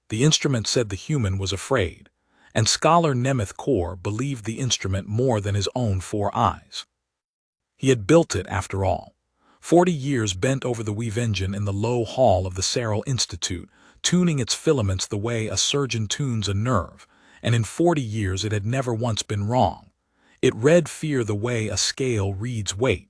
The instrument said the human was afraid, and scholar Nemeth Kaur believed the instrument more than his own 4 eyes. He had built it, after all. 40 years bent over the weave engine in the low hall of the Seral Institute, tuning its filaments the way a surgeon tunes a nerve, and in 40 years it had never once been wrong. It read fear the way a scale reads weight.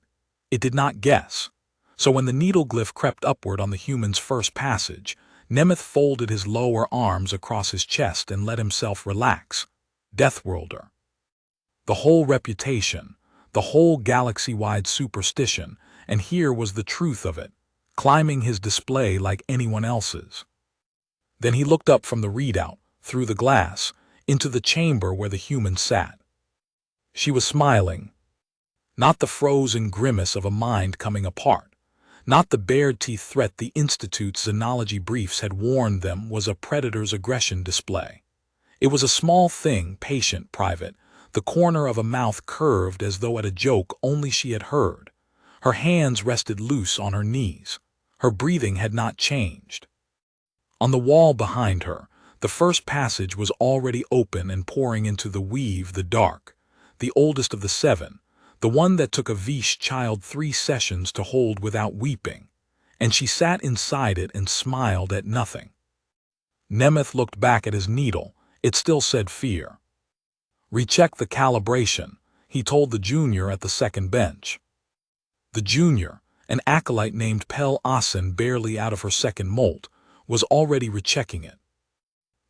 It did not guess. So when the needle glyph crept upward on the human's first passage, Nemeth folded his lower arms across his chest and let himself relax. Deathworlder. The whole reputation, the whole galaxy-wide superstition, and here was the truth of it, climbing his display like anyone else's. Then he looked up from the readout, through the glass, into the chamber where the human sat. She was smiling. Not the frozen grimace of a mind coming apart. Not the bared-teeth threat the Institute's xenology briefs had warned them was a predator's aggression display. It was a small thing, patient, private, the corner of a mouth curved as though at a joke only she had heard. Her hands rested loose on her knees. Her breathing had not changed. On the wall behind her, the first passage was already open and pouring into the weave, the dark, the oldest of the 7, the one that took a Vish child 3 sessions to hold without weeping, and she sat inside it and smiled at nothing. Nemeth looked back at his needle. It still said fear. "Recheck the calibration," he told the junior at the second bench. The junior, an acolyte named Pel Asen, barely out of her second molt, was already rechecking it.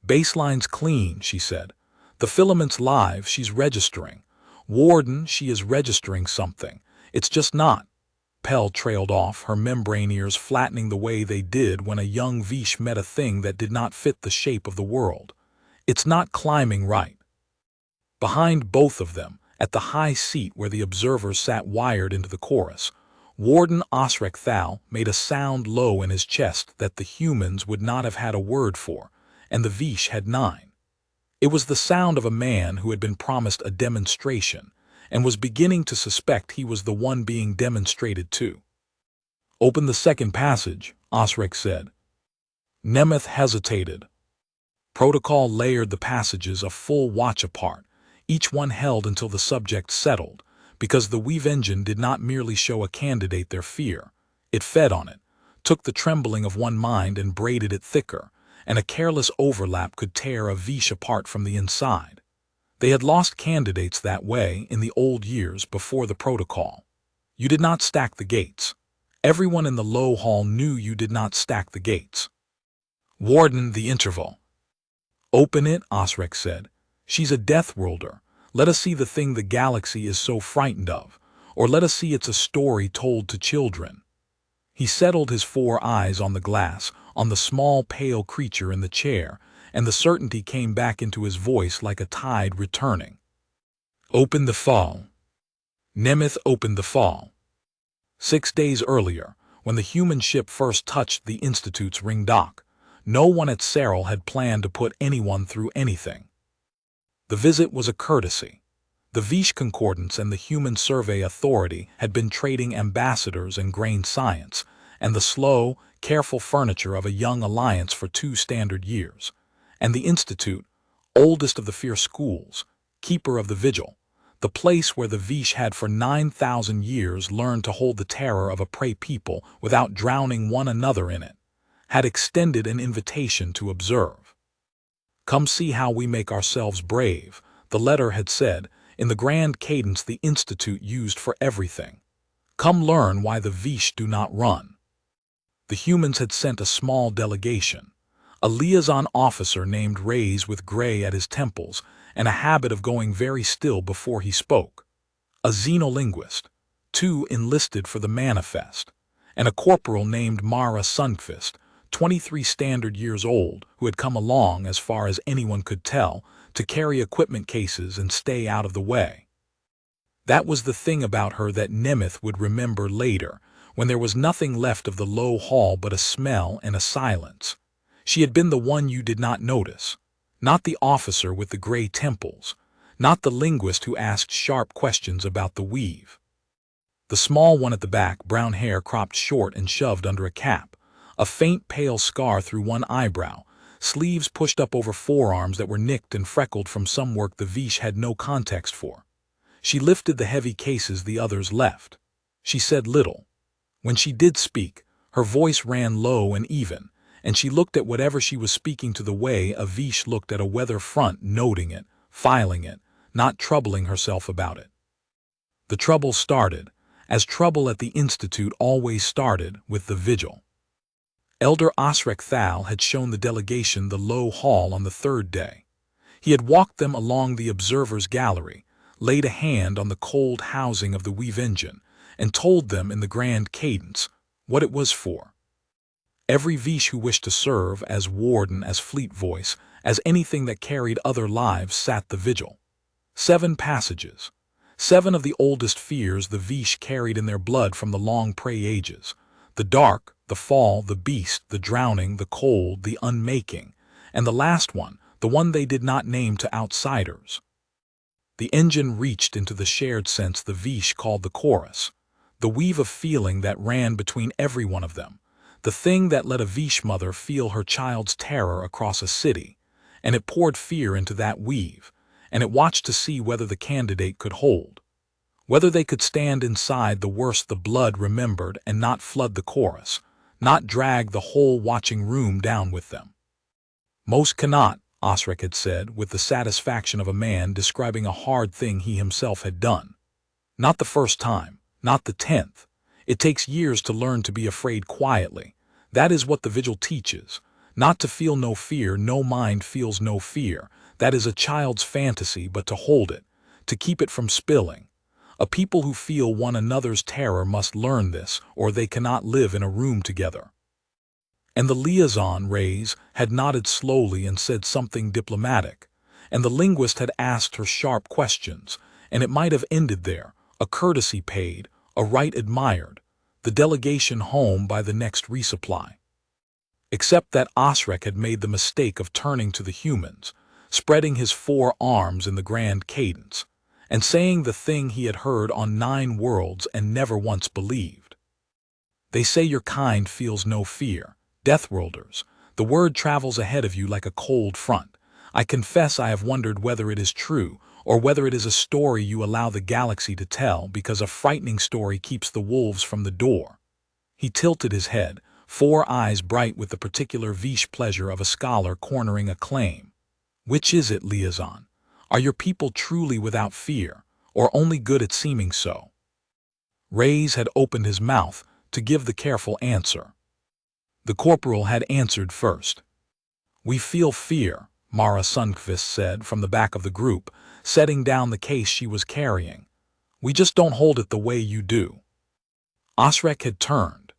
"Baseline's clean," she said. "The filament's live, she's registering. Warden, she is registering something. It's just not." Pel trailed off, her membrane ears flattening the way they did when a young Vish met a thing that did not fit the shape of the world. "It's not climbing right." Behind both of them, at the high seat where the observers sat wired into the chorus, Warden Osrek Thal made a sound low in his chest that the humans would not have had a word for, and the Vish had 9. It was the sound of a man who had been promised a demonstration and was beginning to suspect he was the one being demonstrated to. "Open the second passage," Osrek said. Nemeth hesitated. Protocol layered the passages a full watch apart, each one held until the subject settled, because the weave engine did not merely show a candidate their fear. It fed on it, took the trembling of one mind and braided it thicker, and a careless overlap could tear a Vish apart from the inside. They had lost candidates that way in the old years before the protocol. You did not stack the gates. Everyone in the low hall knew you did not stack the gates. "Warden, the interval." "Open it," Osrek said. "She's a deathworlder. Let us see the thing the galaxy is so frightened of, or let us see it's a story told to children." He settled his 4 eyes on the glass, on the small pale creature in the chair, and the certainty came back into his voice like a tide returning. "Open the fall." Nemeth opened the fall. 6 days earlier, when the human ship first touched the Institute's ring dock, no one at Seral had planned to put anyone through anything. The visit was a courtesy. The Vish Concordance and the Human Survey Authority had been trading ambassadors and grain science, and the slow, careful furniture of a young alliance for 2 standard years. And the Institute, oldest of the fierce schools, keeper of the vigil, the place where the Vish had for 9,000 years learned to hold the terror of a prey people without drowning one another in it, had extended an invitation to observe. "Come see how we make ourselves brave," the letter had said, in the grand cadence the Institute used for everything. "Come learn why the Vish do not run." The humans had sent a small delegation. A liaison officer named Rays with gray at his temples and a habit of going very still before he spoke. A xenolinguist, 2 enlisted for the manifest, and a corporal named Mara Sundqvist, 23 standard years old, who had come along, as far as anyone could tell, to carry equipment cases and stay out of the way. That was the thing about her that Nemeth would remember later, when there was nothing left of the low hall but a smell and a silence. She had been the one you did not notice, not the officer with the gray temples, not the linguist who asked sharp questions about the weave. The small one at the back, brown hair cropped short and shoved under a cap, a faint pale scar through one eyebrow, sleeves pushed up over forearms that were nicked and freckled from some work the Vish had no context for. She lifted the heavy cases the others left. She said little. When she did speak, her voice ran low and even, and she looked at whatever she was speaking to the way a Vish looked at a weather front, noting it, filing it, not troubling herself about it. The trouble started, as trouble at the Institute always started, with the vigil. Elder Osric Thal had shown the delegation the low hall on the third day. He had walked them along the observer's gallery, laid a hand on the cold housing of the weave engine, and told them in the grand cadence what it was for. Every Vish who wished to serve as warden, as fleet voice, as anything that carried other lives sat the vigil. 7 passages. 7 of the oldest fears the Vish carried in their blood from the long prey ages. The dark, the fall, the beast, the drowning, the cold, the unmaking, and the last one, the one they did not name to outsiders. The engine reached into the shared sense the Vish called the chorus, the weave of feeling that ran between every one of them, the thing that let a Vish mother feel her child's terror across a city, and it poured fear into that weave, and it watched to see whether the candidate could hold, whether they could stand inside the worst the blood remembered and not flood the chorus, not drag the whole watching room down with them. Most cannot, Osric had said, with the satisfaction of a man describing a hard thing he himself had done. Not the first time, not the 10th. It takes years to learn to be afraid quietly. That is what the vigil teaches. Not to feel no fear, no mind feels no fear. That is a child's fantasy, but to hold it, to keep it from spilling. A people who feel one another's terror must learn this, or they cannot live in a room together. And the liaison, Reyes, had nodded slowly and said something diplomatic, and the linguist had asked her sharp questions, and it might have ended there, a courtesy paid, a right admired, the delegation home by the next resupply. Except that Osric had made the mistake of turning to the humans, spreading his 4 arms in the grand cadence, and saying the thing he had heard on 9 worlds and never once believed. They say your kind feels no fear. Deathworlders, the word travels ahead of you like a cold front. I confess I have wondered whether it is true, or whether it is a story you allow the galaxy to tell because a frightening story keeps the wolves from the door. He tilted his head, 4 eyes bright with the particular Vish pleasure of a scholar cornering a claim. Which is it, liaison? Are your people truly without fear, or only good at seeming so? Reyes had opened his mouth to give the careful answer. The corporal had answered first. We feel fear, Mara Sundqvist said from the back of the group, setting down the case she was carrying. We just don't hold it the way you do. Osric had turned.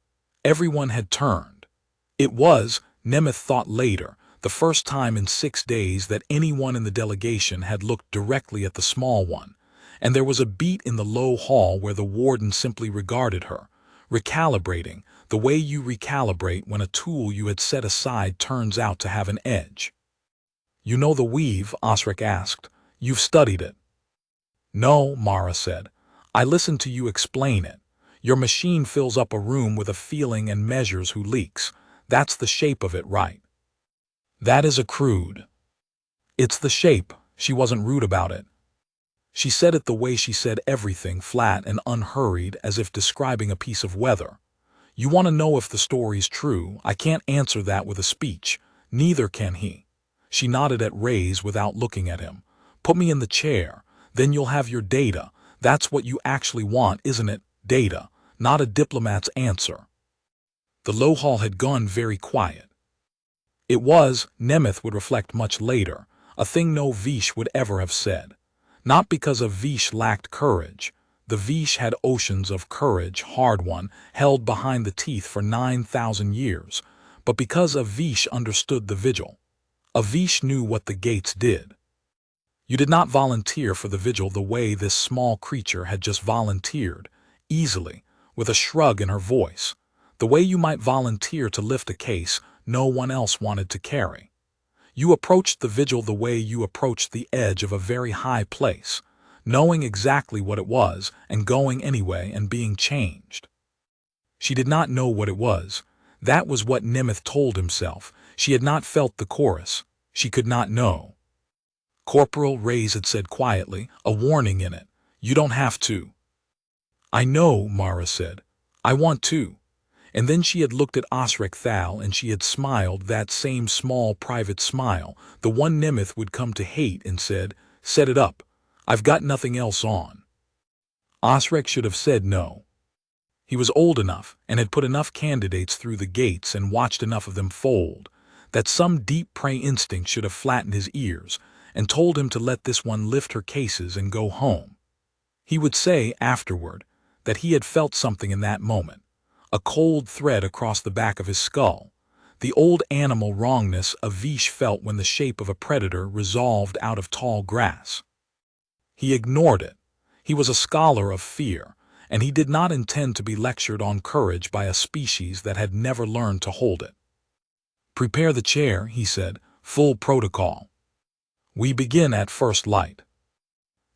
Everyone had turned. It was, Nemeth thought later, the first time in 6 days that anyone in the delegation had looked directly at the small one, and there was a beat in the low hall where the warden simply regarded her, recalibrating, the way you recalibrate when a tool you had set aside turns out to have an edge. You know the weave? Osric asked. You've studied it. No, Mara said. I listened to you explain it. Your machine fills up a room with a feeling and measures who leaks. That's the shape of it, right? That is a crude. It's the shape. She wasn't rude about it. She said it the way she said everything, flat and unhurried, as if describing a piece of weather. You want to know if the story's true? I can't answer that with a speech. Neither can he. She nodded at Reyes without looking at him. Put me in the chair. Then you'll have your data. That's what you actually want, isn't it? Data, not a diplomat's answer. The low hall had gone very quiet. It was, Nemeth would reflect much later, a thing no Vish would ever have said. Not because a Vish lacked courage. The Vish had oceans of courage, hard won, held behind the teeth for 9,000 years, but because a Vish understood the vigil. A Vish knew what the gates did. You did not volunteer for the vigil the way this small creature had just volunteered, easily, with a shrug in her voice, the way you might volunteer to lift a case no one else wanted to carry. You approached the vigil the way you approached the edge of a very high place, knowing exactly what it was and going anyway and being changed. She did not know what it was. That was what Nemeth told himself. She had not felt the chorus. She could not know. Corporal Reyes had said quietly, a warning in it. You don't have to. I know, Mara said. I want to. And then she had looked at Osric Thal and she had smiled that same small private smile, the one Nemeth would come to hate, and said, set it up. I've got nothing else on. Osric should have said no. He was old enough and had put enough candidates through the gates and watched enough of them fold, that some deep prey instinct should have flattened his ears and told him to let this one lift her cases and go home. He would say afterward that he had felt something in that moment, a cold thread across the back of his skull, the old animal wrongness a Vish felt when the shape of a predator resolved out of tall grass. He ignored it. He was a scholar of fear, and he did not intend to be lectured on courage by a species that had never learned to hold it. Prepare the chair, he said, full protocol. We begin at first light.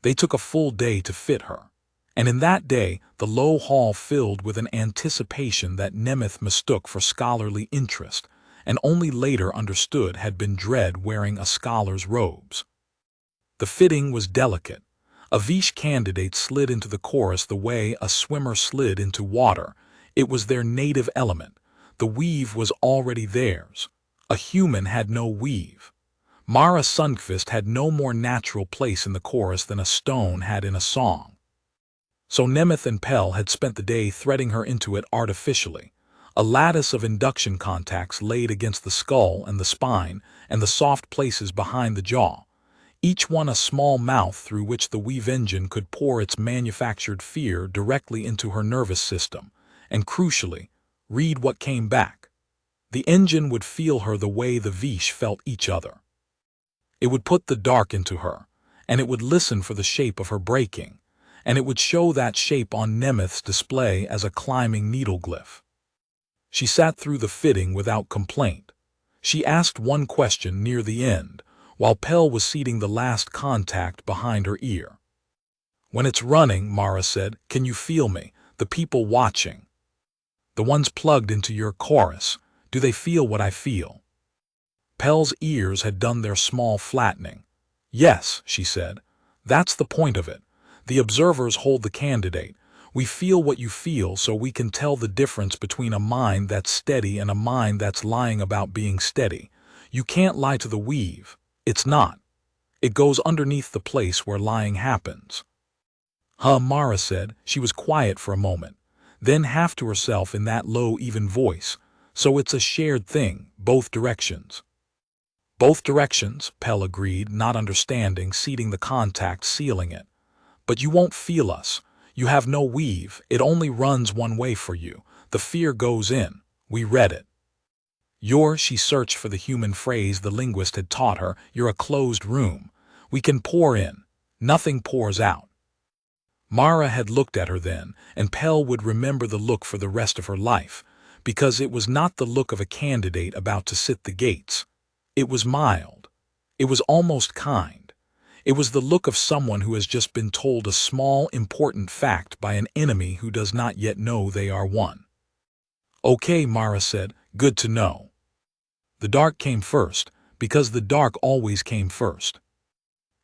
They took a full day to fit her, and in that day the low hall filled with an anticipation that Nemeth mistook for scholarly interest, and only later understood had been dread wearing a scholar's robes. The fitting was delicate. A Vish candidate slid into the chorus the way a swimmer slid into water. It was their native element. The weave was already theirs. A human had no weave. Mara Sundqvist had no more natural place in the chorus than a stone had in a song. So Nemeth and Pell had spent the day threading her into it artificially, a lattice of induction contacts laid against the skull and the spine and the soft places behind the jaw, each one a small mouth through which the weave engine could pour its manufactured fear directly into her nervous system, and crucially, read what came back. The engine would feel her the way the Vish felt each other. It would put the dark into her, and it would listen for the shape of her breaking, and it would show that shape on Nemeth's display as a climbing needle glyph. She sat through the fitting without complaint. She asked one question near the end, while Pell was seating the last contact behind her ear. When it's running, Mara said, can you feel me, the people watching? The ones plugged into your chorus, do they feel what I feel? Pell's ears had done their small flattening. Yes, she said, that's the point of it. The observers hold the candidate. We feel what you feel so we can tell the difference between a mind that's steady and a mind that's lying about being steady. You can't lie to the weave. It's not. It goes underneath the place where lying happens. Huh, Mara said. She was quiet for a moment, then half to herself in that low, even voice. So it's a shared thing, both directions. Both directions, Pell agreed, not understanding, seating the contact, sealing it. But you won't feel us. You have no weave. It only runs one way for you. The fear goes in. We read it. She searched for the human phrase the linguist had taught her. You're a closed room. We can pour in. Nothing pours out. Mara had looked at her then, and Pell would remember the look for the rest of her life, because it was not the look of a candidate about to sit the gates. It was mild. It was almost kind. It was the look of someone who has just been told a small, important fact by an enemy who does not yet know they are one. Okay, Mara said, good to know. The dark came first, because the dark always came first.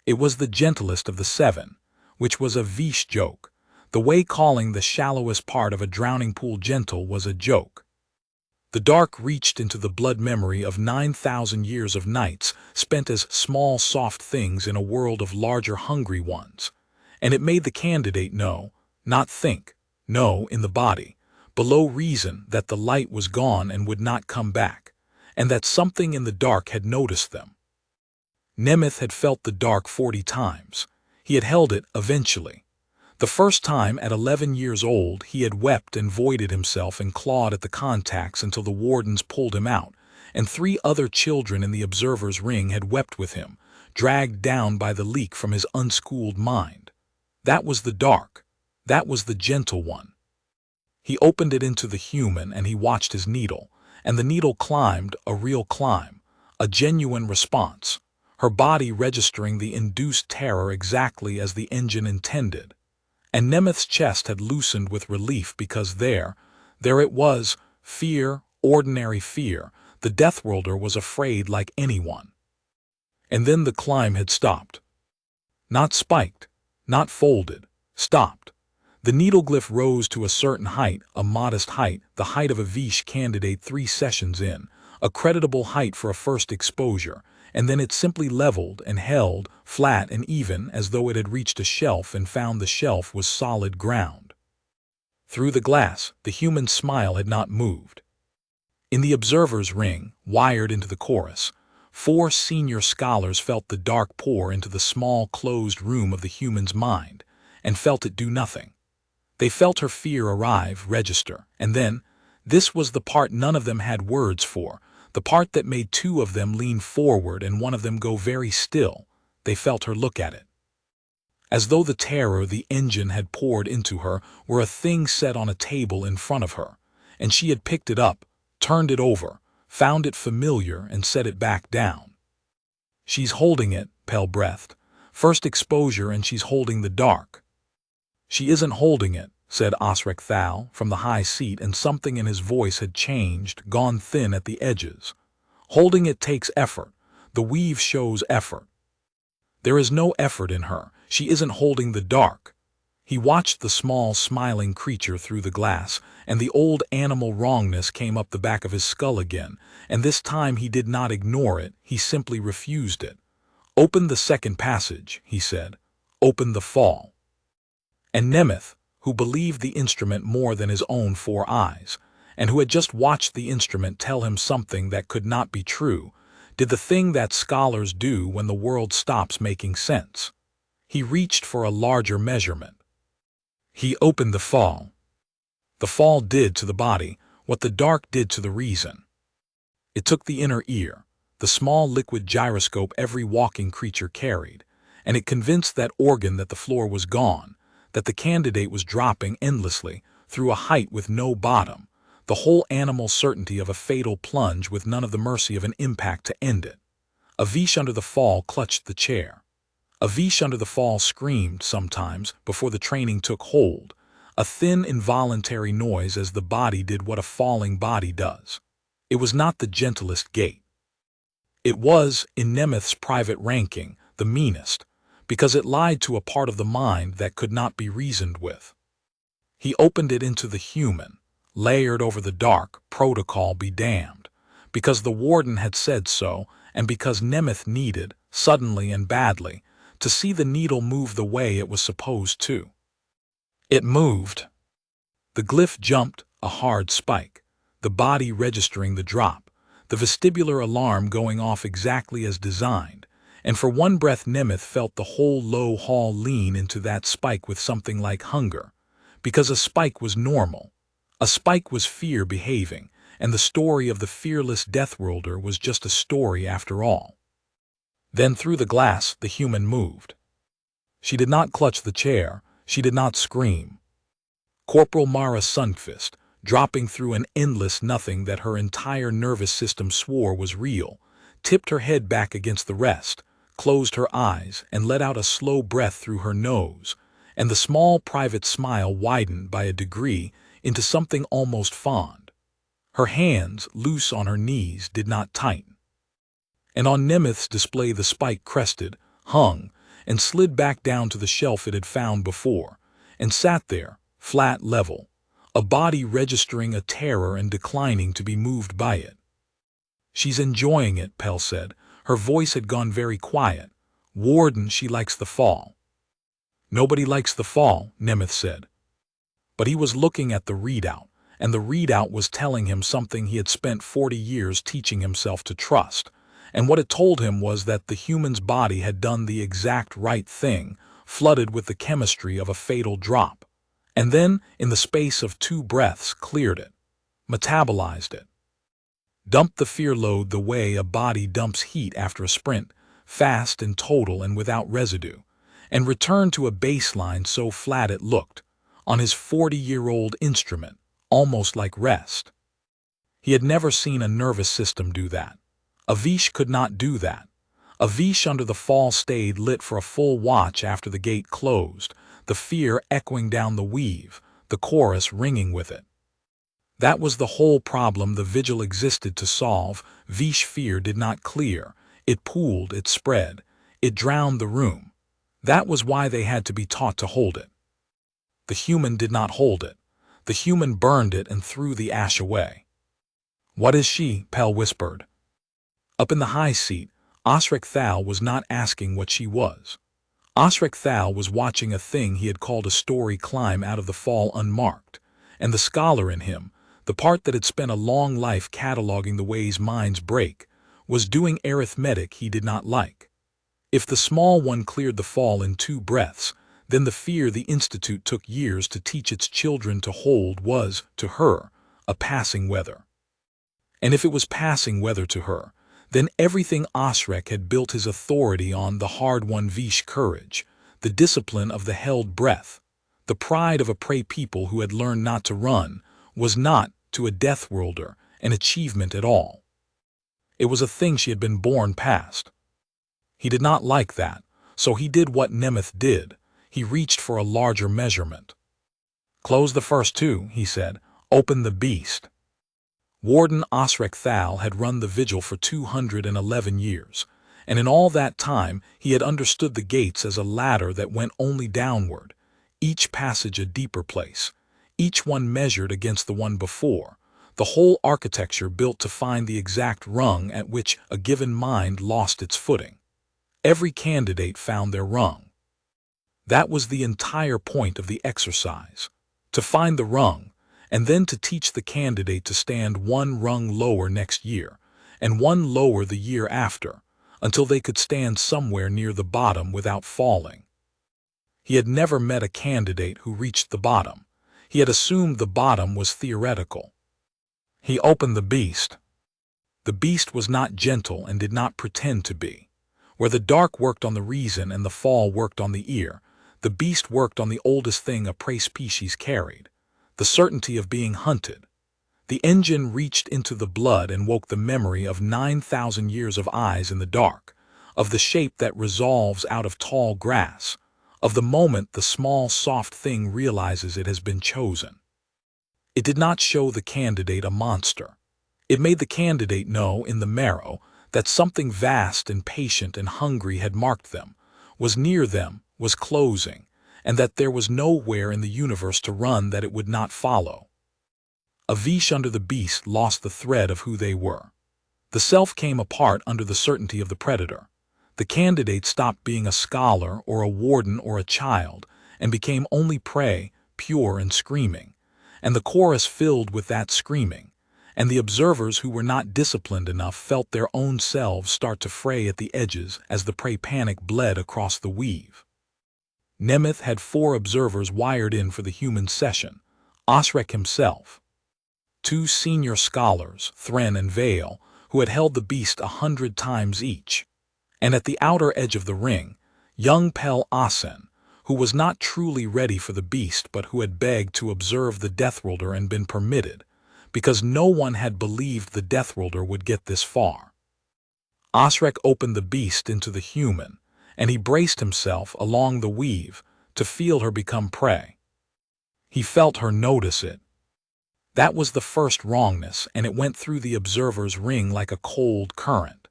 It was the gentlest of the seven, which was a Vish joke. The way calling the shallowest part of a drowning pool gentle was a joke. The dark reached into the blood memory of 9,000 years of nights spent as small soft things in a world of larger hungry ones, and it made the candidate know, not think, know in the body, below reason, that the light was gone and would not come back, and that something in the dark had noticed them. Nemeth had felt the dark 40 times. He had held it eventually. The first time, at 11 years old, he had wept and voided himself and clawed at the contacts until the wardens pulled him out, and 3 other children in the observer's ring had wept with him, dragged down by the leak from his unschooled mind. That was the dark. That was the gentle one. He opened it into the human and he watched his needle, and the needle climbed, a real climb, a genuine response, her body registering the induced terror exactly as the engine intended. And Nemeth's chest had loosened with relief because there it was, fear, ordinary fear, The Deathworlder was afraid like anyone. And then the climb had stopped. Not spiked, not folded, stopped. The needleglyph rose to a certain height, a modest height, the height of a Vish candidate 3 sessions in, a creditable height for a first exposure, and then it simply leveled and held, flat and even, as though it had reached a shelf and found the shelf was solid ground. Through the glass, the human smile had not moved. In the observer's ring, wired into the chorus, 4 senior scholars felt the dark pour into the small, closed room of the human's mind, and felt it do nothing. They felt her fear arrive, register, and then, this was the part none of them had words for, the part that made 2 of them lean forward and one of them go very still. They felt her look at it. As though the terror the engine had poured into her were a thing set on a table in front of her, and she had picked it up, turned it over, found it familiar and set it back down. She's holding it, pale-breathed. First exposure and she's holding the dark. She isn't holding it, said Osric Thal from the high seat, and something in his voice had changed, gone thin at the edges. Holding it takes effort. The weave shows effort. There is no effort in her. She isn't holding the dark. He watched the small, smiling creature through the glass, and the old animal wrongness came up the back of his skull again, and this time he did not ignore it, he simply refused it. Open the second passage, he said. Open the fall. And Nemeth, who believed the instrument more than his own 4 eyes, and who had just watched the instrument tell him something that could not be true, did the thing that scholars do when the world stops making sense. He reached for a larger measurement. He opened the fall. The fall did to the body what the dark did to the reason. It took the inner ear, the small liquid gyroscope every walking creature carried, and it convinced that organ that the floor was gone, that the candidate was dropping endlessly through a height with no bottom, the whole animal certainty of a fatal plunge with none of the mercy of an impact to end it. A Vish under the fall clutched the chair. A Vish under the fall screamed sometimes before the training took hold, a thin involuntary noise as the body did what a falling body does. It was not the gentlest gait. It was, in Nemeth's private ranking, the meanest, because it lied to a part of the mind that could not be reasoned with. He opened it into the human, layered over the dark, protocol be damned, because the warden had said so, and because Nemeth needed, suddenly and badly, to see the needle move the way it was supposed to. It moved. The glyph jumped, a hard spike, the body registering the drop, the vestibular alarm going off exactly as designed, and for one breath Nemeth felt the whole low hall lean into that spike with something like hunger, because a spike was normal. A spike was fear behaving, and the story of the fearless Deathworlder was just a story after all. Then through the glass the human moved. She did not clutch the chair, she did not scream. Corporal Mara Sundqvist, dropping through an endless nothing that her entire nervous system swore was real, tipped her head back against the rest, closed her eyes, and let out a slow breath through her nose, and the small private smile widened by a degree into something almost fond. Her hands, loose on her knees, did not tighten. And on Nemeth's display the spike crested, hung, and slid back down to the shelf it had found before, and sat there, flat level, a body registering a terror and declining to be moved by it. She's enjoying it, Pell said. Her voice had gone very quiet. Warden, she likes the fall. Nobody likes the fall, Nemeth said. But he was looking at the readout, and the readout was telling him something he had spent 40 years teaching himself to trust, and what it told him was that the human's body had done the exact right thing, flooded with the chemistry of a fatal drop, and then, in the space of 2 breaths, cleared it, metabolized it. Dumped the fear load the way a body dumps heat after a sprint, fast and total and without residue, and returned to a baseline so flat it looked, on his 40-year-old instrument, almost like rest. He had never seen a nervous system do that. A Vish could not do that. A Vish under the fall stayed lit for a full watch after the gate closed, the fear echoing down the weave, the chorus ringing with it. That was the whole problem the vigil existed to solve. Vish fear did not clear. It pooled, it spread. It drowned the room. That was why they had to be taught to hold it. The human did not hold it. The human burned it and threw the ash away. "What is she?" Pell whispered. Up in the high seat, Osric Thal was not asking what she was. Osric Thal was watching a thing he had called a story climb out of the fall unmarked, and the scholar in him, the part that had spent a long life cataloging the ways minds break, was doing arithmetic he did not like. If the small one cleared the fall in 2 breaths, then the fear the Institute took years to teach its children to hold was, to her, a passing weather. And if it was passing weather to her, then everything Osric had built his authority on, the hard-won Vish courage, the discipline of the held breath, the pride of a prey people who had learned not to run, was not, to a Deathworlder, an achievement at all. It was a thing she had been born past. He did not like that, so he did what Nemeth did. He reached for a larger measurement. "Close the first 2, he said. "Open the beast." Warden Osric Thal had run the vigil for 211 years, and in all that time he had understood the gates as a ladder that went only downward, each passage a deeper place, each one measured against the one before, the whole architecture built to find the exact rung at which a given mind lost its footing. Every candidate found their rung. That was the entire point of the exercise, to find the rung, and then to teach the candidate to stand 1 rung lower next year, and 1 lower the year after, until they could stand somewhere near the bottom without falling. He had never met a candidate who reached the bottom. He had assumed the bottom was theoretical. He opened the beast. The beast was not gentle and did not pretend to be. Where the dark worked on the reason and the fall worked on the ear, the beast worked on the oldest thing a prey species carried, the certainty of being hunted. The engine reached into the blood and woke the memory of 9,000 years of eyes in the dark, of the shape that resolves out of tall grass, of the moment the small soft thing realizes it has been chosen. It did not show the candidate a monster. It made the candidate know in the marrow that something vast and patient and hungry had marked them, was near them, was closing, and that there was nowhere in the universe to run that it would not follow. A Vish under the beast lost the thread of who they were. The self came apart under the certainty of the predator. The candidate stopped being a scholar or a warden or a child and became only prey, pure and screaming, and the chorus filled with that screaming, and the observers who were not disciplined enough felt their own selves start to fray at the edges as the prey panic bled across the weave. Nemeth had 4 observers wired in for the human session, Osric himself, 2 senior scholars, Thren and Vale, who had held the beast 100 times each, and at the outer edge of the ring, young Pell Asen, who was not truly ready for the beast but who had begged to observe the Deathworlder and been permitted, because no one had believed the Deathworlder would get this far. Osric opened the beast into the human, and he braced himself along the weave to feel her become prey. He felt her notice it. That was the first wrongness, and it went through the observer's ring like a cold current.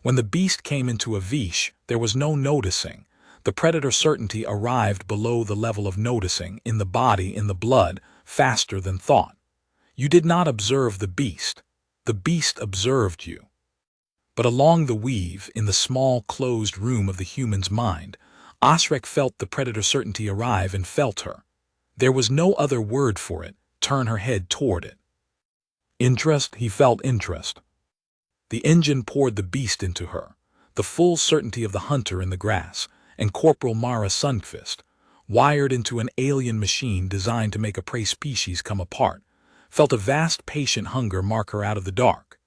When the beast came into a Vish, there was no noticing. The predator certainty arrived below the level of noticing, in the body, in the blood, faster than thought. You did not observe the beast observed you. But along the weave, in the small closed room of the human's mind, Osric felt the predator certainty arrive and felt her. There was no other word for it. Turn her head toward it. Interest, he felt interest. The engine poured the beast into her, the full certainty of the hunter in the grass, and Corporal Mara Sundqvist, wired into an alien machine designed to make a prey species come apart, felt a vast patient hunger mark her out of the dark.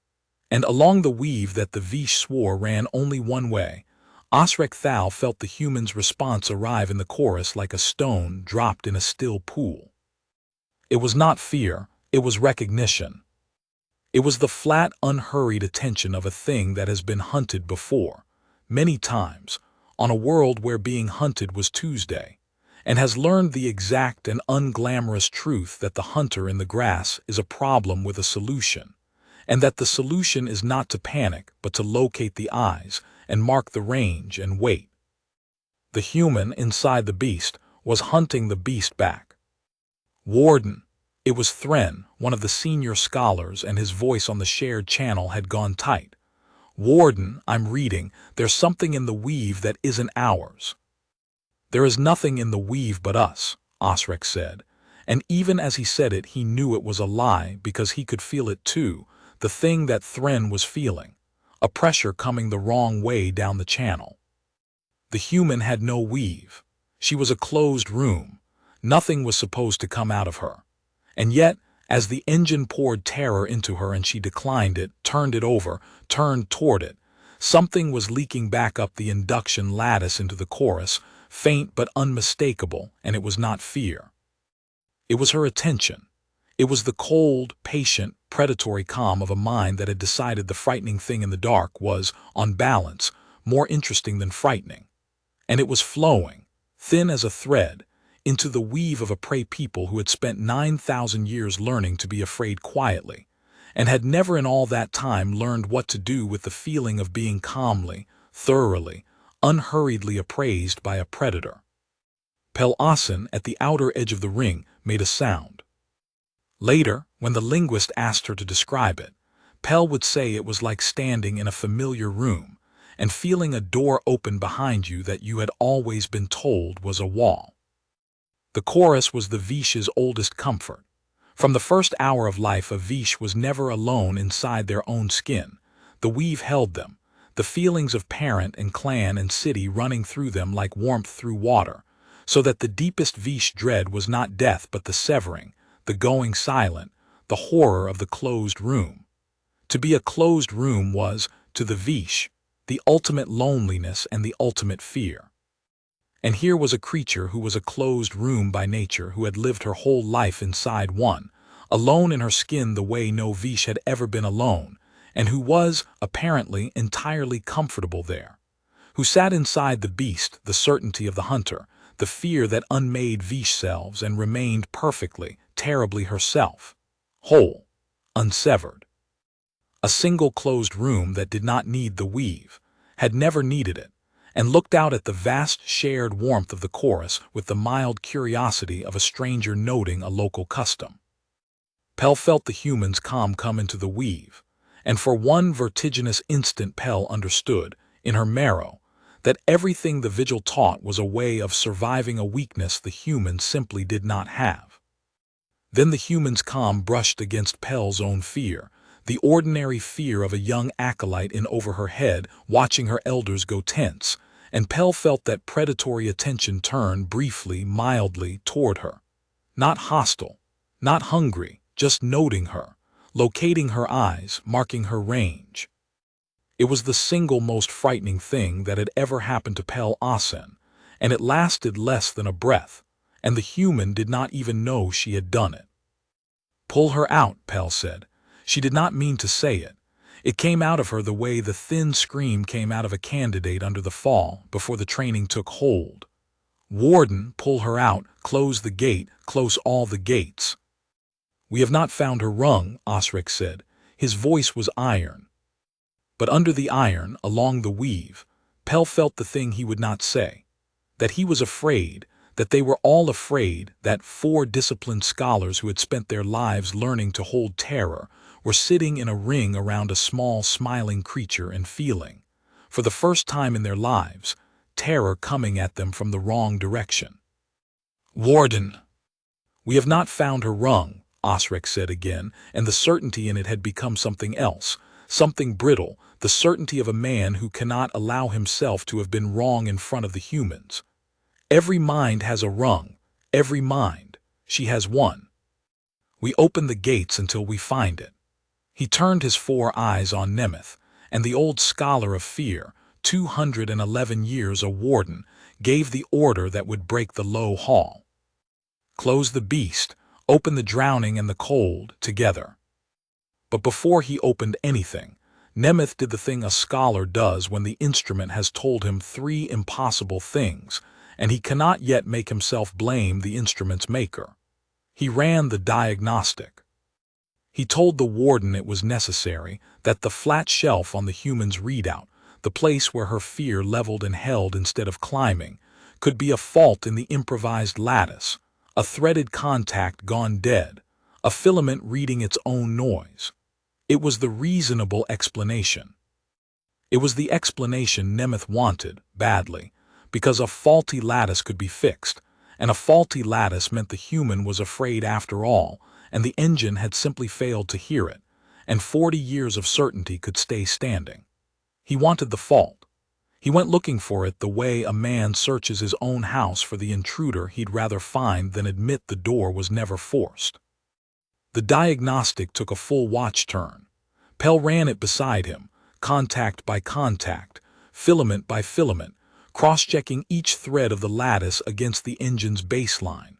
And along the weave that the Vish swore ran only one way, Osric Thal felt the human's response arrive in the chorus like a stone dropped in a still pool. It was not fear, it was recognition. It was the flat, unhurried attention of a thing that has been hunted before, many times, on a world where being hunted was Tuesday, and has learned the exact and unglamorous truth that the hunter in the grass is a problem with a solution, and that the solution is not to panic but to locate the eyes and mark the range and wait. The human inside the beast was hunting the beast back. Warden. It was Thren, one of the senior scholars, and his voice on the shared channel had gone tight. Warden, I'm reading, there's something in the weave that isn't ours. There is nothing in the weave but us, Osric said, and even as he said it he knew it was a lie because he could feel it too, the thing that Thren was feeling, a pressure coming the wrong way down the channel. The human had no weave. She was a closed room. Nothing was supposed to come out of her. And yet, as the engine poured terror into her and she declined it, turned it over, turned toward it, something was leaking back up the induction lattice into the chorus, faint but unmistakable, and it was not fear. It was her attention. It was the cold, patient, predatory calm of a mind that had decided the frightening thing in the dark was, on balance, more interesting than frightening. And it was flowing, thin as a thread, into the weave of a prey people who had spent 9,000 years learning to be afraid quietly, and had never in all that time learned what to do with the feeling of being calmly, thoroughly, unhurriedly appraised by a predator. Pel-Asen, at the outer edge of the ring, made a sound. Later, when the linguist asked her to describe it, Pel would say it was like standing in a familiar room and feeling a door open behind you that you had always been told was a wall. The chorus was the Vish's oldest comfort. From the first hour of life, a Vish was never alone inside their own skin. The weave held them, the feelings of parent and clan and city running through them like warmth through water, so that the deepest Vish dread was not death but the severing, the going silent, the horror of the closed room. To be a closed room was, to the Vish, the ultimate loneliness and the ultimate fear. And here was a creature who was a closed room by nature, who had lived her whole life inside one, alone in her skin the way no Vish had ever been alone, and who was, apparently, entirely comfortable there, who sat inside the beast, the certainty of the hunter, the fear that unmade Vish selves, and remained perfectly, terribly herself, whole, unsevered. A single closed room that did not need the weave, had never needed it, and looked out at the vast shared warmth of the chorus with the mild curiosity of a stranger noting a local custom. Pel felt the human's calm come into the weave, and for one vertiginous instant Pel understood, in her marrow, that everything the vigil taught was a way of surviving a weakness the human simply did not have. Then the human's calm brushed against Pel's own fear, the ordinary fear of a young acolyte in over her head watching her elders go tense, and Pel felt that predatory attention turn briefly, mildly toward her. Not hostile, not hungry, just noting her, locating her eyes, marking her range. It was the single most frightening thing that had ever happened to Pel-Asen, and it lasted less than a breath, and the human did not even know she had done it. "Pull her out," Pel said. She did not mean to say it. It came out of her the way the thin scream came out of a candidate under the fall before the training took hold. "Warden, pull her out, close the gate, close all the gates." "We have not found her rung," Osric said. His voice was iron. But under the iron, along the weave, Pel felt the thing he would not say. That he was afraid, that they were all afraid, that 4 disciplined scholars who had spent their lives learning to hold terror were sitting in a ring around a small, smiling creature and feeling, for the first time in their lives, terror coming at them from the wrong direction. "Warden." "We have not found her rung," Osric said again, and the certainty in it had become something else, something brittle, the certainty of a man who cannot allow himself to have been wrong in front of the humans. "Every mind has a rung, every mind. She has one. We open the gates until we find it." He turned his 4 eyes on Nemeth, and the old scholar of fear, 211 years a warden, gave the order that would break the low hall. "Close the beast, open the drowning and the cold, together." But before he opened anything, Nemeth did the thing a scholar does when the instrument has told him 3 impossible things, and he cannot yet make himself blame the instrument's maker. He ran the diagnostic. He told the warden it was necessary, that the flat shelf on the human's readout, the place where her fear leveled and held instead of climbing, could be a fault in the improvised lattice, a threaded contact gone dead, a filament reading its own noise. It was the reasonable explanation. It was the explanation Nemeth wanted, badly, because a faulty lattice could be fixed, and a faulty lattice meant the human was afraid after all, and the engine had simply failed to hear it, and 40 years of certainty could stay standing. He wanted the fault. He went looking for it the way a man searches his own house for the intruder he'd rather find than admit the door was never forced. The diagnostic took a full watch turn. Pell ran it beside him, contact by contact, filament by filament, cross-checking each thread of the lattice against the engine's baseline.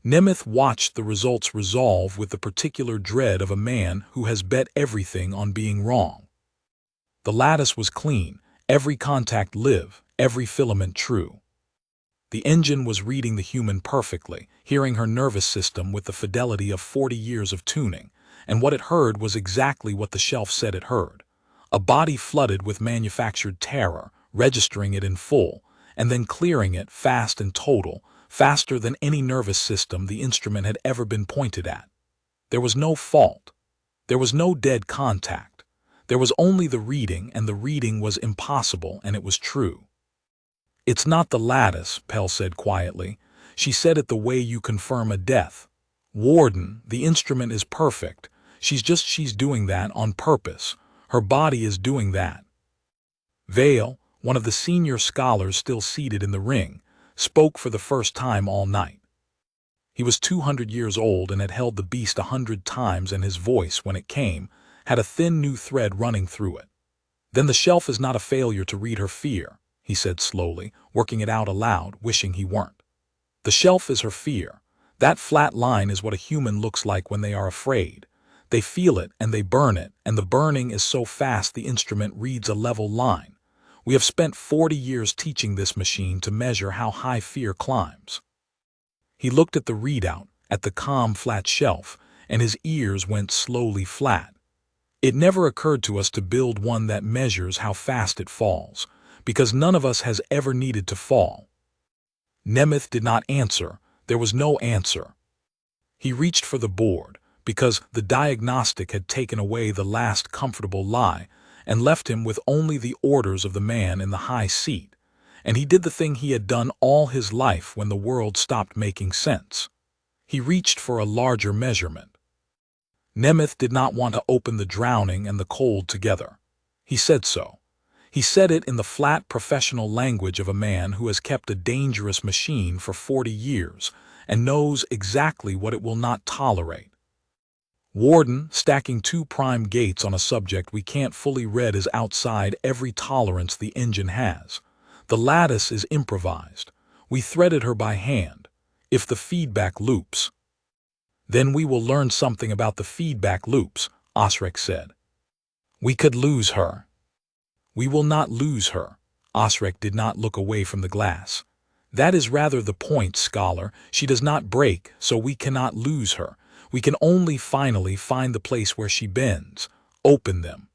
Nemeth watched the results resolve with the particular dread of a man who has bet everything on being wrong. The lattice was clean, every contact live, every filament true. The engine was reading the human perfectly, hearing her nervous system with the fidelity of 40 years of tuning, and what it heard was exactly what the shelf said it heard. A body flooded with manufactured terror, registering it in full, and then clearing it fast and total, faster than any nervous system the instrument had ever been pointed at. There was no fault. There was no dead contact. There was only the reading, and the reading was impossible, and it was true. "It's not the lattice," Pell said quietly. "She said it the way you confirm a death. Warden, the instrument is perfect. She's doing that on purpose. Her body is doing that." Vale, one of the senior scholars still seated in the ring, spoke for the first time all night. He was 200 years old and had held the beast 100 times, and his voice, when it came, had a thin new thread running through it. "Then the shelf is not a failure to read her fear," he said slowly, working it out aloud, wishing he weren't. "The shelf is her fear. That flat line is what a human looks like when they are afraid. They feel it and they burn it, and the burning is so fast the instrument reads a level line. We have spent 40 years teaching this machine to measure how high fear climbs." He looked at the readout, at the calm flat shelf, and his ears went slowly flat. "It never occurred to us to build one that measures how fast it falls, because none of us has ever needed to fall." Nemeth did not answer. There was no answer. He reached for the board, because the diagnostic had taken away the last comfortable lie and left him with only the orders of the man in the high seat, and he did the thing he had done all his life when the world stopped making sense. He reached for a larger measurement. Nemeth did not want to open the drowning and the cold together. He said so. He said it in the flat professional language of a man who has kept a dangerous machine for 40 years and knows exactly what it will not tolerate. "Warden, stacking 2 prime gates on a subject we can't fully read is outside every tolerance the engine has. The lattice is improvised. We threaded her by hand. If the feedback loops—" "Then we will learn something about the feedback loops," Osric said. "We could lose her." "We will not lose her." Osric did not look away from the glass. "That is rather the point, scholar. She does not break, so we cannot lose her. We can only finally find the place where she bends. Open them."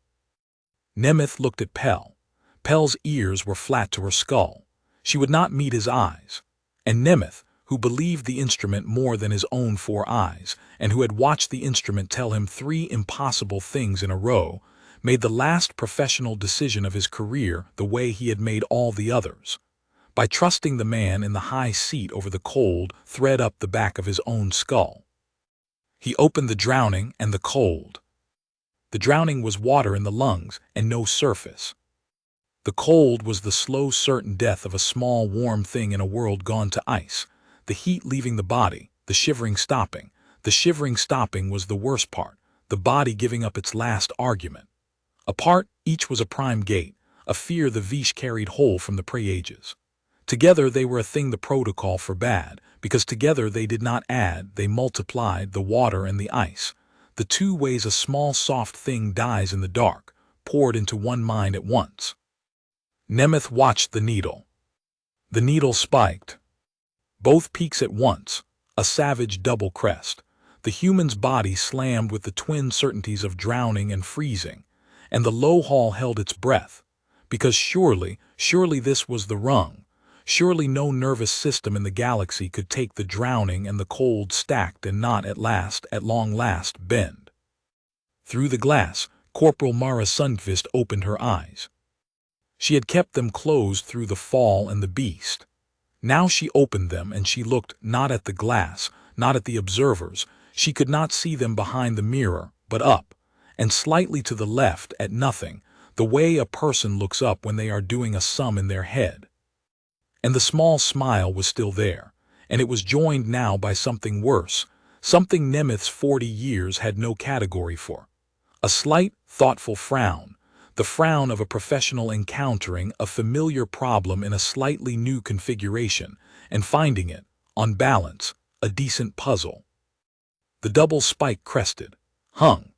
Nemeth looked at Pell. Pell's ears were flat to her skull. She would not meet his eyes. And Nemeth, who believed the instrument more than his own 4 eyes, and who had watched the instrument tell him 3 impossible things in a row, made the last professional decision of his career the way he had made all the others, by trusting the man in the high seat over the cold thread up the back of his own skull. He opened the drowning and the cold. The drowning was water in the lungs and no surface. The cold was the slow, certain death of a small, warm thing in a world gone to ice. The heat leaving the body, the shivering stopping. The shivering stopping was the worst part, the body giving up its last argument. Apart, each was a prime gate, a fear the Vish carried whole from the pre-ages. Together they were a thing the protocol forbade, because together they did not add, they multiplied the water and the ice. The 2 ways a small soft thing dies in the dark, poured into one mind at once. Nemeth watched the needle. The needle spiked. Both peaks at once, a savage double crest. The human's body slammed with the twin certainties of drowning and freezing, and the low hall held its breath, because surely this was the rung. Surely no nervous system in the galaxy could take the drowning and the cold stacked and not at long last, bend. Through the glass, Corporal Mara Sundqvist opened her eyes. She had kept them closed through the fall and the beast. Now she opened them and she looked not at the glass, not at the observers. She could not see them behind the mirror, but up, and slightly to the left at nothing, the way a person looks up when they are doing a sum in their head. And the small smile was still there, and it was joined now by something worse, something Nemeth's 40 years had no category for. A slight, thoughtful frown, the frown of a professional encountering a familiar problem in a slightly new configuration, and finding it, on balance, a decent puzzle. The double spike crested, hung,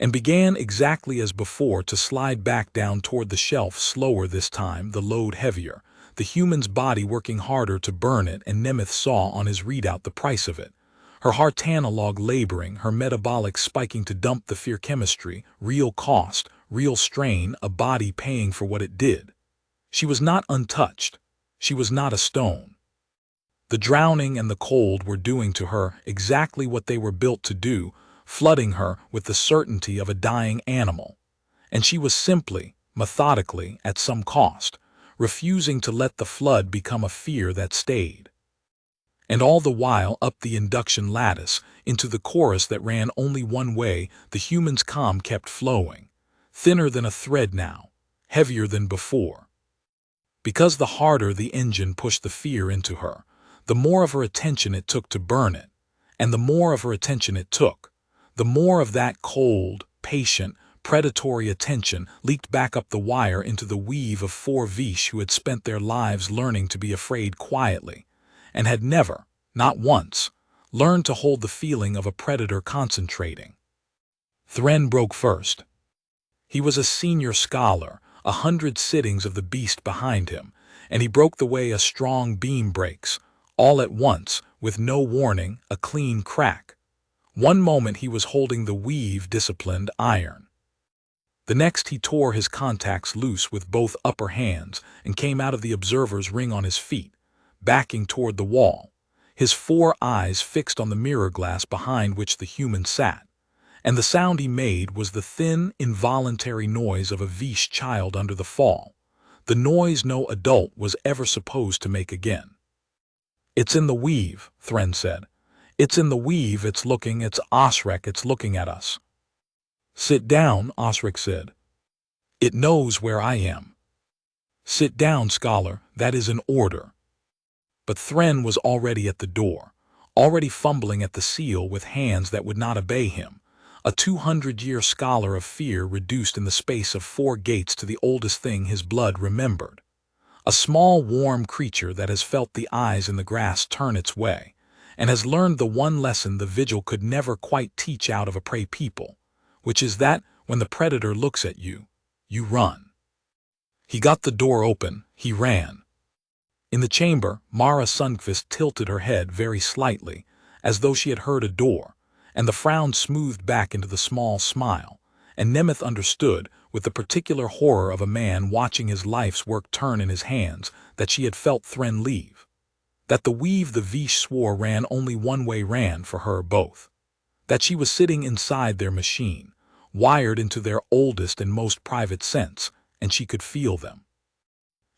and began exactly as before to slide back down toward the shelf, slower this time, the load heavier, the human's body working harder to burn it, and Nemeth saw on his readout the price of it. Her heart analog laboring, her metabolic spiking to dump the fear chemistry, real cost, real strain, a body paying for what it did. She was not untouched. She was not a stone. The drowning and the cold were doing to her exactly what they were built to do, flooding her with the certainty of a dying animal. And she was simply, methodically, at some cost, refusing to let the flood become a fear that stayed. And all the while up the induction lattice, into the chorus that ran only one way, the human's calm kept flowing, thinner than a thread now, heavier than before. Because the harder the engine pushed the fear into her, the more of her attention it took to burn it, and the more of her attention it took, the more of that cold, patient, predatory attention leaked back up the wire into the weave of 4 Vish who had spent their lives learning to be afraid quietly, and had never, not once, learned to hold the feeling of a predator concentrating. Thren broke first. He was a senior scholar, 100 sittings of the beast behind him, and he broke the way a strong beam breaks, all at once, with no warning, a clean crack. One moment he was holding the weave-disciplined iron. The next he tore his contacts loose with both upper hands and came out of the observer's ring on his feet, backing toward the wall, his 4 eyes fixed on the mirror glass behind which the human sat, and the sound he made was the thin, involuntary noise of a Vish child under the fall, the noise no adult was ever supposed to make again. "It's in the weave," Thren said. "It's in the weave, it's Osric, it's looking at us." "Sit down," Osric said. "It knows where I am." "Sit down, scholar, that is an order." But Thren was already at the door, already fumbling at the seal with hands that would not obey him, a 200-year scholar of fear reduced in the space of 4 gates to the oldest thing his blood remembered. A small, warm creature that has felt the eyes in the grass turn its way, and has learned the one lesson the vigil could never quite teach out of a prey people, which is that when the predator looks at you, you run. He got the door open, he ran. In the chamber, Mara Sundqvist tilted her head very slightly, as though she had heard a door, and the frown smoothed back into the small smile, and Nemeth understood, with the particular horror of a man watching his life's work turn in his hands, that she had felt Thren leave. That the weave the Vish swore ran only one way ran for her both. That she was sitting inside their machine, wired into their oldest and most private sense, and she could feel them.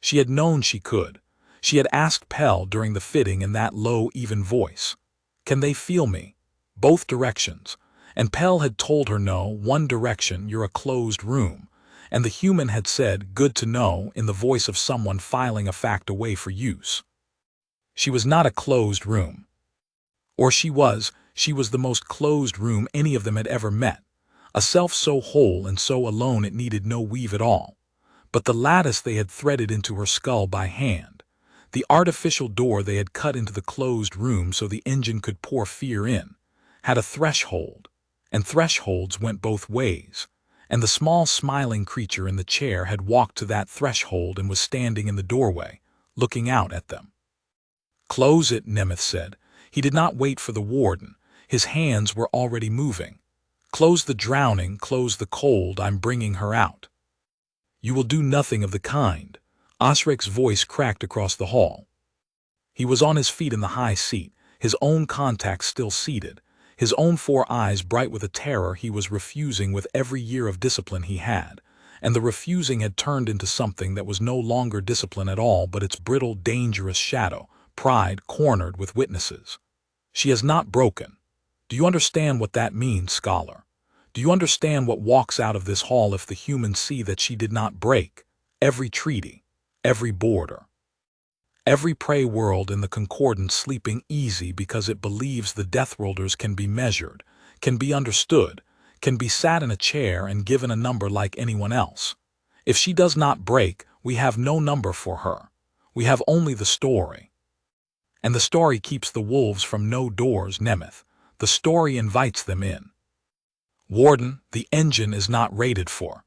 She had known she could. She had asked Pell during the fitting in that low, even voice, "Can they feel me?" Both directions. And Pell had told her no, one direction, "You're a closed room." And the human had said, "Good to know," in the voice of someone filing a fact away for use. She was not a closed room. Or she was the most closed room any of them had ever met, a self so whole and so alone it needed no weave at all. But the lattice they had threaded into her skull by hand, the artificial door they had cut into the closed room so the engine could pour fear in, had a threshold, and thresholds went both ways, and the small smiling creature in the chair had walked to that threshold and was standing in the doorway, looking out at them. Close it, Nemeth said. He did not wait for the warden. His hands were already moving. Close the drowning, close the cold, I'm bringing her out. You will do nothing of the kind. Osric's voice cracked across the hall. He was on his feet in the high seat, his own contacts still seated, his own 4 eyes bright with a terror he was refusing with every year of discipline he had, and the refusing had turned into something that was no longer discipline at all but its brittle, dangerous shadow, pride cornered with witnesses. She has not broken. Do you understand what that means, scholar? Do you understand what walks out of this hall if the humans see that she did not break every treaty, every border? Every prey world in the Concordance sleeping easy because it believes the Deathworlders can be measured, can be understood, can be sat in a chair and given a number like anyone else. If she does not break, we have no number for her. We have only the story. And the story keeps the wolves from no doors, Nemeth. The story invites them in. Warden, the engine is not rated for.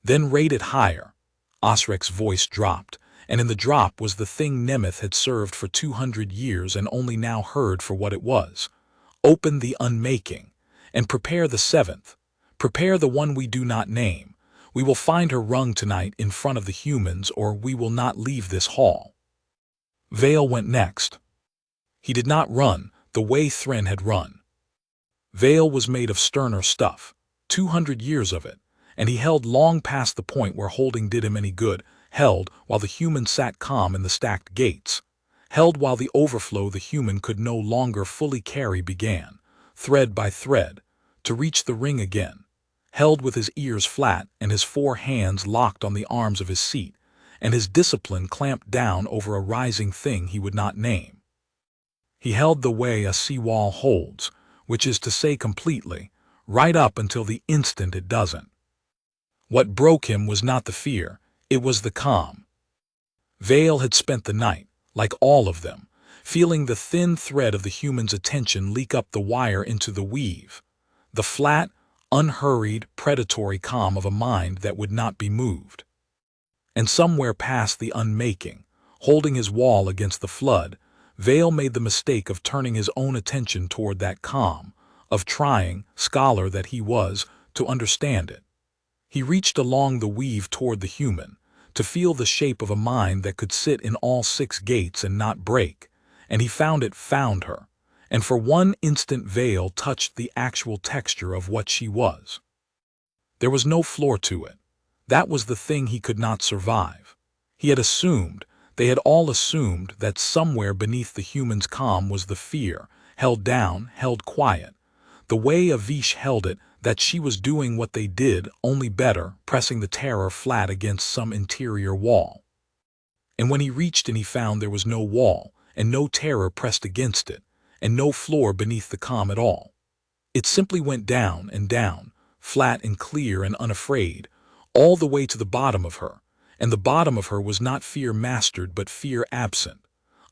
Then rate it higher. Osric's voice dropped, and in the drop was the thing Nemeth had served for 200 years and only now heard for what it was. Open the unmaking, and prepare the 7th. Prepare the one we do not name. We will find her wrung tonight in front of the humans, or we will not leave this hall. Vale went next. He did not run the way Thren had run. Vale was made of sterner stuff, 200 years of it, and he held long past the point where holding did him any good, held while the human sat calm in the stacked gates, held while the overflow the human could no longer fully carry began, thread by thread, to reach the ring again, held with his ears flat and his 4 hands locked on the arms of his seat, and his discipline clamped down over a rising thing he would not name. He held the way a seawall holds, which is to say completely, right up until the instant it doesn't. What broke him was not the fear, it was the calm. Vale had spent the night, like all of them, feeling the thin thread of the human's attention leak up the wire into the weave, the flat, unhurried, predatory calm of a mind that would not be moved. And somewhere past the unmaking, holding his wall against the flood, Vale made the mistake of turning his own attention toward that calm, of trying, scholar that he was, to understand it. He reached along the weave toward the human, to feel the shape of a mind that could sit in all 6 gates and not break, and he found her, and for one instant Vale touched the actual texture of what she was. There was no floor to it. That was the thing he could not survive. He had assumed, they had all assumed, that somewhere beneath the human's calm was the fear, held down, held quiet, the way Avish held it, that she was doing what they did, only better, pressing the terror flat against some interior wall. And when he reached and he found there was no wall, and no terror pressed against it, and no floor beneath the calm at all. It simply went down and down, flat and clear and unafraid, all the way to the bottom of her, and the bottom of her was not fear mastered but fear absent,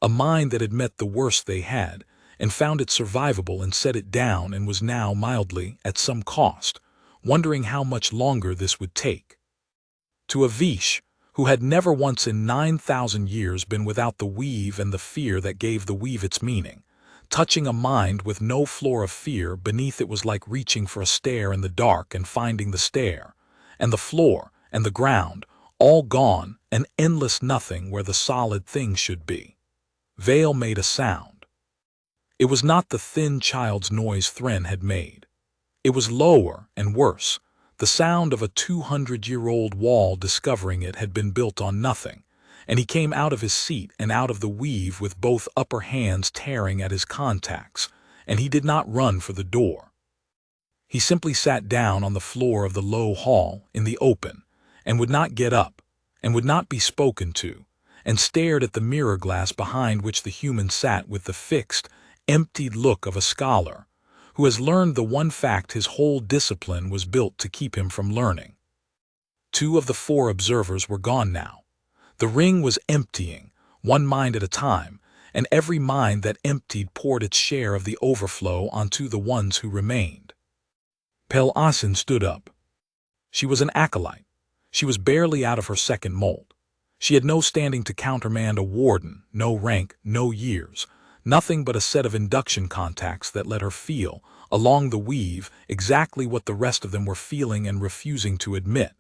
a mind that had met the worst they had, and found it survivable and set it down and was now mildly, at some cost, wondering how much longer this would take. To Avish, who had never once in 9,000 years been without the weave and the fear that gave the weave its meaning, touching a mind with no floor of fear beneath it was like reaching for a stair in the dark and finding the stair, and the floor, and the ground, all gone, an endless nothing where the solid thing should be. Vale made a sound. It was not the thin child's noise Thren had made. It was lower and worse, the sound of a 200-year-old wall discovering it had been built on nothing, and he came out of his seat and out of the weave with both upper hands tearing at his contacts, and he did not run for the door. He simply sat down on the floor of the low hall in the open, and would not get up, and would not be spoken to, and stared at the mirror glass behind which the human sat with the fixed, emptied look of a scholar, who has learned the one fact his whole discipline was built to keep him from learning. 2 of the 4 observers were gone now. The ring was emptying, one mind at a time, and every mind that emptied poured its share of the overflow onto the ones who remained. Pel Asin stood up. She was an acolyte. She was barely out of her second mold. She had no standing to countermand a warden, no rank, no years, nothing but a set of induction contacts that let her feel, along the weave, exactly what the rest of them were feeling and refusing to admit.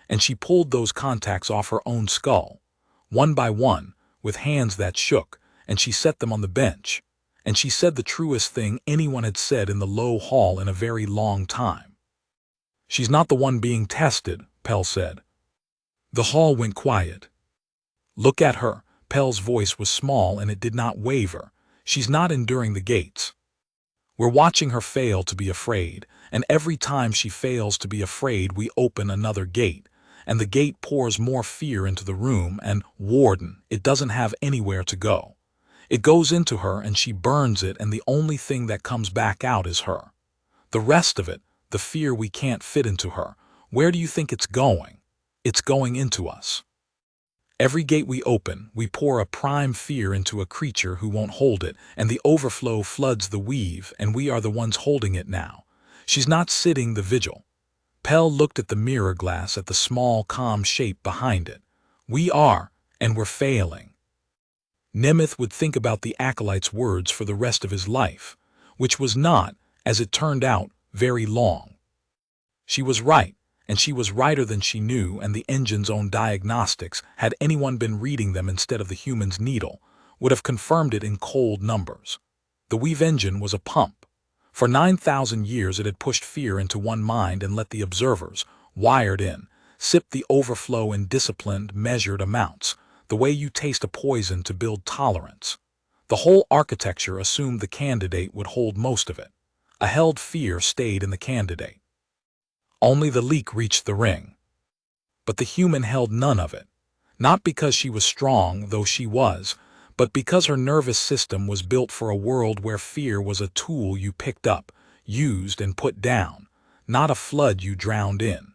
And she pulled those contacts off her own skull, one by one, with hands that shook, and she set them on the bench. And she said the truest thing anyone had said in the low hall in a very long time. "She's not the one being tested," Pell said. The hall went quiet. "Look at her." Pell's voice was small and it did not waver. "She's not enduring the gates. We're watching her fail to be afraid, and every time she fails to be afraid we open another gate, and the gate pours more fear into the room, and, Warden, it doesn't have anywhere to go. It goes into her and she burns it, and the only thing that comes back out is her. The rest of it, the fear we can't fit into her, where do you think it's going? It's going into us. Every gate we open, we pour a prime fear into a creature who won't hold it, and the overflow floods the weave, and we are the ones holding it now. She's not sitting the vigil." Pell looked at the mirror glass, at the small, calm shape behind it. "We are, and we're failing." Nemeth would think about the acolyte's words for the rest of his life, which was not, as it turned out, very long. She was right, and she was righter than she knew, and the engine's own diagnostics, had anyone been reading them instead of the human's needle, would have confirmed it in cold numbers. The weave engine was a pump. For 9,000 years it had pushed fear into one mind and let the observers, wired in, sip the overflow in disciplined, measured amounts, the way you taste a poison to build tolerance. The whole architecture assumed the candidate would hold most of it. A held fear stayed in the candidate. Only the leak reached the ring. But the human held none of it, not because she was strong, though she was, but because her nervous system was built for a world where fear was a tool you picked up, used, and put down, not a flood you drowned in.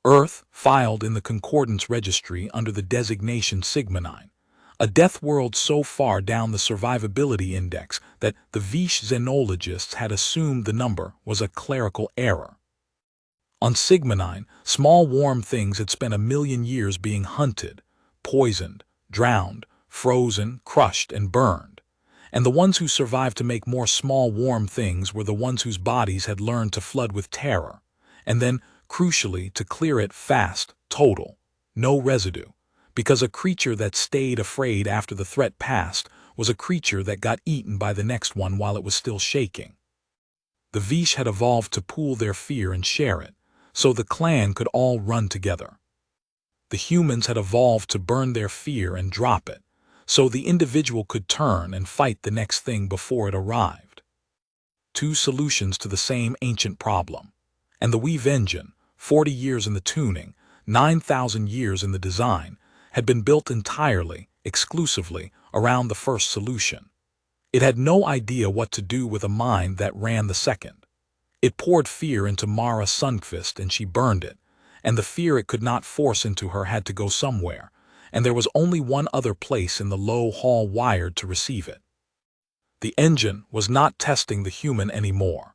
Earth filed in the Concordance Registry under the designation Sigma 9, a death world so far down the survivability index that the Vish xenologists had assumed the number was a clerical error. On Sigma 9, small warm things had spent 1,000,000 years being hunted, poisoned, drowned, frozen, crushed, and burned. And the ones who survived to make more small warm things were the ones whose bodies had learned to flood with terror, and then, crucially, to clear it fast, total, no residue, because a creature that stayed afraid after the threat passed was a creature that got eaten by the next one while it was still shaking. The Vish had evolved to pool their fear and share it, so the clan could all run together. The humans had evolved to burn their fear and drop it, so the individual could turn and fight the next thing before it arrived. Two solutions to the same ancient problem. And the weave engine, 40 years in the tuning, 9,000 years in the design, had been built entirely, exclusively, around the first solution. It had no idea what to do with a mind that ran the second. It poured fear into Mara Sundqvist and she burned it, and the fear it could not force into her had to go somewhere, and there was only one other place in the low hall wired to receive it. The engine was not testing the human anymore.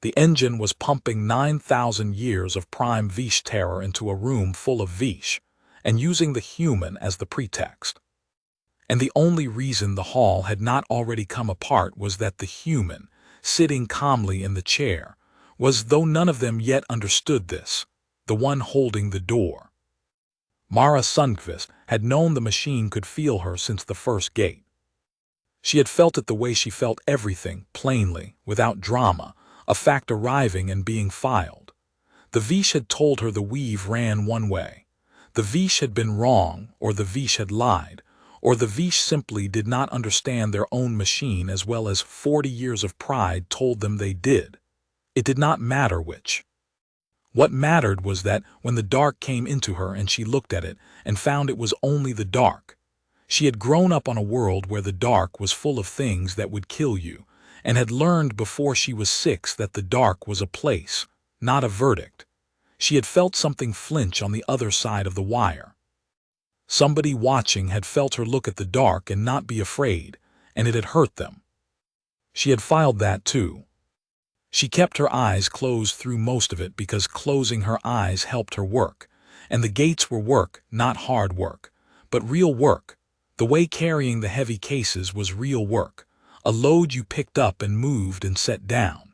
The engine was pumping 9,000 years of prime Vish terror into a room full of Vish, and using the human as the pretext. And the only reason the hall had not already come apart was that the human, sitting calmly in the chair, was, though none of them yet understood this, the one holding the door. Mara Sundqvist had known the machine could feel her since the first gate. She had felt it the way she felt everything, plainly, without drama, a fact arriving and being filed. The Vish had told her the weave ran one way. The Vish had been wrong, or the Vish had lied, or the Vish simply did not understand their own machine as well as 40 years of pride told them they did. It did not matter which. What mattered was that when the dark came into her and she looked at it and found it was only the dark. She had grown up on a world where the dark was full of things that would kill you, and had learned before she was 6 that the dark was a place, not a verdict. She had felt something flinch on the other side of the wire. Somebody watching had felt her look at the dark and not be afraid, and it had hurt them. She had filed that too. She kept her eyes closed through most of it because closing her eyes helped her work, And the gates were work, not hard work, but real work. The way carrying the heavy cases was real work, a load you picked up and moved and set down.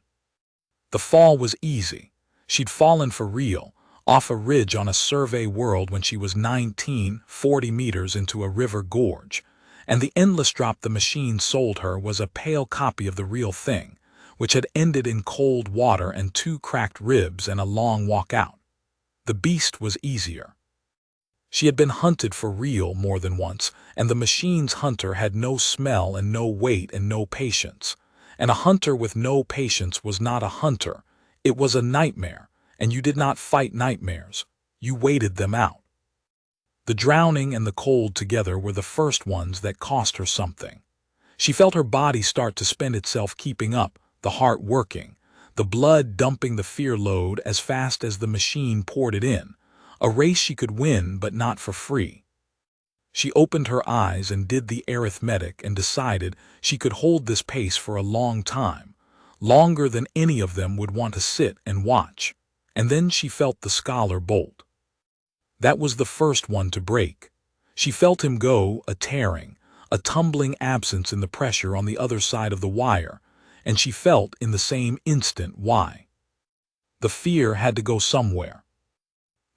The fall was easy. She'd fallen for real, off a ridge on a survey world when she was 19, 40 meters into a river gorge, and the endless drop the machine sold her was a pale copy of the real thing, which had ended in cold water and 2 cracked ribs and a long walk out. The beast was easier. She had been hunted for real more than once, and the machine's hunter had no smell and no weight and no patience. And a hunter with no patience was not a hunter. It was a nightmare, and you did not fight nightmares. You waited them out. The drowning and the cold together were the first ones that cost her something. She felt her body start to spend itself keeping up, the heart working, the blood dumping the fear load as fast as the machine poured it in, a race she could win but not for free. She opened her eyes and did the arithmetic and decided she could hold this pace for a long time, longer than any of them would want to sit and watch. And then she felt the scholar bolt. That was the first one to break. She felt him go, a tearing, a tumbling absence in the pressure on the other side of the wire, and she felt in the same instant why. The fear had to go somewhere.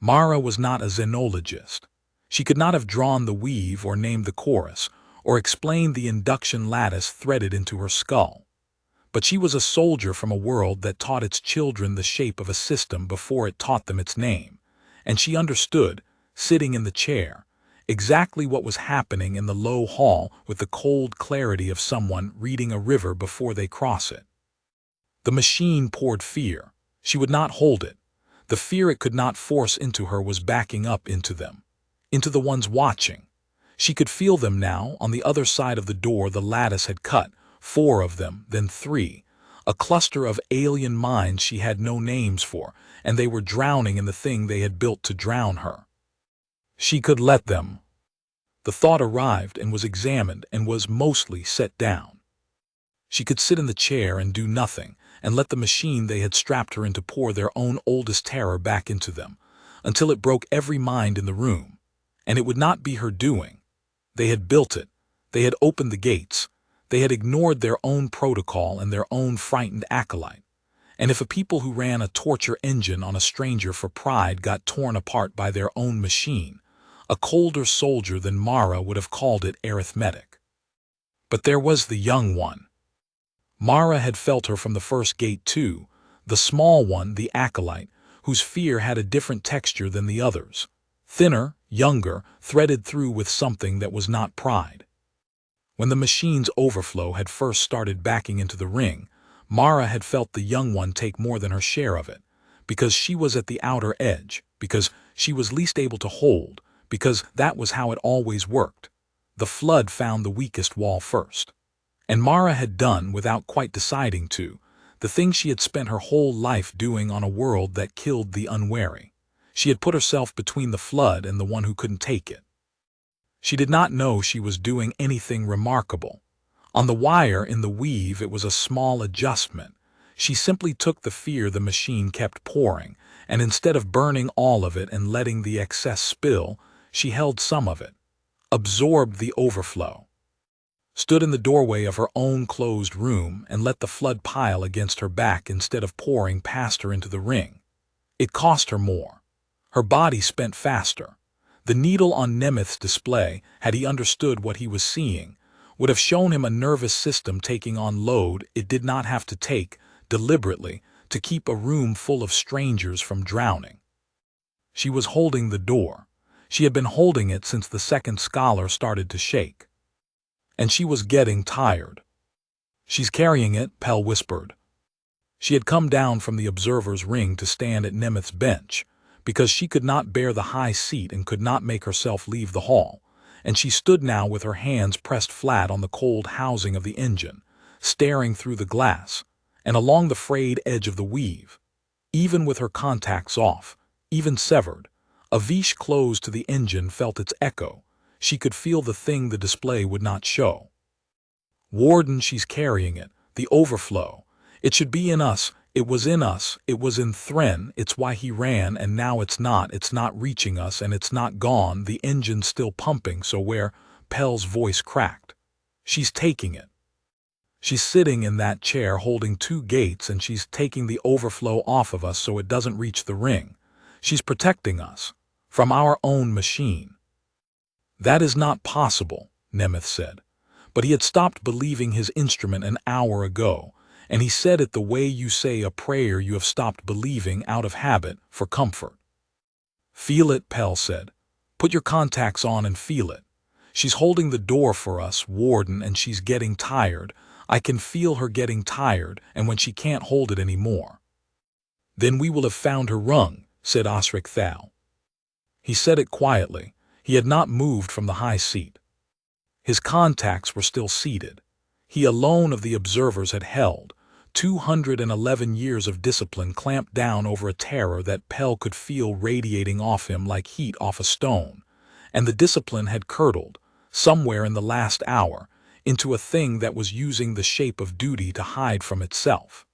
Mara was not a xenologist. She could not have drawn the weave or named the chorus, or explained the induction lattice threaded into her skull. But she was a soldier from a world that taught its children the shape of a system before it taught them its name, and she understood, sitting in the chair, exactly what was happening in the low hall with the cold clarity of someone reading a river before they cross it. The machine poured fear. She would not hold it. The fear it could not force into her was backing up into them, into the ones watching. She could feel them now on the other side of the door the lattice had cut, 4 of them, then 3, a cluster of alien minds she had no names for, and they were drowning in the thing they had built to drown her. She could let them. The thought arrived and was examined and was mostly set down. She could sit in the chair and do nothing, and let the machine they had strapped her into pour their own oldest terror back into them, until it broke every mind in the room. And it would not be her doing. They had built it. They had opened the gates. They had ignored their own protocol and their own frightened acolyte. And if a people who ran a torture engine on a stranger for pride got torn apart by their own machine, a colder soldier than Mara would have called it arithmetic. But there was the young one. Mara had felt her from the first gate too, the small one, the acolyte, whose fear had a different texture than the others. Thinner, younger, threaded through with something that was not pride. When the machine's overflow had first started backing into the ring, Mara had felt the young one take more than her share of it, because she was at the outer edge, because she was least able to hold, because that was how it always worked. The flood found the weakest wall first. And Mara had done, without quite deciding to, the thing she had spent her whole life doing on a world that killed the unwary. She had put herself between the flood and the one who couldn't take it. She did not know she was doing anything remarkable. On the wire in the weave it was a small adjustment. She simply took the fear the machine kept pouring, and instead of burning all of it and letting the excess spill, she held some of it, absorbed the overflow, stood in the doorway of her own closed room and let the flood pile against her back instead of pouring past her into the ring. It cost her more. Her body spent faster. The needle on Nemeth's display, had he understood what he was seeing, would have shown him a nervous system taking on load it did not have to take, deliberately, to keep a room full of strangers from drowning. She was holding the door. She had been holding it since the second scholar started to shake. And she was getting tired. "She's carrying it," Pell whispered. She had come down from the observer's ring to stand at Nemeth's bench, because she could not bear the high seat and could not make herself leave the hall, and she stood now with her hands pressed flat on the cold housing of the engine, staring through the glass, and along the frayed edge of the weave. Even with her contacts off, even severed, a vis closed to the engine felt its echo. She could feel the thing the display would not show. "Warden, she's carrying it, the overflow. It should be in us, It was in us, it was in Thren, it's why he ran, and now it's not reaching us, and it's not gone, the engine's still pumping, so where? Pell's voice cracked. She's taking it. She's sitting in that chair holding two gates, and she's taking the overflow off of us so it doesn't reach the ring. She's protecting us from our own machine. That is not possible, Nemeth said. But he had stopped believing his instrument an hour ago, and he said it the way you say a prayer you have stopped believing out of habit, for comfort. Feel it, Pell said. Put your contacts on and feel it. She's holding the door for us, Warden, and she's getting tired. I can feel her getting tired, and when she can't hold it anymore. Then we will have found her rung, said Osric Thal. He said it quietly. He had not moved from the high seat. His contacts were still seated. He alone of the observers had held. 211 years of discipline clamped down over a terror that Pell could feel radiating off him like heat off a stone, and the discipline had curdled, somewhere in the last hour, into a thing that was using the shape of duty to hide from itself.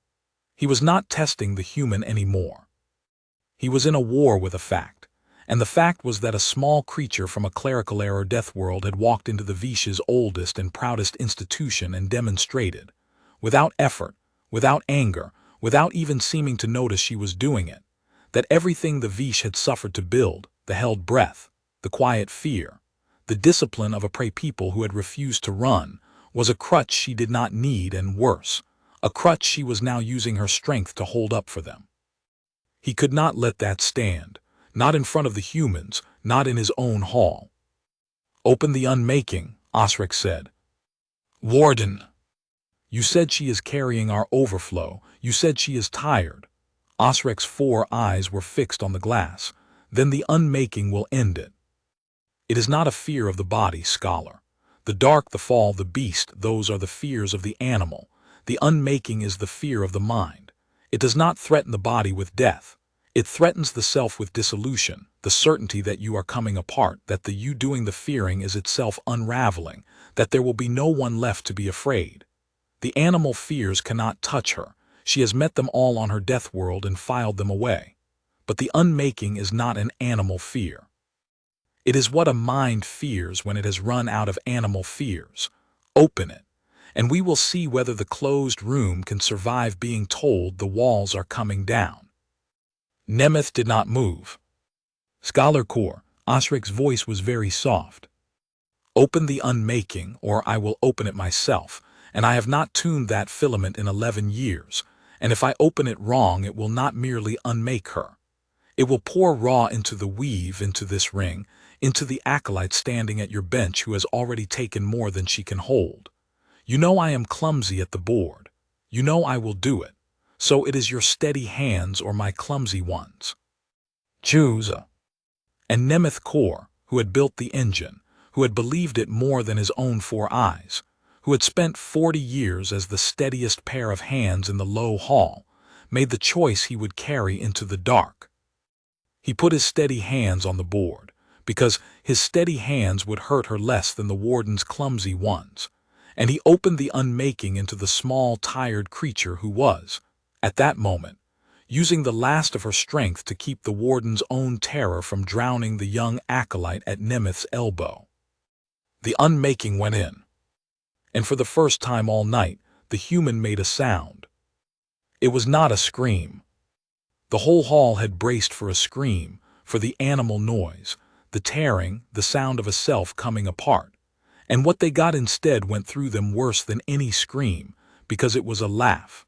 He was not testing the human anymore. He was in a war with a fact, and the fact was that a small creature from a clerical era Deathworld had walked into the Vish's oldest and proudest institution and demonstrated, without effort, without anger, without even seeming to notice she was doing it, that everything the Vish had suffered to build, the held breath, the quiet fear, the discipline of a prey people who had refused to run, was a crutch she did not need, and worse, a crutch she was now using her strength to hold up for them. He could not let that stand, not in front of the humans, not in his own hall. Open the unmaking, Osric said. Warden. You said she is carrying our overflow. You said she is tired. Osric's 4 eyes were fixed on the glass. Then the unmaking will end it. It is not a fear of the body, scholar. The dark, the fall, the beast, those are the fears of the animal. The unmaking is the fear of the mind. It does not threaten the body with death. It threatens the self with dissolution, the certainty that you are coming apart, that the you doing the fearing is itself unraveling, that there will be no one left to be afraid. The animal fears cannot touch her. She has met them all on her death world and filed them away. But the unmaking is not an animal fear. It is what a mind fears when it has run out of animal fears. Open it, and we will see whether the closed room can survive being told the walls are coming down. Nemeth did not move. Scholar Core, Osric's voice was very soft. Open the unmaking, or I will open it myself, and I have not tuned that filament in 11 years, and if I open it wrong it will not merely unmake her. It will pour raw into the weave, into this ring, into the acolyte standing at your bench who has already taken more than she can hold. You know I am clumsy at the board. You know I will do it. So it is your steady hands or my clumsy ones. Choose. And Nemeth Kor, who had built the engine, who had believed it more than his own 4 eyes, who had spent 40 years as the steadiest pair of hands in the low hall, made the choice he would carry into the dark. He put his steady hands on the board, because his steady hands would hurt her less than the warden's clumsy ones, and he opened the unmaking into the small, tired creature who was, at that moment, using the last of her strength to keep the warden's own terror from drowning the young acolyte at Nemeth's elbow. The unmaking went in, and for the first time all night, the human made a sound. It was not a scream. The whole hall had braced for a scream, for the animal noise, the tearing, the sound of a self coming apart, and what they got instead went through them worse than any scream, because it was a laugh.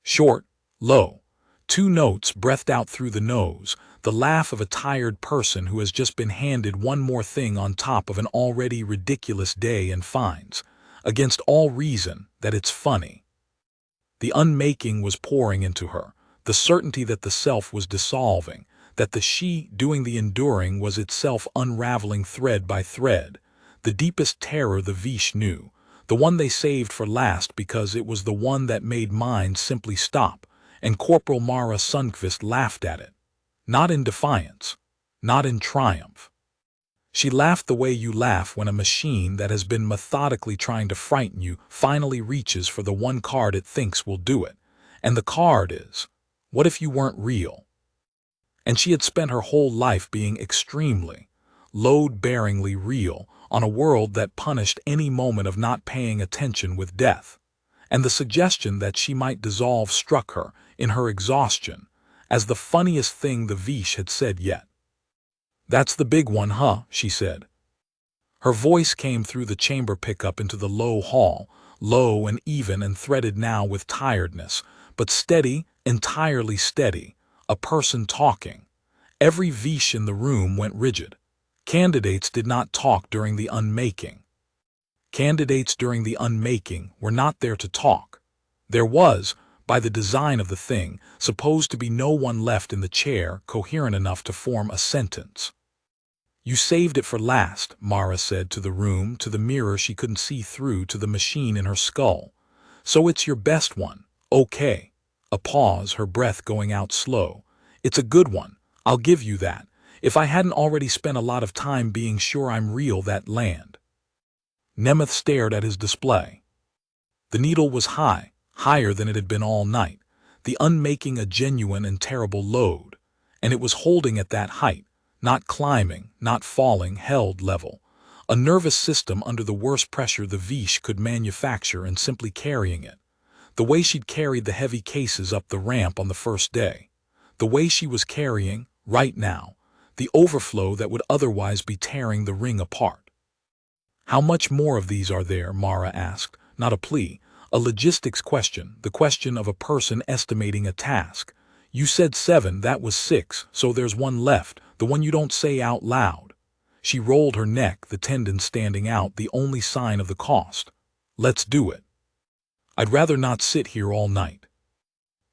Short, low, 2 notes breathed out through the nose, the laugh of a tired person who has just been handed one more thing on top of an already ridiculous day and finds, against all reason, that it's funny. The unmaking was pouring into her, the certainty that the self was dissolving, that the she doing the enduring was itself unraveling thread by thread, the deepest terror the Vish knew, the one they saved for last because it was the one that made minds simply stop, and Corporal Mara Sundqvist laughed at it. Not in defiance, not in triumph. She laughed the way you laugh when a machine that has been methodically trying to frighten you finally reaches for the one card it thinks will do it, And the card is, what if you weren't real? And she had spent her whole life being extremely, load-bearingly real on a world that punished any moment of not paying attention with death. And the suggestion that she might dissolve struck her, in her exhaustion, as the funniest thing the Vish had said yet. "That's the big one, huh?" she said. Her voice came through the chamber pickup into the low hall, low and even and threaded now with tiredness, but steady, entirely steady, a person talking. Every Vish in the room went rigid. Candidates did not talk during the unmaking. Candidates during the unmaking were not there to talk. There was, by the design of the thing, supposed to be no one left in the chair coherent enough to form a sentence. "You saved it for last," Mara said to the room, to the mirror she couldn't see through, to the machine in her skull. "So it's your best one, okay." A pause, her breath going out slow. "It's a good one, I'll give you that. If I hadn't already spent a lot of time being sure I'm real, that land." Nemeth stared at his display. The needle was high, higher than it had been all night, the unmaking a genuine and terrible load, and it was holding at that height, not climbing, not falling, held level. A nervous system under the worst pressure the Vish could manufacture and simply carrying it. The way she'd carried the heavy cases up the ramp on the first day. The way she was carrying, right now, the overflow that would otherwise be tearing the ring apart. "How much more of these are there?" Mara asked, not a plea, a logistics question, the question of a person estimating a task. "You said 7, that was 6, so there's one left, the one you don't say out loud." She rolled her neck, the tendon standing out, the only sign of the cost. "Let's do it. I'd rather not sit here all night."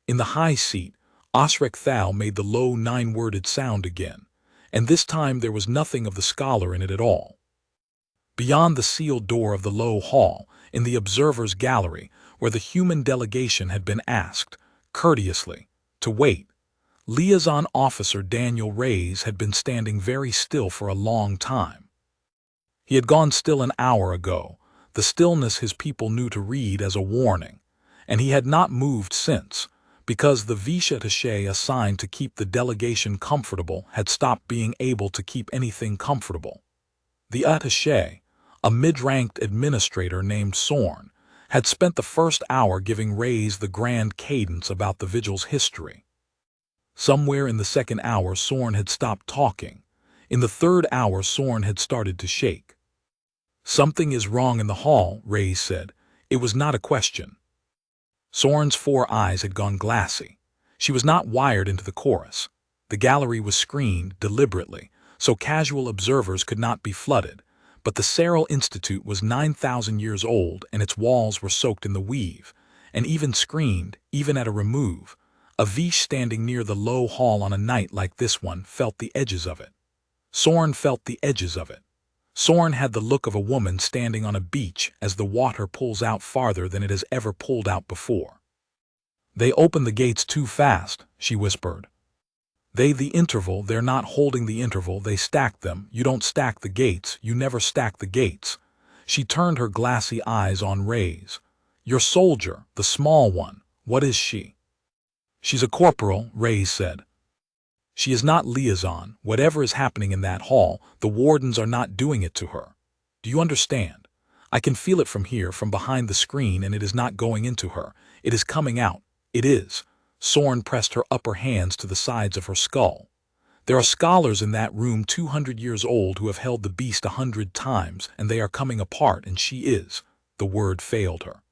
In the high seat, Osric Thal made the low 9-worded sound again, and this time there was nothing of the scholar in it at all. Beyond the sealed door of the low hall, in the observers' gallery, where the human delegation had been asked, courteously, to wait, Liaison Officer Daniel Reyes had been standing very still for a long time. He had gone still an hour ago, the stillness his people knew to read as a warning, and he had not moved since, because the Vice Attaché assigned to keep the delegation comfortable had stopped being able to keep anything comfortable. The Attaché, a mid-ranked administrator named Sorn, had spent the first hour giving Reyes the grand cadence about the vigil's history. Somewhere in the second hour Sorn had stopped talking. In the third hour Sorn had started to shake. "Something is wrong in the hall," Reyes said. It was not a question. Sorn's 4 eyes had gone glassy. She was not wired into the chorus. The gallery was screened deliberately, so casual observers could not be flooded, but the Seral Institute was 9,000 years old and its walls were soaked in the weave, and even screened, even at a remove, a Vish standing near the low hall on a night like this one felt the edges of it. Sorn felt the edges of it. Sorn had the look of a woman standing on a beach as the water pulls out farther than it has ever pulled out before. "They opened the gates too fast," she whispered. The interval, they're not holding the interval, they stacked them. You don't stack the gates, you never stack the gates." She turned her glassy eyes on Reyes. "Your soldier, the small one, what is she?" "She's a corporal," Reyes said. "She is not liaison. Whatever is happening in that hall, the wardens are not doing it to her. Do you understand? I can feel it from here, from behind the screen, and it is not going into her. It is coming out. It is." Sorn pressed her upper hands to the sides of her skull. "There are scholars in that room 200 years old who have held the beast 100 times, and they are coming apart, and she is." The word failed her.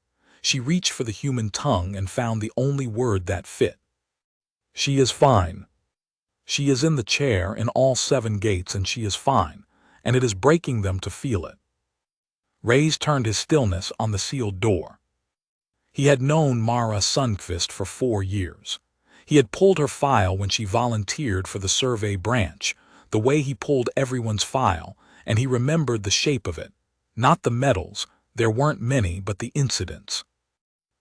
She reached for the human tongue and found the only word that fit. "She is fine. She is in the chair in all 7 gates, and she is fine, and it is breaking them to feel it." Reyes turned his stillness on the sealed door. He had known Mara Sundqvist for 4 years. He had pulled her file when she volunteered for the survey branch, the way he pulled everyone's file, and he remembered the shape of it. Not the medals, there weren't many, but the incidents.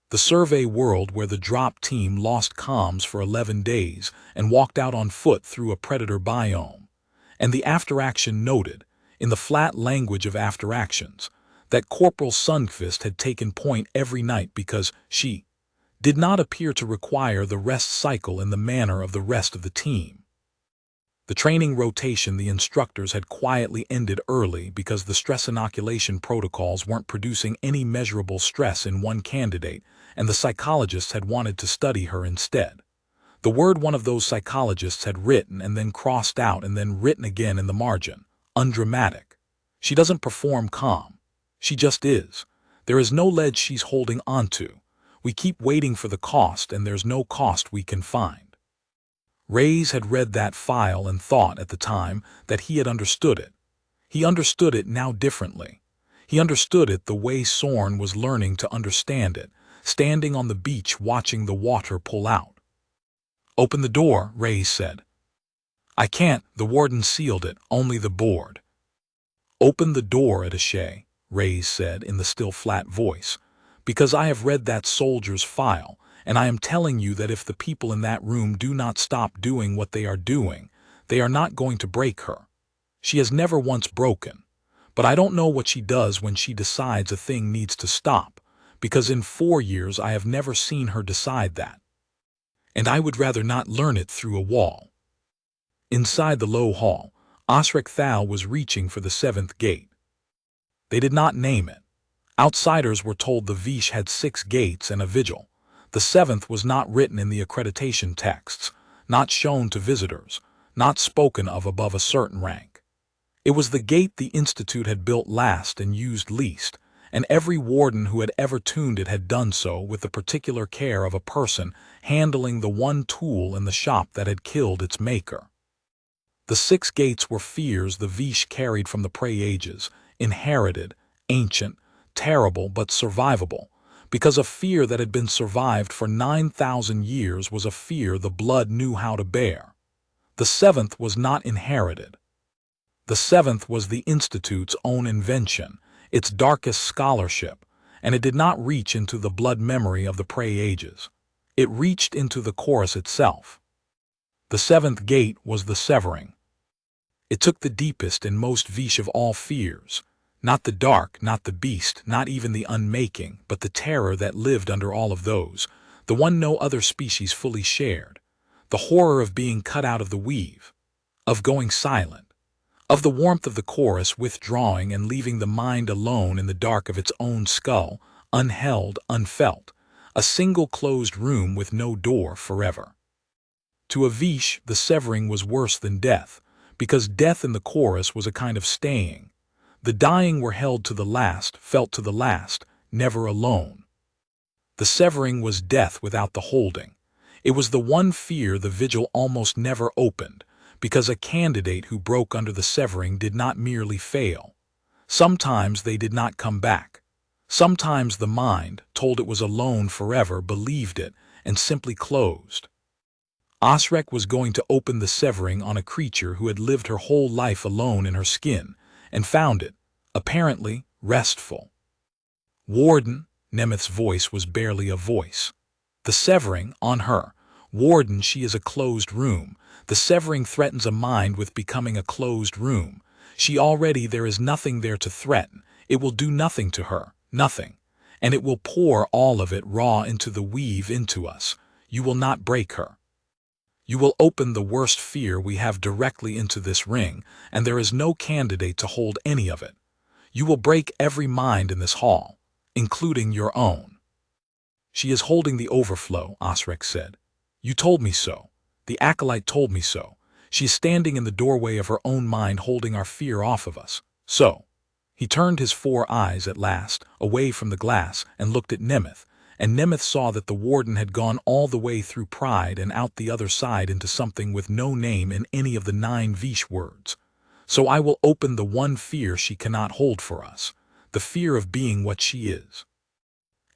The survey world where the drop team lost comms for 11 days and walked out on foot through a predator biome. And the after-action noted, in the flat language of after-actions, that Corporal Sundqvist had taken point every night because she did not appear to require the rest cycle in the manner of the rest of the team. The training rotation the instructors had quietly ended early because the stress inoculation protocols weren't producing any measurable stress in one candidate, and the psychologists had wanted to study her instead. The word one of those psychologists had written and then crossed out and then written again in the margin: undramatic. She doesn't perform calm. She just is. There is no ledge she's holding onto. We keep waiting for the cost, and there's no cost we can find. Reyes had read that file and thought at the time that he had understood it. He understood it now differently. He understood it the way Sorn was learning to understand it, standing on the beach watching the water pull out. "Open the door," Reyes said. "I can't, the warden sealed it, only the board." "Open the door, attaché," Reyes said in the still flat voice, "because I have read that soldier's file, and I am telling you that if the people in that room do not stop doing what they are doing, they are not going to break her. She has never once broken. But I don't know what she does when she decides a thing needs to stop, because in 4 years I have never seen her decide that. And I would rather not learn it through a wall." Inside the low hall, Osric Thal was reaching for the 7th gate. They did not name it. Outsiders were told the Vish had 6 gates and a vigil. The 7th was not written in the accreditation texts, not shown to visitors, not spoken of above a certain rank. It was the gate the Institute had built last and used least, and every warden who had ever tuned it had done so with the particular care of a person handling the one tool in the shop that had killed its maker. The 6 gates were fears the Vish carried from the Pre-Ages, inherited, ancient, terrible but survivable, because a fear that had been survived for 9,000 years was a fear the blood knew how to bear. The 7th was not inherited. The 7th was the Institute's own invention, its darkest scholarship, and it did not reach into the blood memory of the Pre-Ages. It reached into the chorus itself. The 7th gate was the severing. It took the deepest and most Vish of all fears, not the dark, not the beast, not even the unmaking, but the terror that lived under all of those, the one no other species fully shared, the horror of being cut out of the weave, of going silent, of the warmth of the chorus withdrawing and leaving the mind alone in the dark of its own skull, unheld, unfelt, a single closed room with no door forever. To a Vish, the severing was worse than death, because death in the chorus was a kind of staying. The dying were held to the last, felt to the last, never alone. The severing was death without the holding. It was the one fear the vigil almost never opened, because a candidate who broke under the severing did not merely fail. Sometimes they did not come back. Sometimes the mind, told it was alone forever, believed it and simply closed. Osric was going to open the severing on a creature who had lived her whole life alone in her skin, and found it, apparently, restful. "Warden," Nemeth's voice was barely a voice. "The severing, on her. Warden, she is a closed room. The severing threatens a mind with becoming a closed room. She already, there is nothing there to threaten. It will do nothing to her, nothing. And it will pour all of it raw into the weave into us. You will not break her. You will open the worst fear we have directly into this ring, and there is no candidate to hold any of it. You will break every mind in this hall, including your own." "She is holding the overflow," Osric said. "You told me so. The acolyte told me so. She is standing in the doorway of her own mind, holding our fear off of us. So." He turned his 4 eyes at last away from the glass and looked at Nemeth, and Nemeth saw that the warden had gone all the way through pride and out the other side into something with no name in any of the 9 Vish words. "So I will open the one fear she cannot hold for us, the fear of being what she is.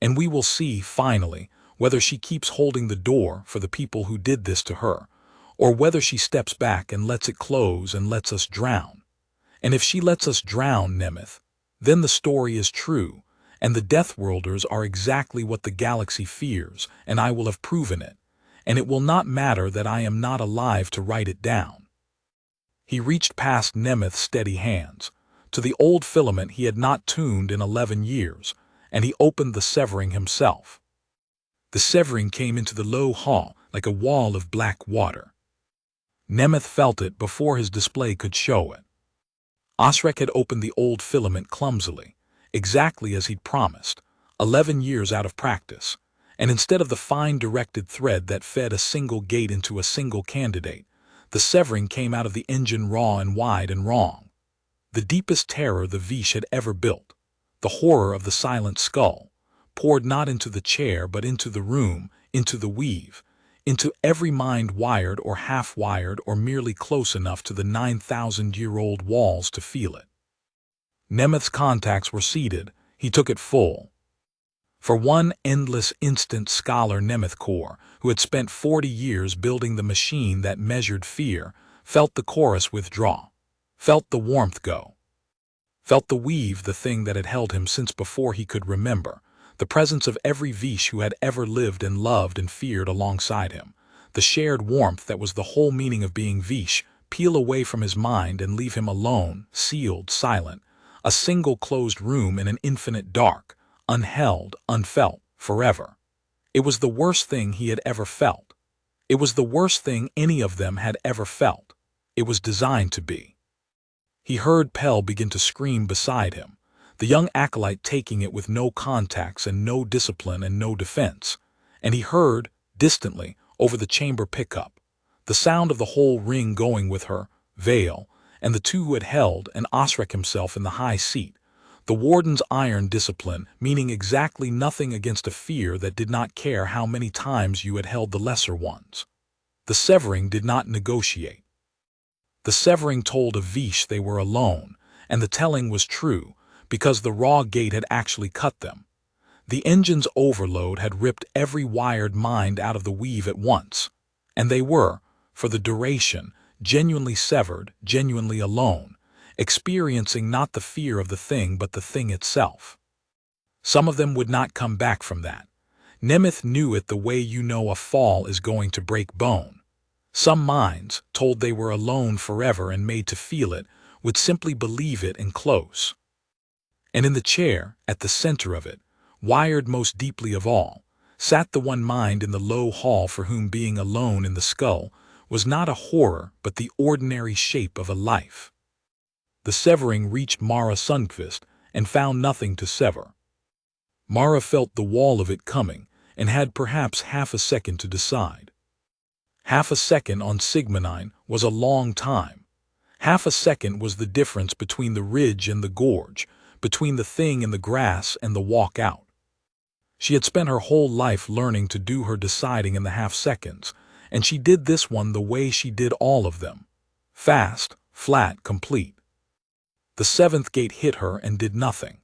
And we will see, finally, whether she keeps holding the door for the people who did this to her, or whether she steps back and lets it close and lets us drown. And if she lets us drown, Nemeth, then the story is true, and the Deathworlders are exactly what the galaxy fears, and I will have proven it, and it will not matter that I am not alive to write it down." He reached past Nemeth's steady hands, to the old filament he had not tuned in 11 years, and he opened the severing himself. The severing came into the low hall like a wall of black water. Nemeth felt it before his display could show it. Osric had opened the old filament clumsily, exactly as he'd promised, 11 years out of practice, and instead of the fine directed thread that fed a single gate into a single candidate, the severing came out of the engine raw and wide and wrong. The deepest terror the Vish had ever built, the horror of the silent skull, poured not into the chair but into the room, into the weave, into every mind wired or half-wired or merely close enough to the 9,000-year-old walls to feel it. Nemeth's contacts were seated. He took it full. For one endless instant scholar Nemeth Core, who had spent 40 years building the machine that measured fear, felt the chorus withdraw, felt the warmth go, felt the weave, the thing that had held him since before he could remember, the presence of every Vish who had ever lived and loved and feared alongside him, the shared warmth that was the whole meaning of being Vish, peel away from his mind and leave him alone, sealed, silent, a single closed room in an infinite dark, unheld, unfelt, forever. It was the worst thing he had ever felt. It was the worst thing any of them had ever felt. It was designed to be. He heard Pell begin to scream beside him, the young acolyte taking it with no contacts and no discipline and no defense, and he heard, distantly, over the chamber pickup, the sound of the whole ring going with her, Vale, and the two who had held, and Osric himself in the high seat, the warden's iron discipline, meaning exactly nothing against a fear that did not care how many times you had held the lesser ones. The severing did not negotiate. The severing told of Vish they were alone, and the telling was true, because the raw gate had actually cut them. The engine's overload had ripped every wired mind out of the weave at once, and they were, for the duration, genuinely severed, genuinely alone, experiencing not the fear of the thing but the thing itself. Some of them would not come back from that. Nemeth knew it the way you know a fall is going to break bone. Some minds, told they were alone forever and made to feel it, would simply believe it and close. And in the chair, at the center of it, wired most deeply of all, sat the one mind in the low hall for whom being alone in the skull was not a horror but the ordinary shape of a life. The severing reached Mara Sundqvist and found nothing to sever. Mara felt the wall of it coming and had perhaps half a second to decide. Half a second on Sigma-9 was a long time. Half a second was the difference between the ridge and the gorge, between the thing in the grass and the walk out. She had spent her whole life learning to do her deciding in the half seconds, and she did this one the way she did all of them. Fast, flat, complete. The seventh gate hit her and did nothing.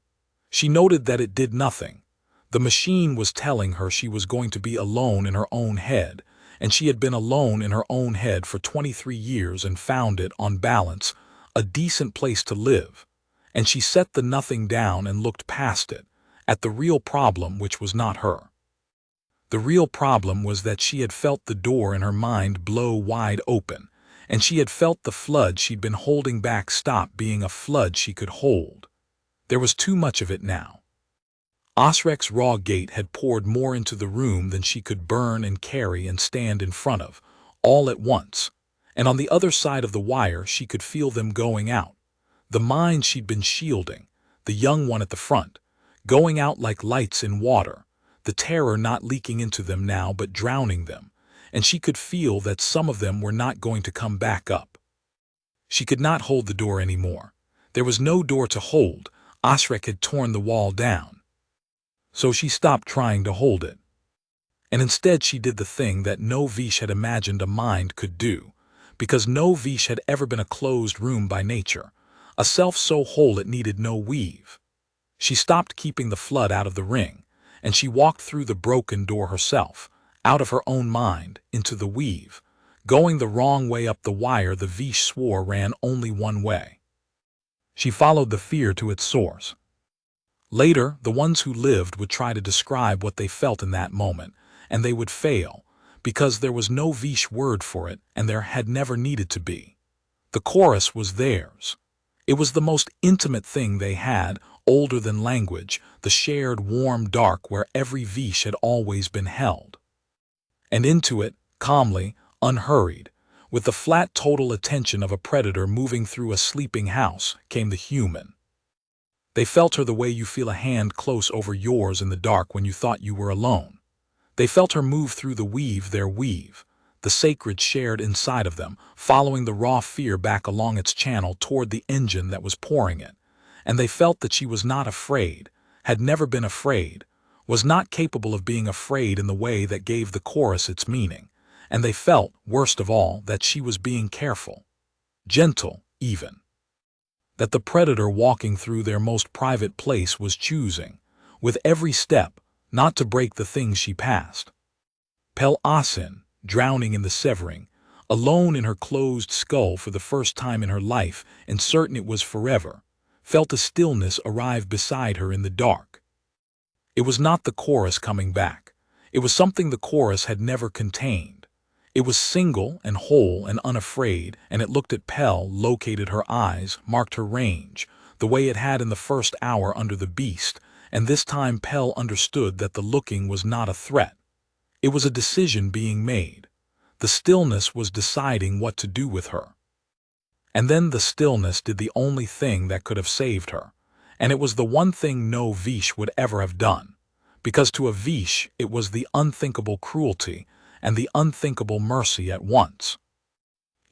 She noted that it did nothing. The machine was telling her she was going to be alone in her own head, and she had been alone in her own head for 23 years and found it, on balance, a decent place to live. And she set the nothing down and looked past it, at the real problem, which was not her. The real problem was that she had felt the door in her mind blow wide open, and she had felt the flood she'd been holding back stop being a flood she could hold. There was too much of it now. Osric's raw gate had poured more into the room than she could burn and carry and stand in front of, all at once, and on the other side of the wire she could feel them going out. The mind she'd been shielding, the young one at the front, going out like lights in water, the terror not leaking into them now but drowning them, and she could feel that some of them were not going to come back up. She could not hold the door anymore. There was no door to hold. Osric had torn the wall down. So she stopped trying to hold it. And instead she did the thing that no Vish had imagined a mind could do, because no Vish had ever been a closed room by nature, a self so whole it needed no weave. She stopped keeping the flood out of the ring, and she walked through the broken door herself, out of her own mind, into the weave, going the wrong way up the wire the Vish swore ran only one way. She followed the fear to its source. Later, the ones who lived would try to describe what they felt in that moment, and they would fail, because there was no Vish word for it, and there had never needed to be. The chorus was theirs. It was the most intimate thing they had, older than language, the shared warm dark where every Vish had always been held. And into it, calmly, unhurried, with the flat total attention of a predator moving through a sleeping house, came the human. They felt her the way you feel a hand close over yours in the dark when you thought you were alone. They felt her move through their weave, the sacred shared inside of them, following the raw fear back along its channel toward the engine that was pouring it. And they felt that she was not afraid, had never been afraid, was not capable of being afraid in the way that gave the chorus its meaning. And they felt, worst of all, that she was being careful, gentle even. That the predator walking through their most private place was choosing, with every step, not to break the things she passed. Pel Asin, drowning in the severing, alone in her closed skull for the first time in her life and certain it was forever, felt a stillness arrive beside her in the dark. It was not the chorus coming back. It was something the chorus had never contained. It was single and whole and unafraid, and it looked at Pel, located her eyes, marked her range, the way it had in the first hour under the beast, and this time Pel understood that the looking was not a threat. It was a decision being made. The stillness was deciding what to do with her. And then the stillness did the only thing that could have saved her, and it was the one thing no Vish would ever have done, because to a Vish it was the unthinkable cruelty and the unthinkable mercy at once.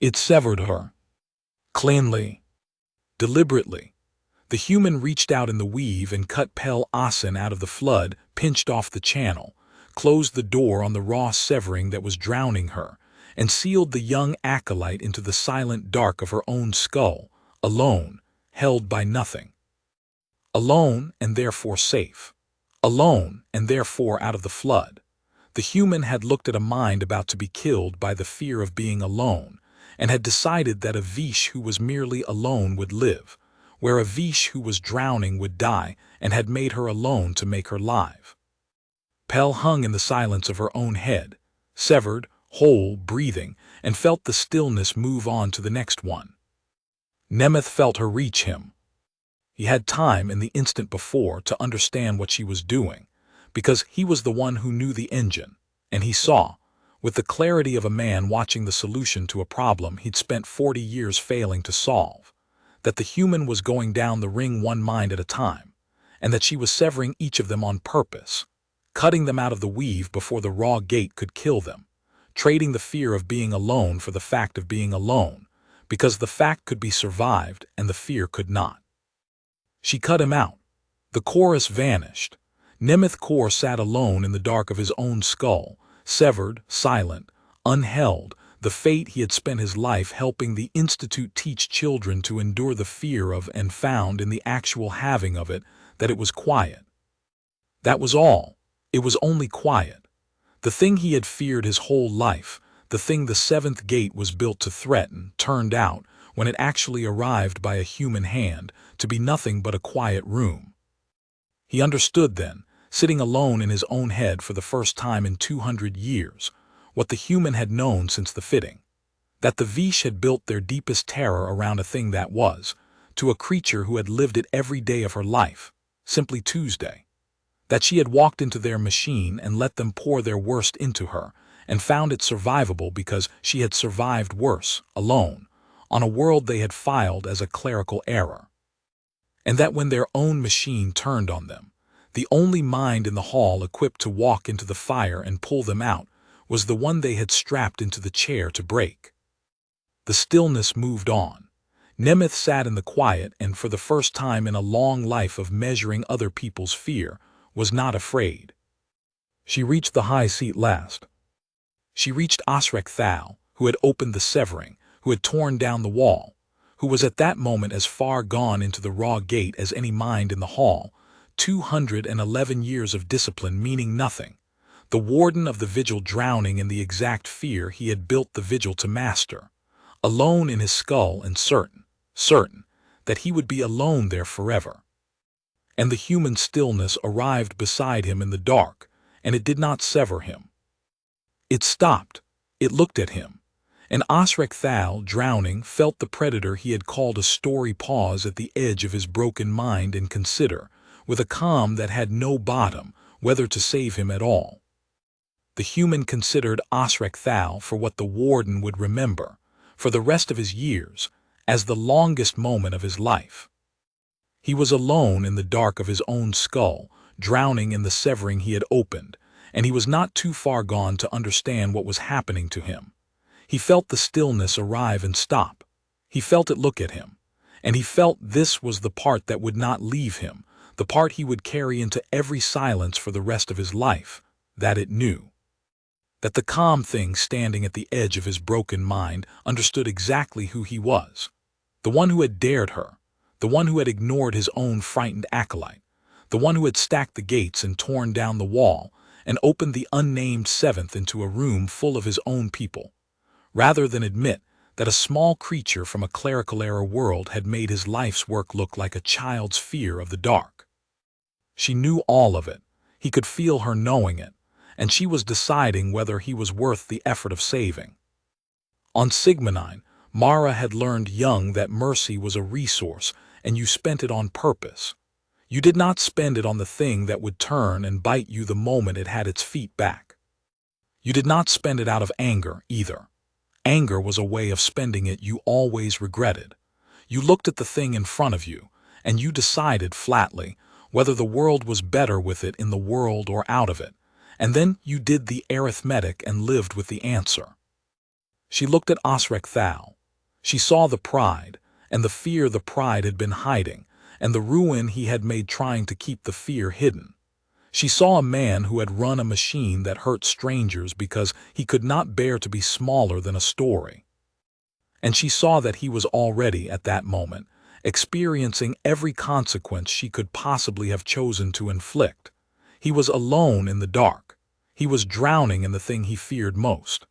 It severed her. Cleanly. Deliberately. The human reached out in the weave and cut Pel Asin out of the flood, pinched off the channel, closed the door on the raw severing that was drowning her, and sealed the young acolyte into the silent dark of her own skull, alone, held by nothing. Alone and therefore safe. Alone and therefore out of the flood. The human had looked at a mind about to be killed by the fear of being alone, and had decided that a Vish who was merely alone would live, where a Vish who was drowning would die, and had made her alone to make her live. Pel hung in the silence of her own head, severed, whole, breathing, and felt the stillness move on to the next one. Nemeth felt her reach him. He had time in the instant before to understand what she was doing, because he was the one who knew the engine, and he saw, with the clarity of a man watching the solution to a problem he'd spent 40 years failing to solve, that the human was going down the ring one mind at a time, and that she was severing each of them on purpose, cutting them out of the weave before the raw gate could kill them, trading the fear of being alone for the fact of being alone, because the fact could be survived and the fear could not. She cut him out. The chorus vanished. Nemeth Kor sat alone in the dark of his own skull, severed, silent, unheld, the fate he had spent his life helping the Institute teach children to endure the fear of, and found in the actual having of it, that it was quiet. That was all. It was only quiet. The thing he had feared his whole life, the thing the seventh gate was built to threaten, turned out, when it actually arrived by a human hand, to be nothing but a quiet room. He understood then, sitting alone in his own head for the first time in 200 years, what the human had known since the fitting, that the Vish had built their deepest terror around a thing that was, to a creature who had lived it every day of her life, simply Tuesday, that she had walked into their machine and let them pour their worst into her, and found it survivable because she had survived worse, alone, on a world they had filed as a clerical error. And that when their own machine turned on them, the only mind in the hall equipped to walk into the fire and pull them out was the one they had strapped into the chair to break. The stillness moved on. Nemeth sat in the quiet and for the first time in a long life of measuring other people's fear, was not afraid. She reached the high seat last. She reached Osrek Thal, who had opened the severing, who had torn down the wall, who was at that moment as far gone into the raw gate as any mind in the hall, 211 years of discipline meaning nothing, the warden of the vigil drowning in the exact fear he had built the vigil to master, alone in his skull and certain, that he would be alone there forever. And the human stillness arrived beside him in the dark, and it did not sever him. It stopped, it looked at him, And Osric Thal, drowning, felt the predator he had called a story pause at the edge of his broken mind and consider, with a calm that had no bottom, whether to save him at all. The human considered Osric Thal for what the warden would remember, for the rest of his years, as the longest moment of his life. He was alone in the dark of his own skull, drowning in the severing he had opened, and he was not too far gone to understand what was happening to him. He felt the stillness arrive and stop. He felt it look at him. And he felt this was the part that would not leave him, the part he would carry into every silence for the rest of his life, that it knew. That the calm thing standing at the edge of his broken mind understood exactly who he was. The one who had dared her, the one who had ignored his own frightened acolyte, the one who had stacked the gates and torn down the wall and opened the unnamed seventh into a room full of his own people, rather than admit that a small creature from a clerical-era world had made his life's work look like a child's fear of the dark. She knew all of it. He could feel her knowing it, and she was deciding whether he was worth the effort of saving. On Sigma-9, Mara had learned young that mercy was a resource, and you spent it on purpose. You did not spend it on the thing that would turn and bite you the moment it had its feet back. You did not spend it out of anger, either. Anger was a way of spending it you always regretted. You looked at the thing in front of you, and you decided flatly whether the world was better with it in the world or out of it, and then you did the arithmetic and lived with the answer. She looked at Osric Thal. She saw the pride, and the fear the pride had been hiding, and the ruin he had made trying to keep the fear hidden. She saw a man who had run a machine that hurt strangers because he could not bear to be smaller than a story. And she saw that he was already, at that moment, experiencing every consequence she could possibly have chosen to inflict. He was alone in the dark. He was drowning in the thing he feared most.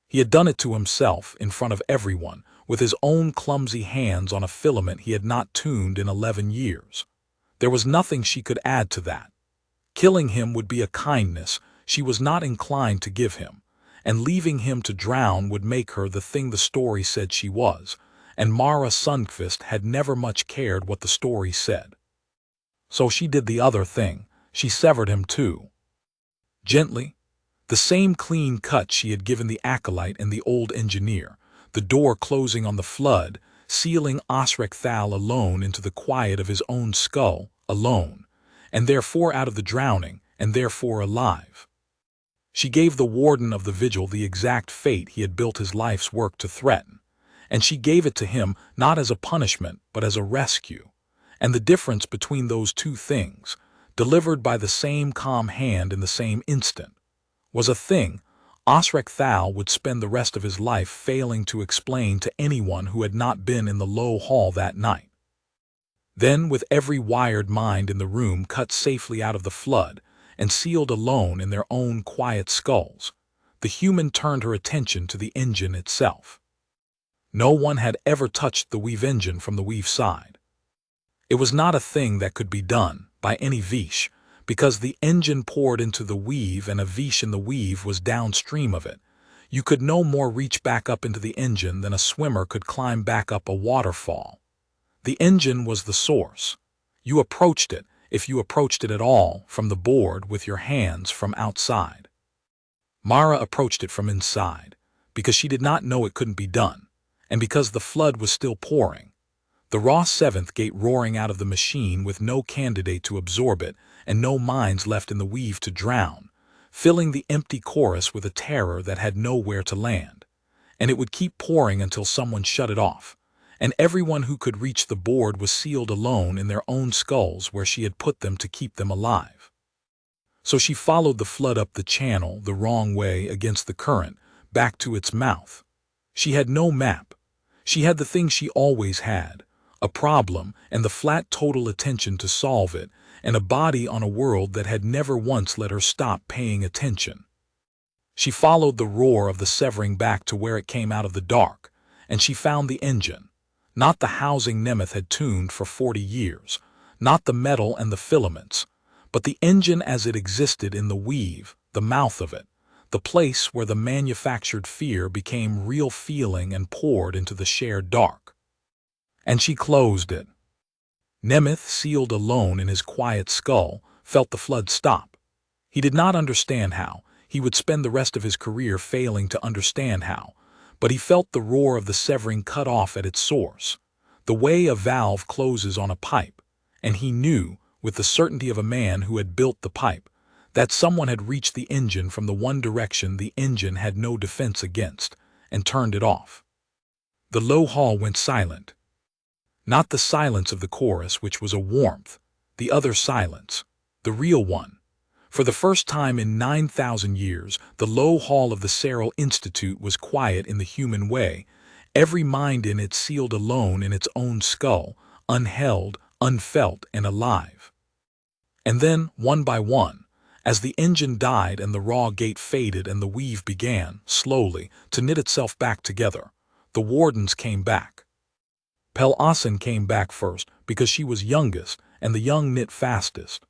He had done it to himself, in front of everyone, with his own clumsy hands on a filament he had not tuned in 11 years. There was nothing she could add to that. Killing him would be a kindness she was not inclined to give him, and leaving him to drown would make her the thing the story said she was, and Mara Sundqvist had never much cared what the story said. So she did the other thing. She severed him too. Gently, the same clean cut she had given the acolyte and the old engineer, the door closing on the flood, sealing Osric Thal alone into the quiet of his own skull, alone, and therefore out of the drowning, and therefore alive. She gave the warden of the vigil the exact fate he had built his life's work to threaten, and she gave it to him not as a punishment but as a rescue. And the difference between those two things, delivered by the same calm hand in the same instant, was a thing Osric Thal would spend the rest of his life failing to explain to anyone who had not been in the low hall that night. Then, with every wired mind in the room cut safely out of the flood and sealed alone in their own quiet skulls, the human turned her attention to the engine itself. No one had ever touched the weave engine from the weave side. It was not a thing that could be done by any vish, because the engine poured into the weave and a vish in the weave was downstream of it. You could no more reach back up into the engine than a swimmer could climb back up a waterfall. The engine was the source. You approached it, if you approached it at all, from the board with your hands from outside. Mara approached it from inside, because she did not know it couldn't be done, and because the flood was still pouring. The raw seventh gate roaring out of the machine with no candidate to absorb it and no minds left in the weave to drown, filling the empty chorus with a terror that had nowhere to land. And it would keep pouring until someone shut it off, and everyone who could reach the board was sealed alone in their own skulls where she had put them to keep them alive. So she followed the flood up the channel the wrong way against the current, back to its mouth. She had no map. She had the thing she always had, a problem and the flat total attention to solve it, and a body on a world that had never once let her stop paying attention. She followed the roar of the severing back to where it came out of the dark, and she found the engine, not the housing Nemeth had tuned for 40 years, not the metal and the filaments, but the engine as it existed in the weave, the mouth of it, the place where the manufactured fear became real feeling and poured into the shared dark. And she closed it. Nemeth, sealed alone in his quiet skull, felt the flood stop. He did not understand how. He would spend the rest of his career failing to understand how. But he felt the roar of the severing cut off at its source, the way a valve closes on a pipe, and he knew, with the certainty of a man who had built the pipe, that someone had reached the engine from the one direction the engine had no defense against, and turned it off. The low hall went silent. Not the silence of the chorus, which was a warmth, the other silence, the real one. For the first time in 9,000 years, the low hall of the Seral Institute was quiet in the human way, every mind in it sealed alone in its own skull, unheld, unfelt, and alive. And then, one by one, as the engine died and the raw gate faded and the weave began, slowly, to knit itself back together, the wardens came back. Pel-Asen came back first because she was youngest and the young knit fastest.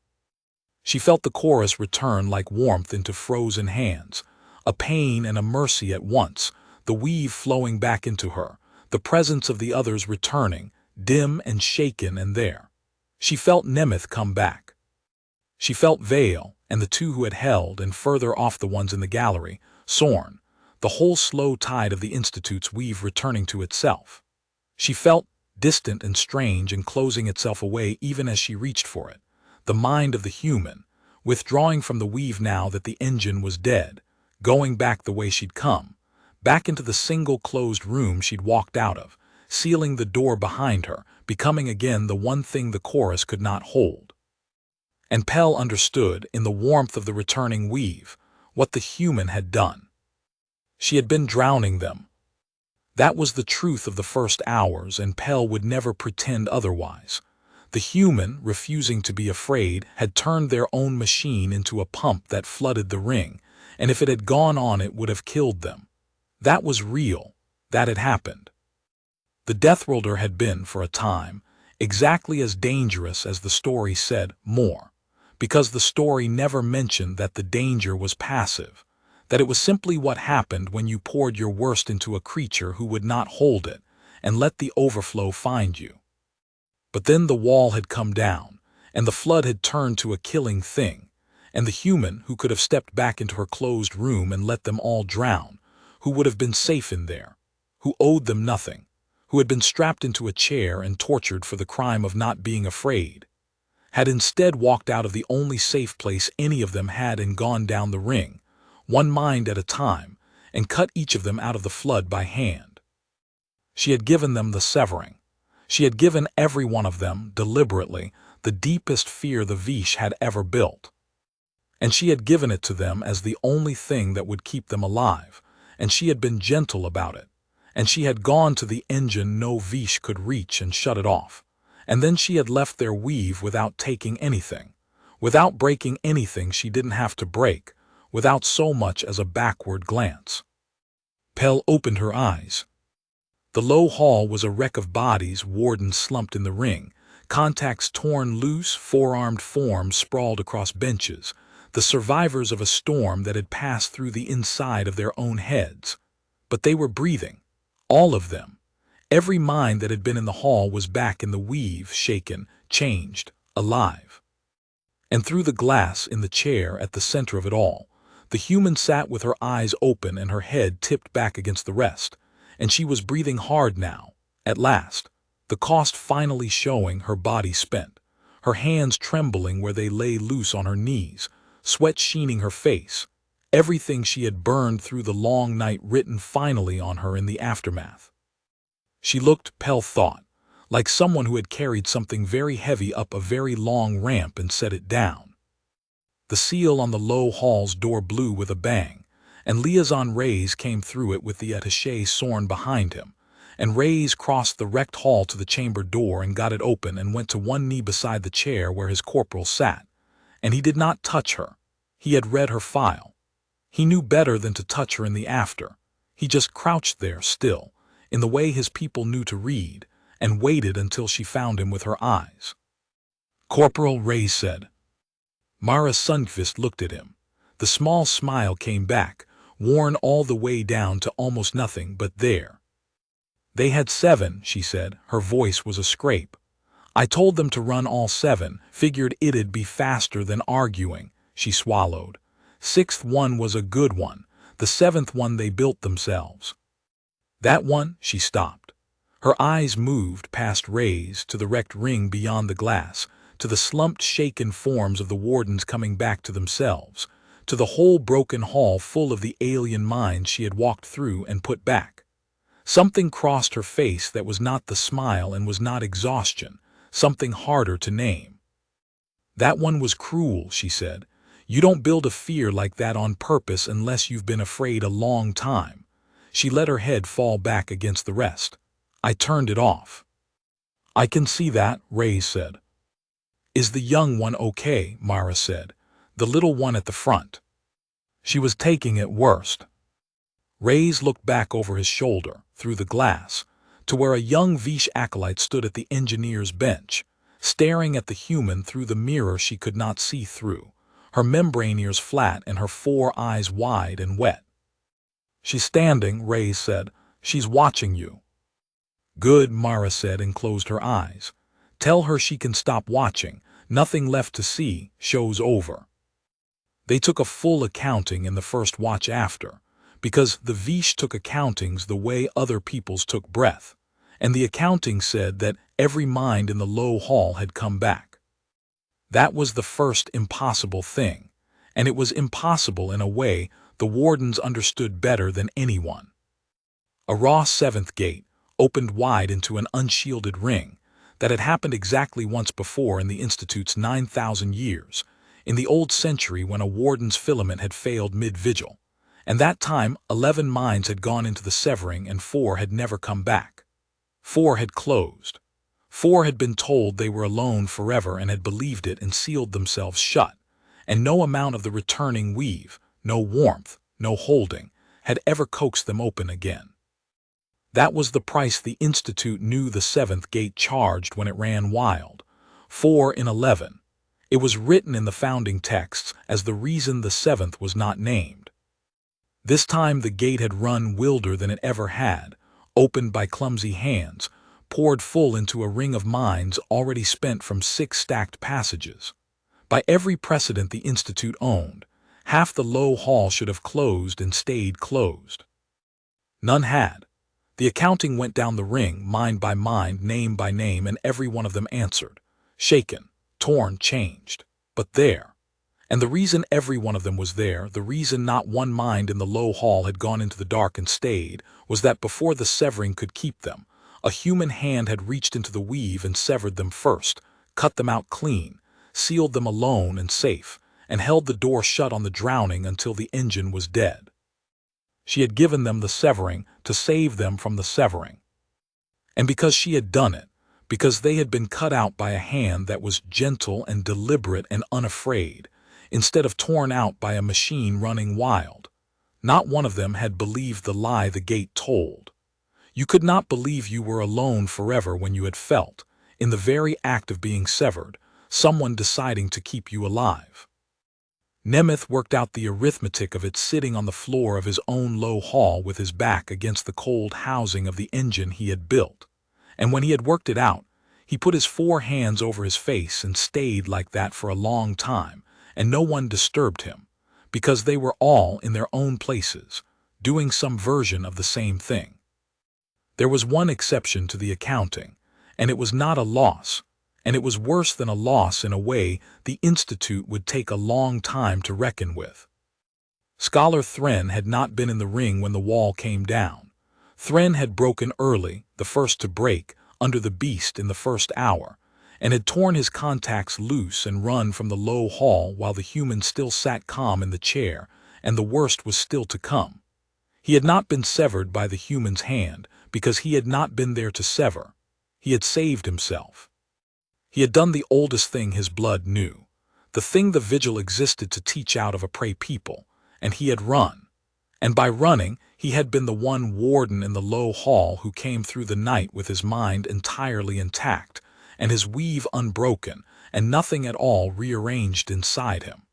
She felt the chorus return like warmth into frozen hands, a pain and a mercy at once, the weave flowing back into her, the presence of the others returning, dim and shaken and there. She felt Nemeth come back. She felt Vale and the two who had held, and further off the ones in the gallery, Sorn, the whole slow tide of the Institute's weave returning to itself. She felt distant and strange and closing itself away even as she reached for it, the mind of the human, withdrawing from the weave now that the engine was dead, going back the way she'd come, back into the single closed room she'd walked out of, sealing the door behind her, becoming again the one thing the chorus could not hold. And Pel understood, in the warmth of the returning weave, what the human had done. She had been drowning them. That was the truth of the first hours, and Pel would never pretend otherwise. The human, refusing to be afraid, had turned their own machine into a pump that flooded the ring, and if it had gone on it would have killed them. That was real. That had happened. The Deathworlder had been, for a time, exactly as dangerous as the story said, more, because the story never mentioned that the danger was passive, that it was simply what happened when you poured your worst into a creature who would not hold it, and let the overflow find you. But then the wall had come down, and the flood had turned to a killing thing, and the human who could have stepped back into her closed room and let them all drown, who would have been safe in there, who owed them nothing, who had been strapped into a chair and tortured for the crime of not being afraid, had instead walked out of the only safe place any of them had and gone down the ring, one mind at a time, and cut each of them out of the flood by hand. She had given them the severing. She had given every one of them, deliberately, the deepest fear the Vish had ever built. And she had given it to them as the only thing that would keep them alive, and she had been gentle about it, and she had gone to the engine no Vish could reach and shut it off, and then she had left their weave without taking anything, without breaking anything she didn't have to break, without so much as a backward glance. Pel opened her eyes. The low hall was a wreck of bodies, wardens slumped in the ring, contacts torn loose, four-armed forms sprawled across benches, the survivors of a storm that had passed through the inside of their own heads. But they were breathing, all of them. Every mind that had been in the hall was back in the weave, shaken, changed, alive. And through the glass in the chair at the center of it all, the human sat with her eyes open and her head tipped back against the rest, and she was breathing hard now, at last, the cost finally showing, her body spent, her hands trembling where they lay loose on her knees, sweat sheening her face, everything she had burned through the long night written finally on her in the aftermath. She looked, Pel thought, like someone who had carried something very heavy up a very long ramp and set it down. The seal on the low hall's door blew with a bang, and Liaison Reyes came through it with the attaché Sorn behind him, and Reyes crossed the wrecked hall to the chamber door and got it open and went to one knee beside the chair where his corporal sat, and he did not touch her. He had read her file. He knew better than to touch her in the after. He just crouched there still, in the way his people knew to read, and waited until she found him with her eyes. Corporal, Reyes said. Mara Sundqvist looked at him. The small smile came back, worn all the way down to almost nothing but there. They had 7, she said. Her voice was a scrape. I told them to run all 7, figured it'd be faster than arguing. She swallowed. 6th one was a good one. The 7th one they built themselves. That one, she stopped. Her eyes moved past Ray's to the wrecked ring beyond the glass, to the slumped, shaken forms of the wardens coming back to themselves, to the whole broken hall full of the alien minds she had walked through and put back. Something crossed her face that was not the smile and was not exhaustion, something harder to name. That one was cruel, she said. You don't build a fear like that on purpose unless you've been afraid a long time. She let her head fall back against the rest. I turned it off. I can see that, Ray said. Is the young one okay? Mara said. The little one at the front. She was taking it worst. Ray's looked back over his shoulder, through the glass, to where a young Vish acolyte stood at the engineer's bench, staring at the human through the mirror she could not see through, her membrane ears flat and her 4 eyes wide and wet. She's standing, Ray said. She's watching you. Good, Mara said and closed her eyes. Tell her she can stop watching. Nothing left to see. Show's over. They took a full accounting in the first watch after, because the Vish took accountings the way other peoples took breath, and the accounting said that every mind in the low hall had come back. That was the first impossible thing, and it was impossible in a way the wardens understood better than anyone. A raw 7th gate opened wide into an unshielded ring that had happened exactly once before in the Institute's 9,000 years, in the old century when a warden's filament had failed mid-vigil, and that time 11 minds had gone into the severing and 4 had never come back. 4 had closed. 4 had been told they were alone forever and had believed it and sealed themselves shut, and no amount of the returning weave, no warmth, no holding, had ever coaxed them open again. That was the price the Institute knew the 7th gate charged when it ran wild. 4 in 11. It was written in the founding texts as the reason the 7th was not named. This time the gate had run wilder than it ever had, opened by clumsy hands, poured full into a ring of minds already spent from 6 stacked passages. By every precedent the Institute owned, half the low hall should have closed and stayed closed. None had. The accounting went down the ring, mind by mind, name by name, and every one of them answered. Shaken, torn, changed. But there. And the reason every one of them was there, the reason not one mind in the low hall had gone into the dark and stayed, was that before the severing could keep them, a human hand had reached into the weave and severed them first, cut them out clean, sealed them alone and safe, and held the door shut on the drowning until the engine was dead. She had given them the severing to save them from the severing. And because she had done it, because they had been cut out by a hand that was gentle and deliberate and unafraid, instead of torn out by a machine running wild, not one of them had believed the lie the gate told. You could not believe you were alone forever when you had felt, in the very act of being severed, someone deciding to keep you alive. Nemeth worked out the arithmetic of it sitting on the floor of his own low hall with his back against the cold housing of the engine he had built, and when he had worked it out, he put his 4 hands over his face and stayed like that for a long time, and no one disturbed him, because they were all in their own places, doing some version of the same thing. There was one exception to the accounting, and it was not a loss, and it was worse than a loss in a way the Institute would take a long time to reckon with. Scholar Thren had not been in the ring when the wall came down. Thren had broken early, the first to break, under the beast in the first hour, and had torn his contacts loose and run from the low hall while the human still sat calm in the chair, and the worst was still to come. He had not been severed by the human's hand, because he had not been there to sever. He had saved himself. He had done the oldest thing his blood knew, the thing the vigil existed to teach out of a prey people, and he had run. And by running, he had been the one warden in the low hall who came through the night with his mind entirely intact, and his weave unbroken, and nothing at all rearranged inside him.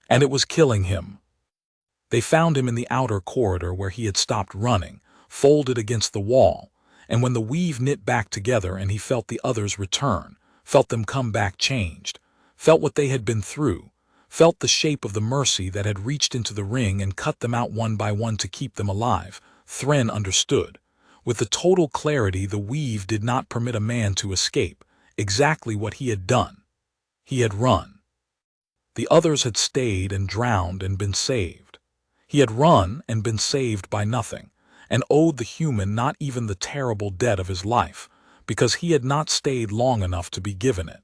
And it was killing him. They found him in the outer corridor where he had stopped running, folded against the wall, and when the weave knit back together and he felt the others return, felt them come back changed, felt what they had been through, felt the shape of the mercy that had reached into the ring and cut them out one by one to keep them alive, Thren understood. With the total clarity, the weave did not permit a man to escape, exactly what he had done. He had run. The others had stayed and drowned and been saved. He had run and been saved by nothing, and owed the human not even the terrible debt of his life, because he had not stayed long enough to be given it.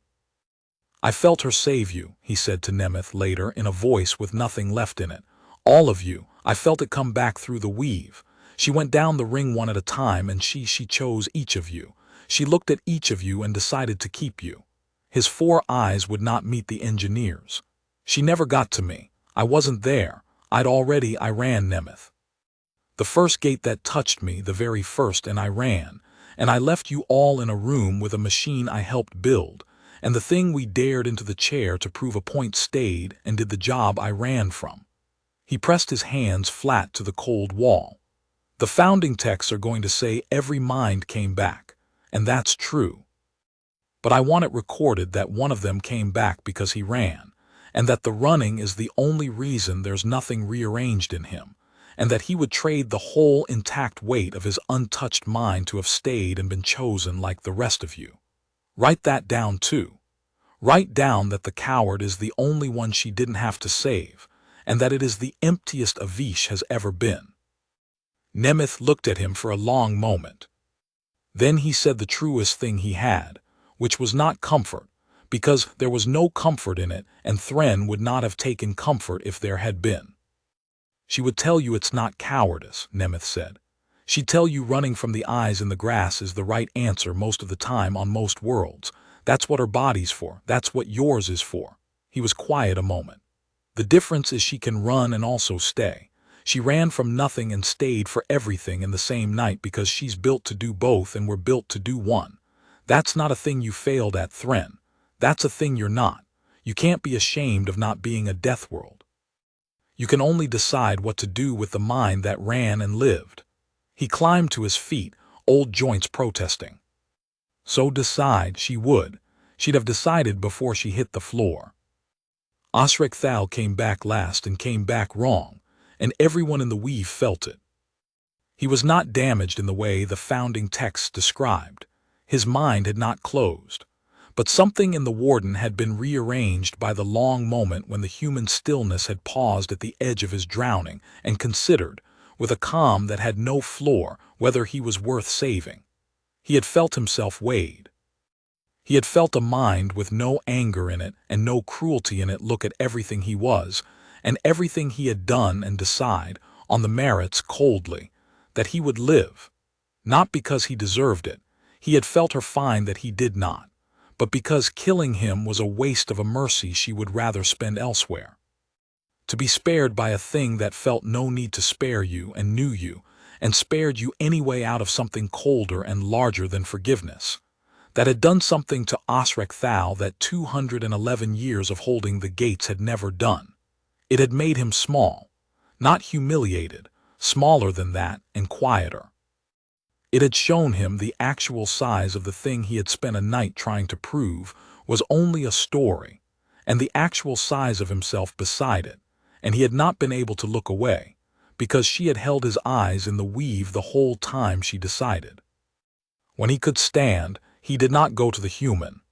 "I felt her save you," he said to Nemeth later in a voice with nothing left in it. "All of you, I felt it come back through the weave. She went down the ring one at a time, and she chose each of you. She looked at each of you and decided to keep you." His 4 eyes would not meet the engineer's. "She never got to me. I wasn't there. I ran, Nemeth. The first gate that touched me, the very first, and I ran. And I left you all in a room with a machine I helped build. And the thing we dared into the chair to prove a point stayed and did the job I ran from." He pressed his hands flat to the cold wall. "The founding texts are going to say every mind came back, and that's true. But I want it recorded that one of them came back because he ran, and that the running is the only reason there's nothing rearranged in him, and that he would trade the whole intact weight of his untouched mind to have stayed and been chosen like the rest of you. Write that down too. Write down that the coward is the only one she didn't have to save, and that it is the emptiest Avish has ever been." Nemeth looked at him for a long moment. Then he said the truest thing he had, which was not comfort, because there was no comfort in it, and Thren would not have taken comfort if there had been. "She would tell you it's not cowardice," Nemeth said. "She'd tell you running from the eyes in the grass is the right answer most of the time on most worlds. That's what her body's for. That's what yours is for." He was quiet a moment. "The difference is she can run and also stay. She ran from nothing and stayed for everything in the same night because she's built to do both and we're built to do one. That's not a thing you failed at, Thren. That's a thing you're not. You can't be ashamed of not being a Deathworld. You can only decide what to do with the mind that ran and lived." He climbed to his feet, old joints protesting. So decide she would. She'd have decided before she hit the floor. Osric Thal came back last and came back wrong, and everyone in the weave felt it. He was not damaged in the way the founding texts described. His mind had not closed. But something in the warden had been rearranged by the long moment when the human stillness had paused at the edge of his drowning and considered, with a calm that had no floor, whether he was worth saving. He had felt himself weighed. He had felt a mind with no anger in it and no cruelty in it look at everything he was, and everything he had done and decide, on the merits coldly, that he would live. Not because he deserved it. He had felt her find that he did not, but because killing him was a waste of a mercy she would rather spend elsewhere. To be spared by a thing that felt no need to spare you and knew you, and spared you anyway out of something colder and larger than forgiveness, that had done something to Osric Thal that 211 years of holding the gates had never done. It had made him small, not humiliated, smaller than that and quieter. It had shown him the actual size of the thing he had spent a night trying to prove was only a story, and the actual size of himself beside it, and he had not been able to look away, because she had held his eyes in the weave the whole time she decided. When he could stand, he did not go to the human.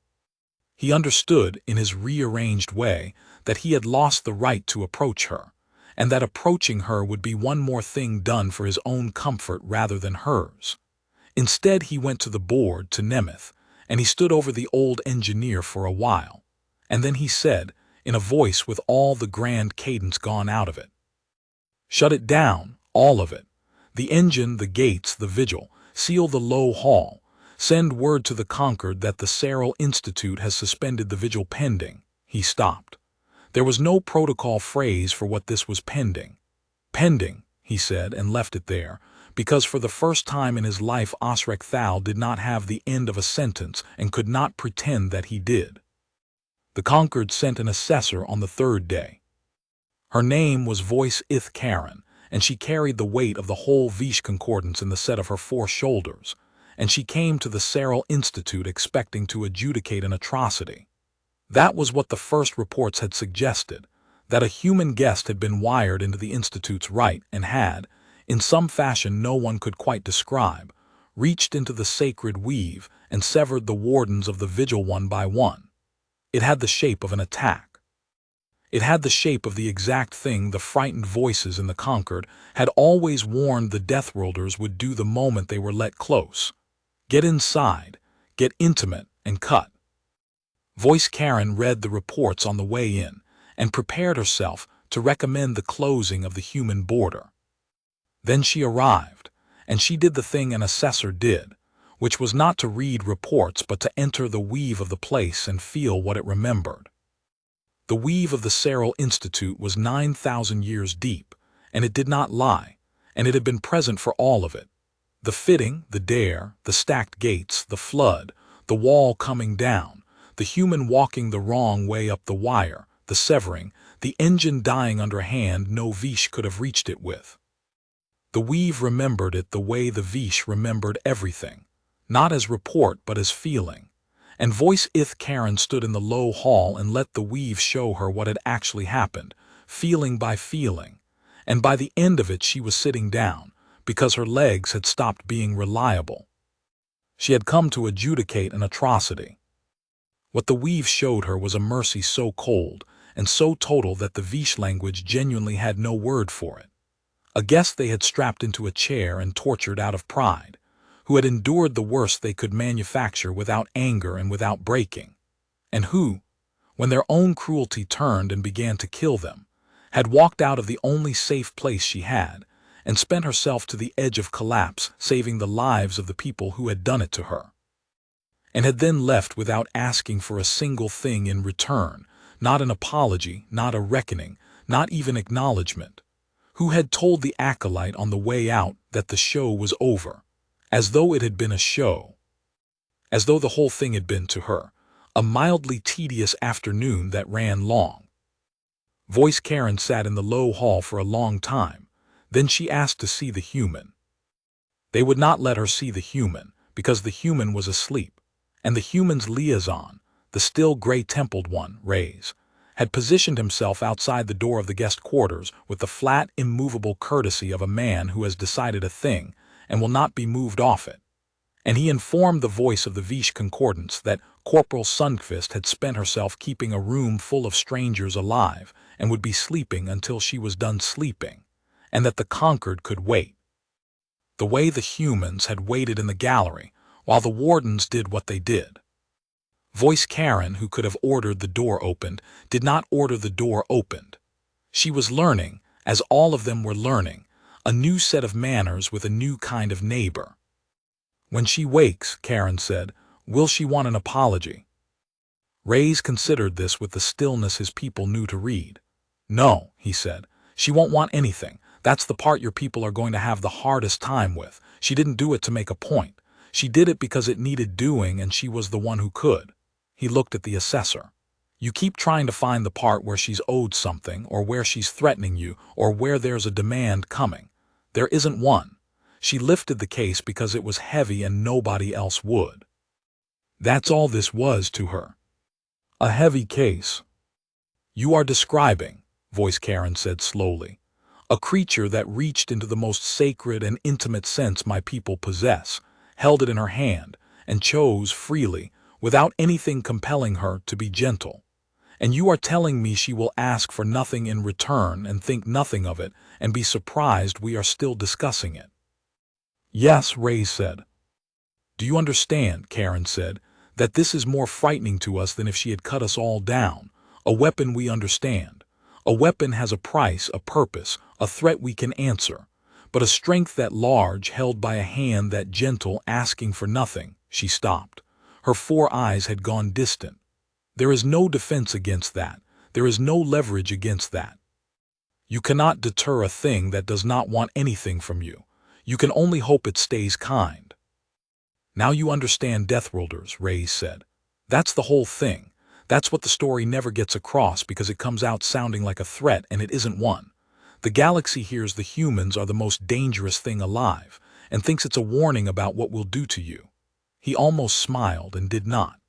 He understood, in his rearranged way, that he had lost the right to approach her, and that approaching her would be one more thing done for his own comfort rather than hers. Instead, he went to the board, to Nemeth, and he stood over the old engineer for a while, and then he said, in a voice with all the grand cadence gone out of it, "Shut it down, all of it. The engine, the gates, the vigil, seal the low hall. Send word to the conquered that the Saral Institute has suspended the vigil pending." He stopped. There was no protocol phrase for what this was pending. "Pending," he said, and left it there, because for the first time in his life Osric Thal did not have the end of a sentence and could not pretend that he did. The conquered sent an assessor on the 3rd day. Her name was Voice Ith Karen, and she carried the weight of the whole Vish concordance in the set of her 4 shoulders, and she came to the Seral Institute expecting to adjudicate an atrocity. That was what the first reports had suggested, that a human guest had been wired into the Institute's right and had, in some fashion no one could quite describe, reached into the sacred weave and severed the wardens of the vigil one by one. It had the shape of an attack. It had the shape of the exact thing the frightened voices in the Concord had always warned the Deathworlders would do the moment they were let close. Get inside, get intimate, and cut. Voice Karen read the reports on the way in and prepared herself to recommend the closing of the human border. Then she arrived, and she did the thing an assessor did, which was not to read reports but to enter the weave of the place and feel what it remembered. The weave of the Seral Institute was 9,000 years deep, and it did not lie, and it had been present for all of it. The fitting, the dare, the stacked gates, the flood, the wall coming down, the human walking the wrong way up the wire, the severing, the engine dying under a hand no Vish could have reached it with. The weave remembered it the way the Vish remembered everything, not as report but as feeling. And Voice Ith Karen stood in the low hall and let the weave show her what had actually happened, feeling by feeling, and by the end of it she was sitting down, because her legs had stopped being reliable. She had come to adjudicate an atrocity. What the weave showed her was a mercy so cold and so total that the Vish language genuinely had no word for it. A guest they had strapped into a chair and tortured out of pride, who had endured the worst they could manufacture without anger and without breaking, and who, when their own cruelty turned and began to kill them, had walked out of the only safe place she had and spent herself to the edge of collapse saving the lives of the people who had done it to her, and had then left without asking for a single thing in return, not an apology, not a reckoning, not even acknowledgement, who had told the acolyte on the way out that the show was over, as though it had been a show, as though the whole thing had been to her a mildly tedious afternoon that ran long. Voice Karen sat in the low hall for a long time, then she asked to see the human. They would not let her see the human, because the human was asleep, and the human's liaison, the still gray-templed one, Reyes, had positioned himself outside the door of the guest quarters with the flat, immovable courtesy of a man who has decided a thing and will not be moved off it. And he informed the voice of the Vish concordance that Corporal Sundqvist had spent herself keeping a room full of strangers alive and would be sleeping until she was done sleeping, and that the Conquered could wait. The way the humans had waited in the gallery while the wardens did what they did. Voice Karen, who could have ordered the door opened, did not order the door opened. She was learning, as all of them were learning, a new set of manners with a new kind of neighbor. When she wakes, Karen said, will she want an apology? Reyes considered this with the stillness his people knew to read. No, he said, she won't want anything. That's the part your people are going to have the hardest time with. She didn't do it to make a point. She did it because it needed doing and she was the one who could. He looked at the assessor. You keep trying to find the part where she's owed something, or where she's threatening you, or where there's a demand coming. There isn't one. She lifted the case because it was heavy and nobody else would. That's all this was to her. A heavy case. You are describing, Voice Karen said slowly, a creature that reached into the most sacred and intimate sense my people possess, held it in her hand, and chose freely, without anything compelling her, to be gentle. And you are telling me she will ask for nothing in return and think nothing of it and be surprised we are still discussing it. Yes, Reyes said. Do you understand, Karen said, that this is more frightening to us than if she had cut us all down? A weapon we understand. A weapon has a price, a purpose, a threat we can answer. But a strength that large, held by a hand that gentle, asking for nothing. She stopped. Her 4 eyes had gone distant. There is no defense against that. There is no leverage against that. You cannot deter a thing that does not want anything from you. You can only hope it stays kind. Now you understand Deathworlders, Reyes said. That's the whole thing. That's what the story never gets across because it comes out sounding like a threat and it isn't one. The galaxy hears the humans are the most dangerous thing alive and thinks it's a warning about what we'll do to you. He almost smiled and did not.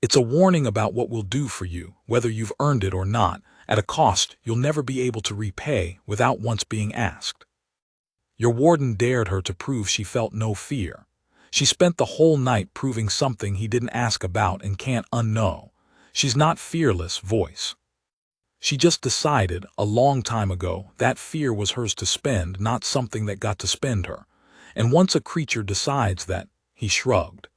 It's a warning about what we'll do for you, whether you've earned it or not, at a cost you'll never be able to repay without once being asked. Your warden dared her to prove she felt no fear. She spent the whole night proving something he didn't ask about and can't unknow. She's not fearless, voice. She just decided, a long time ago, that fear was hers to spend, not something that got to spend her. And once a creature decides that, he shrugged.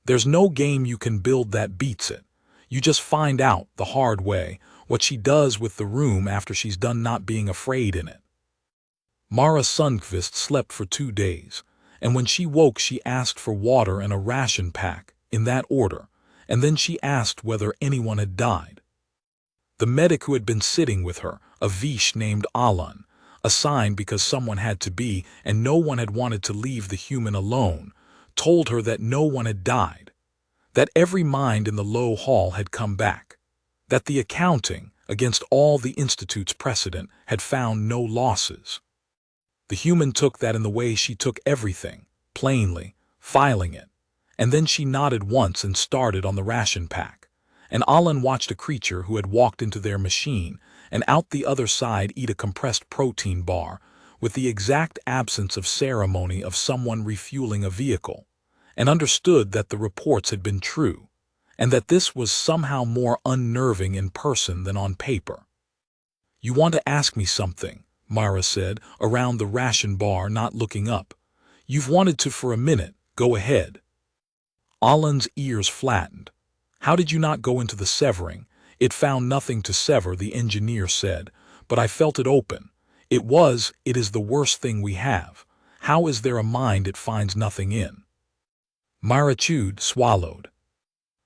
There's no game you can build that beats it. You just find out, the hard way, what she does with the room after she's done not being afraid in it. Mara Sundqvist slept for 2 days, and when she woke she asked for water and a ration pack, in that order, and then she asked whether anyone had died. The medic who had been sitting with her, a Vish named Alan, assigned because someone had to be and no one had wanted to leave the human alone, told her that no one had died, that every mind in the low hall had come back, that the accounting, against all the Institute's precedent, had found no losses. The human took that in the way she took everything, plainly, filing it, and then she nodded once and started on the ration pack, and Alan watched a creature who had walked into their machine and out the other side eat a compressed protein bar with the exact absence of ceremony of someone refueling a vehicle, and understood that the reports had been true, and that this was somehow more unnerving in person than on paper. "You want to ask me something," Mara said, around the ration bar, not looking up. "You've wanted to for a minute. Go ahead." Alan's ears flattened. "How did you not go into the severing?" "It found nothing to sever," the engineer said, "but I felt it open. It is the worst thing we have. How is there a mind it finds nothing in?" Mara chewed, swallowed.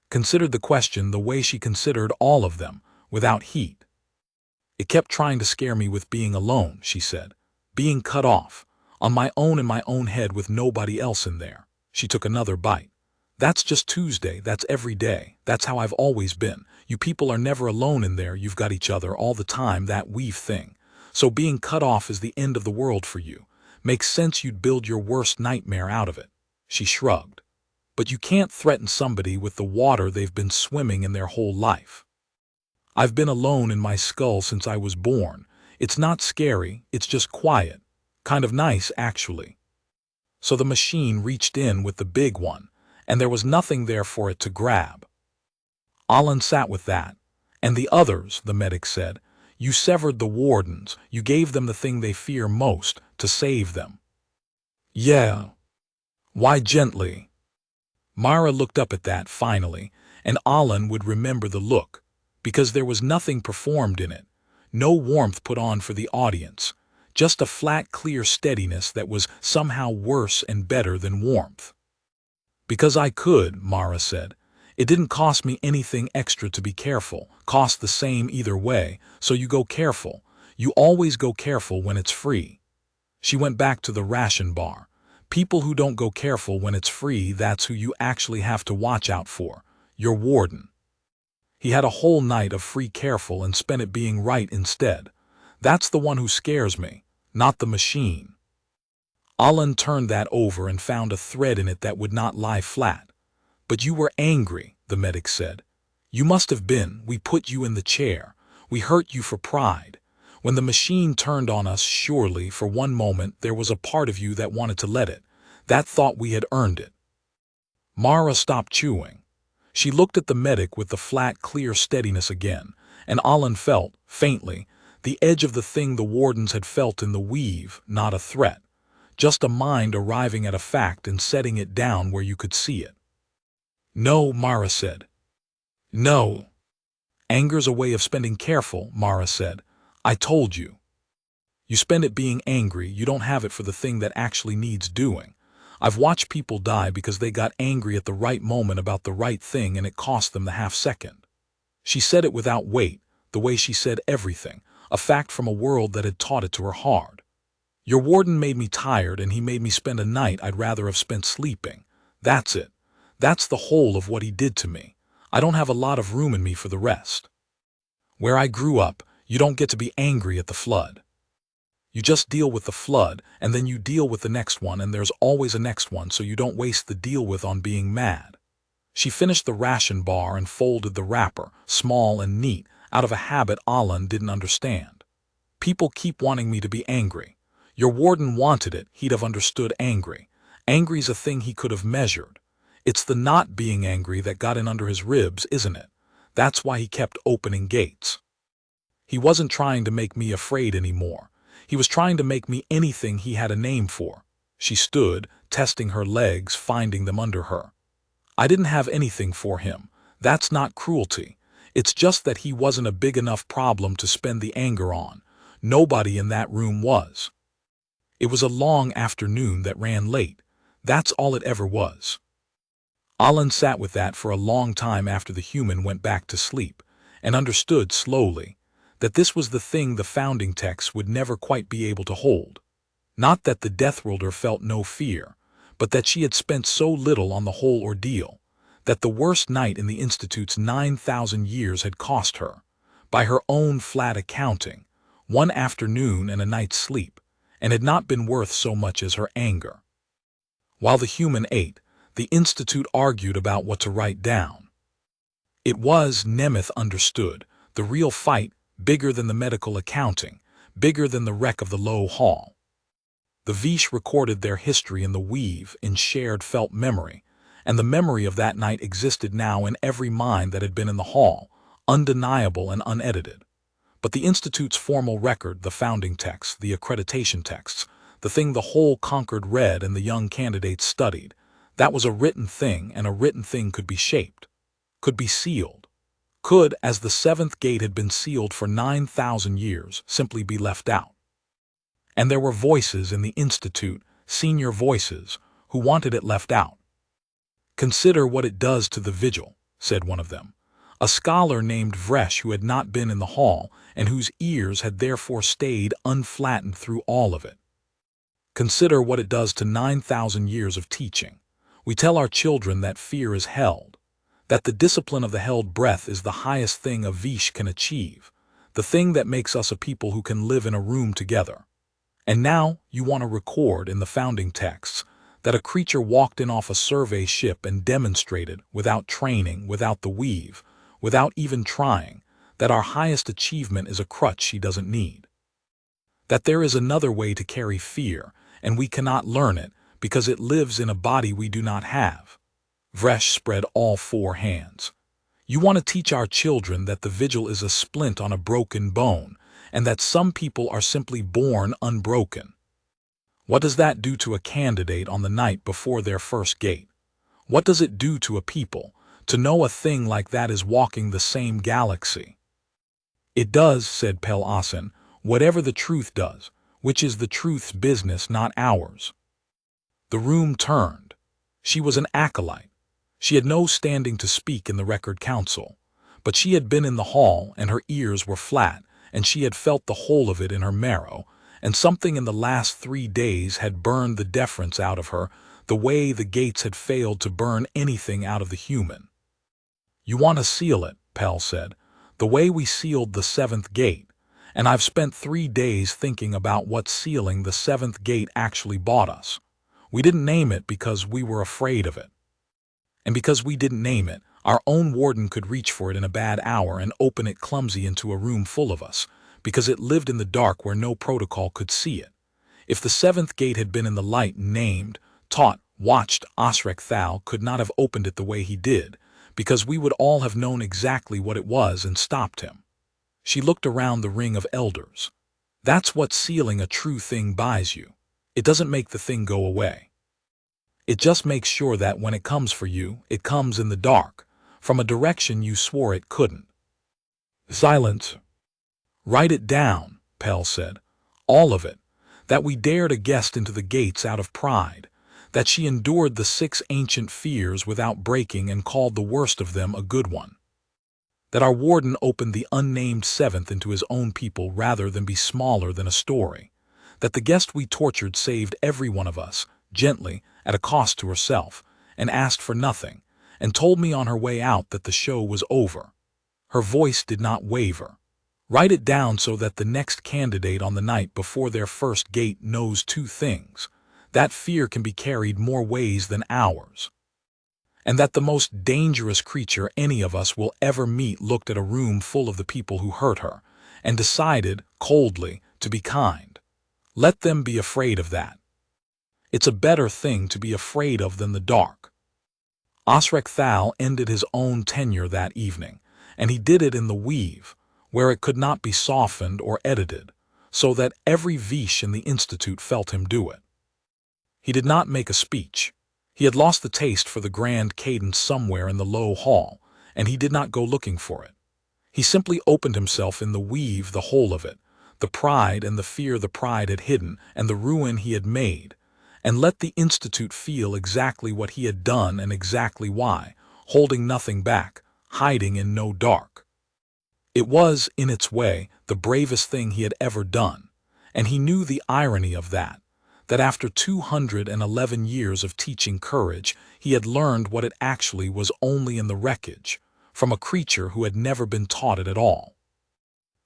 Considered the question the way she considered all of them, without heat. "It kept trying to scare me with being alone," she said. "Being cut off, on my own in my own head with nobody else in there." She took another bite. "That's just Tuesday, that's every day, that's how I've always been. You people are never alone in there, you've got each other all the time, that weave thing. So being cut off is the end of the world for you. Makes sense you'd build your worst nightmare out of it." She shrugged. "But you can't threaten somebody with the water they've been swimming in their whole life. I've been alone in my skull since I was born. It's not scary, it's just quiet. Kind of nice, actually." So the machine reached in with the big one, and there was nothing there for it to grab. Alan sat with that. "And the others," the medic said. "You severed the wardens, you gave them the thing they fear most, to save them." "Yeah. Why gently?" Mara looked up at that, finally, and Alan would remember the look, because there was nothing performed in it, no warmth put on for the audience, just a flat, clear steadiness that was somehow worse and better than warmth. "Because I could," Mara said. "It didn't cost me anything extra to be careful, cost the same either way, so you go careful. You always go careful when it's free." She went back to the ration bar. "People who don't go careful when it's free, that's who you actually have to watch out for, your warden. He had a whole night of free careful and spent it being right instead. That's the one who scares me, not the machine." Alan turned that over and found a thread in it that would not lie flat. "But you were angry," the medic said. "You must have been. We put you in the chair. We hurt you for pride. When the machine turned on us, surely, for one moment, there was a part of you that wanted to let it. That thought we had earned it." Mara stopped chewing. She looked at the medic with the flat, clear steadiness again, and Alan felt, faintly, the edge of the thing the wardens had felt in the weave, not a threat, just a mind arriving at a fact and setting it down where you could see it. "No," Mara said. "No. Anger's a way of spending careful," Mara said. "I told you. You spend it being angry, you don't have it for the thing that actually needs doing. I've watched people die because they got angry at the right moment about the right thing and it cost them the half-second." She said it without weight, the way she said everything, a fact from a world that had taught it to her hard. "Your warden made me tired and he made me spend a night I'd rather have spent sleeping. That's it. That's the whole of what he did to me. I don't have a lot of room in me for the rest. Where I grew up, you don't get to be angry at the flood. You just deal with the flood, and then you deal with the next one, and there's always a next one, so you don't waste the deal with on being mad. She finished the ration bar and folded the wrapper, small and neat, out of a habit Alan didn't understand. People keep wanting me to be angry. Your warden wanted it, he'd have understood angry. Angry's a thing he could have measured. It's the not being angry that got in under his ribs, isn't it? That's why he kept opening gates. He wasn't trying to make me afraid anymore. He was trying to make me anything he had a name for. She stood, testing her legs, finding them under her. I didn't have anything for him. That's not cruelty. It's just that he wasn't a big enough problem to spend the anger on. Nobody in that room was. It was a long afternoon that ran late. That's all it ever was. Alan sat with that for a long time after the human went back to sleep, and understood slowly that this was the thing the founding texts would never quite be able to hold. Not that the Deathworlder felt no fear, but that she had spent so little on the whole ordeal, that the worst night in the Institute's 9,000 years had cost her, by her own flat accounting, one afternoon and a night's sleep, and had not been worth so much as her anger. While the human ate, the Institute argued about what to write down. It was, Nemeth understood, the real fight, bigger than the medical accounting, bigger than the wreck of the low hall. The Vish recorded their history in the weave, in shared felt memory, and the memory of that night existed now in every mind that had been in the hall, undeniable and unedited. But the Institute's formal record, the founding texts, the accreditation texts, the thing the whole Concord read and the young candidates studied, that was a written thing, and a written thing could be shaped, could be sealed, could, as the seventh gate had been sealed for 9,000 years, simply be left out. And there were voices in the Institute, senior voices, who wanted it left out. "Consider what it does to the vigil," said one of them, a scholar named Vresh who had not been in the hall and whose ears had therefore stayed unflattened through all of it. "Consider what it does to 9,000 years of teaching. We tell our children that fear is held, that the discipline of the held breath is the highest thing a Vish can achieve, the thing that makes us a people who can live in a room together. And now you want to record in the founding texts that a creature walked in off a survey ship and demonstrated, without training, without the weave, without even trying, that our highest achievement is a crutch she doesn't need. That there is another way to carry fear, and we cannot learn it because it lives in a body we do not have." Vresh spread all four hands. "You want to teach our children that the vigil is a splint on a broken bone, and that some people are simply born unbroken. What does that do to a candidate on the night before their first gate? What does it do to a people to know a thing like that is walking the same galaxy?" "It does," said Pel Asen, "whatever the truth does, which is the truth's business, not ours." The room turned. She was an acolyte. She had no standing to speak in the Record Council, but she had been in the hall, and her ears were flat, and she had felt the whole of it in her marrow, and something in the last 3 days had burned the deference out of her, the way the gates had failed to burn anything out of the human. "You want to seal it," Pel said, "the way we sealed the seventh gate, and I've spent 3 days thinking about what sealing the seventh gate actually bought us. We didn't name it because we were afraid of it. And because we didn't name it, our own warden could reach for it in a bad hour and open it clumsy into a room full of us, because it lived in the dark where no protocol could see it. If the seventh gate had been in the light, named, taught, watched, Osrek Thal could not have opened it the way he did, because we would all have known exactly what it was and stopped him." She looked around the ring of elders. "That's what sealing a true thing buys you. It doesn't make the thing go away. It just makes sure that when it comes for you, it comes in the dark, from a direction you swore it couldn't." "Silence." "Write it down," Pel said. "All of it. That we dared a guest into the gates out of pride. That she endured the 6 ancient fears without breaking and called the worst of them a good one. That our warden opened the unnamed seventh into his own people rather than be smaller than a story. That the guest we tortured saved every one of us, gently, at a cost to herself, and asked for nothing, and told me on her way out that the show was over. Her voice did not waver. Write it down so that the next candidate on the night before their first gate knows two things: that fear can be carried more ways than ours, and that the most dangerous creature any of us will ever meet looked at a room full of the people who hurt her and decided, coldly, to be kind. Let them be afraid of that. It's a better thing to be afraid of than the dark. Osric Thal ended his own tenure that evening, and he did it in the weave, where it could not be softened or edited, so that every Vish in the Institute felt him do it. He did not make a speech. He had lost the taste for the grand cadence somewhere in the low hall, and he did not go looking for it. He simply opened himself in the weave, the whole of it, the pride and the fear the pride had hidden and the ruin he had made, and let the Institute feel exactly what he had done and exactly why, holding nothing back, hiding in no dark. It was, in its way, the bravest thing he had ever done, and he knew the irony of that after 211 years of teaching courage, he had learned what it actually was only in the wreckage, from a creature who had never been taught it at all.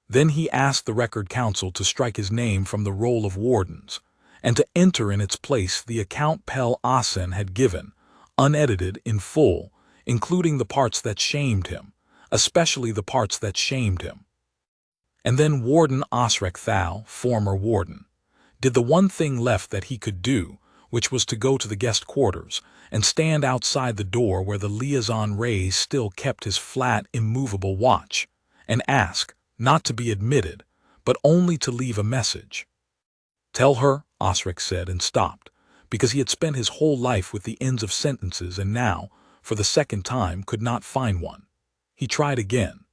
Then he asked the Record Council to strike his name from the roll of wardens, and to enter in its place the account Pel Asen had given, unedited in full, including the parts that shamed him, especially the parts that shamed him. And then Warden Osric Thal, former warden, did the one thing left that he could do, which was to go to the guest quarters and stand outside the door where the liaison Rays still kept his flat, immovable watch, and ask, not to be admitted, but only to leave a message. "Tell her," Osric said, and stopped, because he had spent his whole life with the ends of sentences and now, for the second time, could not find one. He tried again.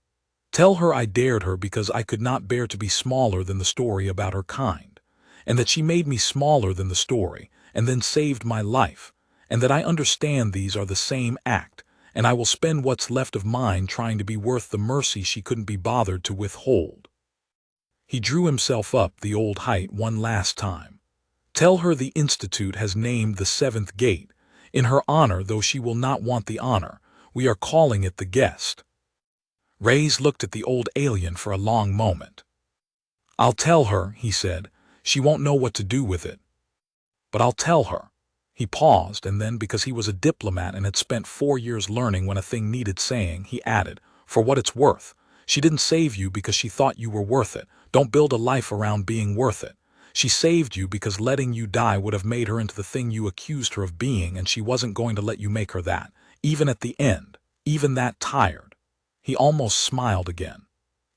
"Tell her I dared her because I could not bear to be smaller than the story about her kind, and that she made me smaller than the story, and then saved my life, and that I understand these are the same act, and I will spend what's left of mine trying to be worth the mercy she couldn't be bothered to withhold." He drew himself up the old height one last time. "Tell her the Institute has named the seventh gate. In her honor, though she will not want the honor, we are calling it the guest." Reyes looked at the old alien for a long moment. "I'll tell her," he said. "She won't know what to do with it. But I'll tell her." He paused, and then, because he was a diplomat and had spent 4 years learning when a thing needed saying, he added, "For what it's worth, she didn't save you because she thought you were worth it. Don't build a life around being worth it. She saved you because letting you die would have made her into the thing you accused her of being, and she wasn't going to let you make her that, even at the end, even that tired." He almost smiled again.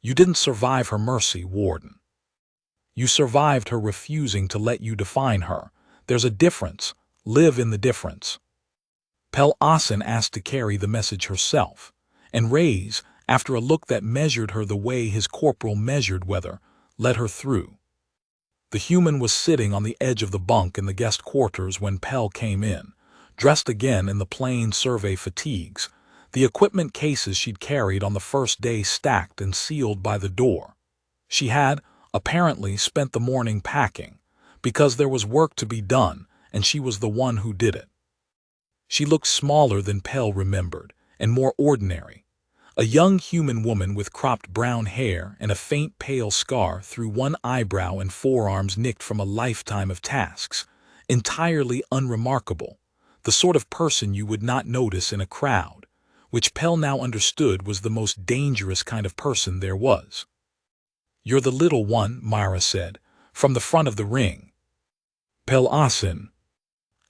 "You didn't survive her mercy, Warden. You survived her refusing to let you define her. There's a difference. Live in the difference." Pel Asen asked to carry the message herself, and Reyes, after a look that measured her the way his corporal measured weather, let her through. The human was sitting on the edge of the bunk in the guest quarters when Pel came in, dressed again in the plain survey fatigues, the equipment cases she'd carried on the first day stacked and sealed by the door. She had, apparently, spent the morning packing, because there was work to be done, and she was the one who did it. She looked smaller than Pel remembered, and more ordinary. A young human woman with cropped brown hair and a faint pale scar through one eyebrow and forearms nicked from a lifetime of tasks, entirely unremarkable, the sort of person you would not notice in a crowd, which Pel now understood was the most dangerous kind of person there was. "You're the little one," Myra said, "from the front of the ring." Pel Asen.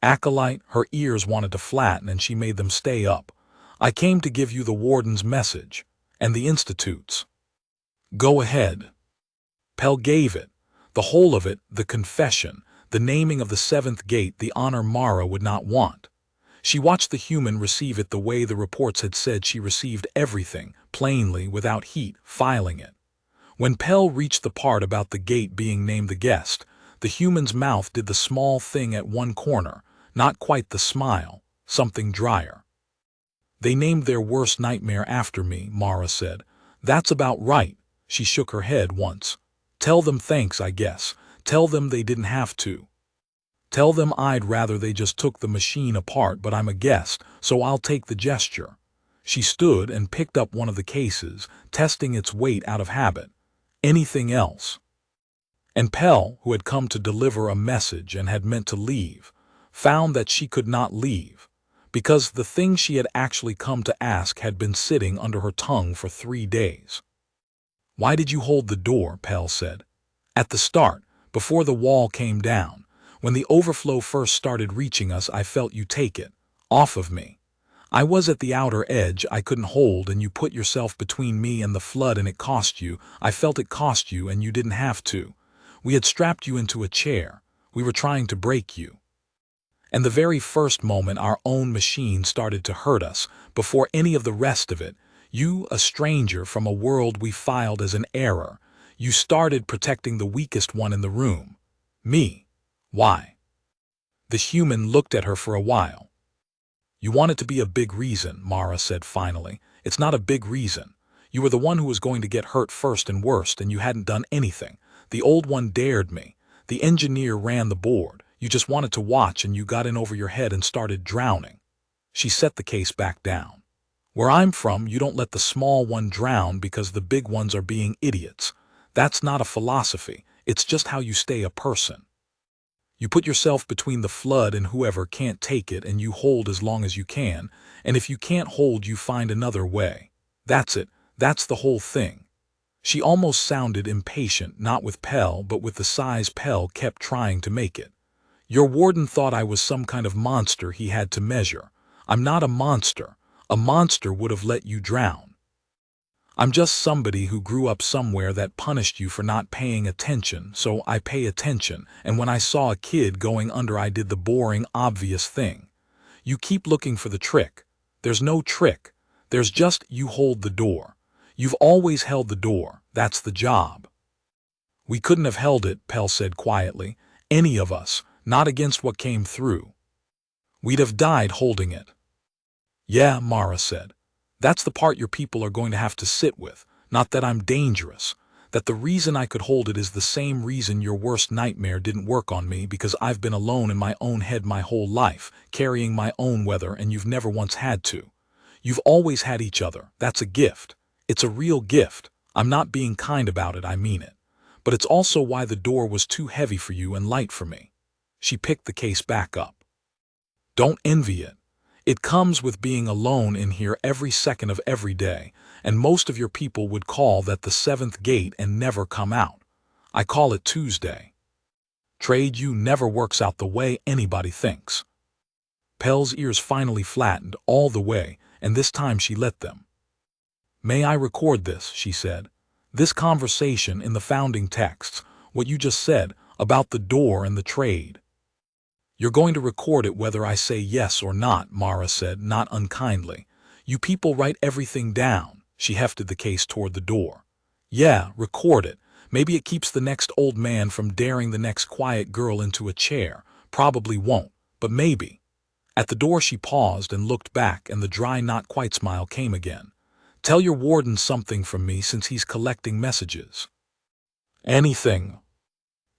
Acolyte, her ears wanted to flatten and she made them stay up. "I came to give you the warden's message, and the Institute's." "Go ahead." Pel gave it, the whole of it, the confession, the naming of the seventh gate, the honor Mara would not want. She watched the human receive it the way the reports had said she received everything, plainly, without heat, filing it. When Pel reached the part about the gate being named the guest, the human's mouth did the small thing at one corner, not quite the smile, something drier. "They named their worst nightmare after me," Mara said. "That's about right." She shook her head once. "Tell them thanks, I guess. Tell them they didn't have to." Tell them I'd rather they just took the machine apart, but I'm a guest, so I'll take the gesture. She stood and picked up one of the cases, testing its weight out of habit. Anything else? And Pell, who had come to deliver a message and had meant to leave, found that she could not leave, because the thing she had actually come to ask had been sitting under her tongue for 3 days. "Why did you hold the door?" Pell said. "At the start, before the wall came down, when the overflow first started reaching us, I felt you take it off of me. I was at the outer edge I couldn't hold, and you put yourself between me and the flood, and it cost you. I felt it cost you, and you didn't have to. We had strapped you into a chair. We were trying to break you. And the very first moment our own machine started to hurt us, before any of the rest of it, you, a stranger from a world we filed as an error, you started protecting the weakest one in the room. Me. Why?" The human looked at her for a while. "You want it to be a big reason," Mara said finally. "It's not a big reason. You were the one who was going to get hurt first and worst, and you hadn't done anything. The old one dared me. The engineer ran the board. You just wanted to watch, and you got in over your head and started drowning." She set the case back down. "Where I'm from, you don't let the small one drown because the big ones are being idiots. That's not a philosophy. It's just how you stay a person. You put yourself between the flood and whoever can't take it, and you hold as long as you can, and if you can't hold, you find another way. That's it. That's the whole thing." She almost sounded impatient, not with Pell, but with the size Pell kept trying to make it. "Your warden thought I was some kind of monster he had to measure. I'm not a monster. A monster would have let you drown. I'm just somebody who grew up somewhere that punished you for not paying attention, so I pay attention, and when I saw a kid going under, I did the boring, obvious thing. You keep looking for the trick. There's no trick. There's just you hold the door. You've always held the door. That's the job." "We couldn't have held it," Pell said quietly. "Any of us, not against what came through. We'd have died holding it." "Yeah," Mara said. "That's the part your people are going to have to sit with. Not that I'm dangerous. That the reason I could hold it is the same reason your worst nightmare didn't work on me, because I've been alone in my own head my whole life, carrying my own weather, and you've never once had to. You've always had each other. That's a gift. It's a real gift. I'm not being kind about it, I mean it. But it's also why the door was too heavy for you and light for me." She picked the case back up. "Don't envy it. It comes with being alone in here every second of every day, and most of your people would call that the 7th gate and never come out. I call it Tuesday. Trade you never works out the way anybody thinks." Pell's ears finally flattened all the way, and this time she let them. "May I record this?" she said. "This conversation in the founding texts, what you just said about the door and the trade. You're going to record it whether I say yes or not," Mara said, not unkindly. "You people write everything down." She hefted the case toward the door. "Yeah, record it. Maybe it keeps the next old man from daring the next quiet girl into a chair. Probably won't, but maybe." At the door she paused and looked back, and the dry not-quite smile came again. "Tell your warden something from me since he's collecting messages." "Anything."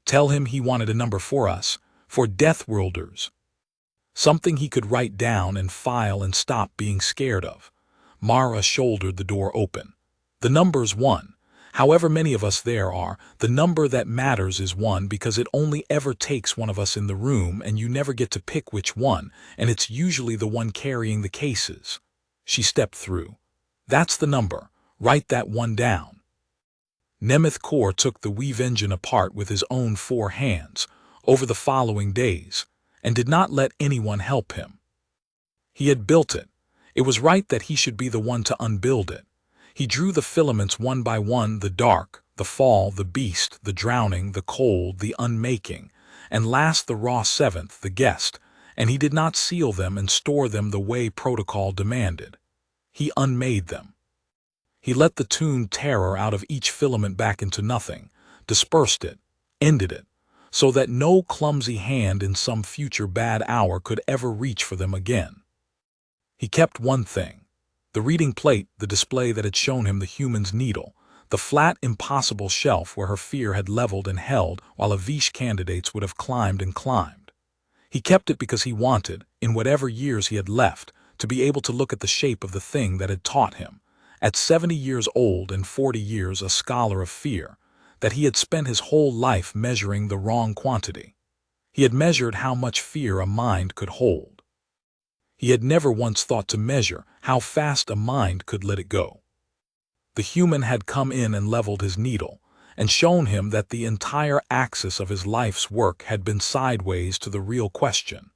"Tell him he wanted a number for us. For deathworlders. Something he could write down and file and stop being scared of." Mara shouldered the door open. "The number's 1. However many of us there are, the number that matters is 1, because it only ever takes one of us in the room, and you never get to pick which one, and it's usually the one carrying the cases." She stepped through. "That's the number. Write that one down." Nemeth Kaur took the weave engine apart with his own 4 hands, over the following days, and did not let anyone help him. He had built it. It was right that he should be the one to unbuild it. He drew the filaments one by one, the dark, the fall, the beast, the drowning, the cold, the unmaking, and last the raw 7th, the guest, and he did not seal them and store them the way protocol demanded. He unmade them. He let the tuned terror out of each filament back into nothing, dispersed it, ended it, so that no clumsy hand in some future bad hour could ever reach for them again. He kept one thing: the reading plate, the display that had shown him the human's needle, the flat, impossible shelf where her fear had leveled and held while Avish candidates would have climbed and climbed. He kept it because he wanted, in whatever years he had left, to be able to look at the shape of the thing that had taught him, at 70 years old and 40 years a scholar of fear, that he had spent his whole life measuring the wrong quantity. He had measured how much fear a mind could hold. He had never once thought to measure how fast a mind could let it go. The human had come in and leveled his needle, and shown him that the entire axis of his life's work had been sideways to the real question,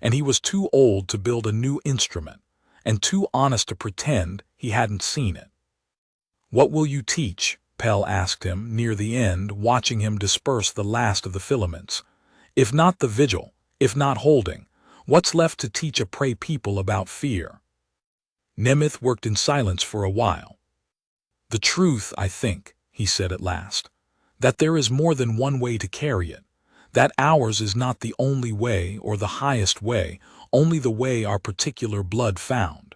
and he was too old to build a new instrument, and too honest to pretend he hadn't seen it. "What will you teach?" Pell asked him near the end, watching him disperse the last of the filaments. "If not the vigil, if not holding, what's left to teach a prey people about fear?" Nemeth worked in silence for a while. "The truth, I think," he said at last, "that there is more than one way to carry it, that ours is not the only way or the highest way, only the way our particular blood found.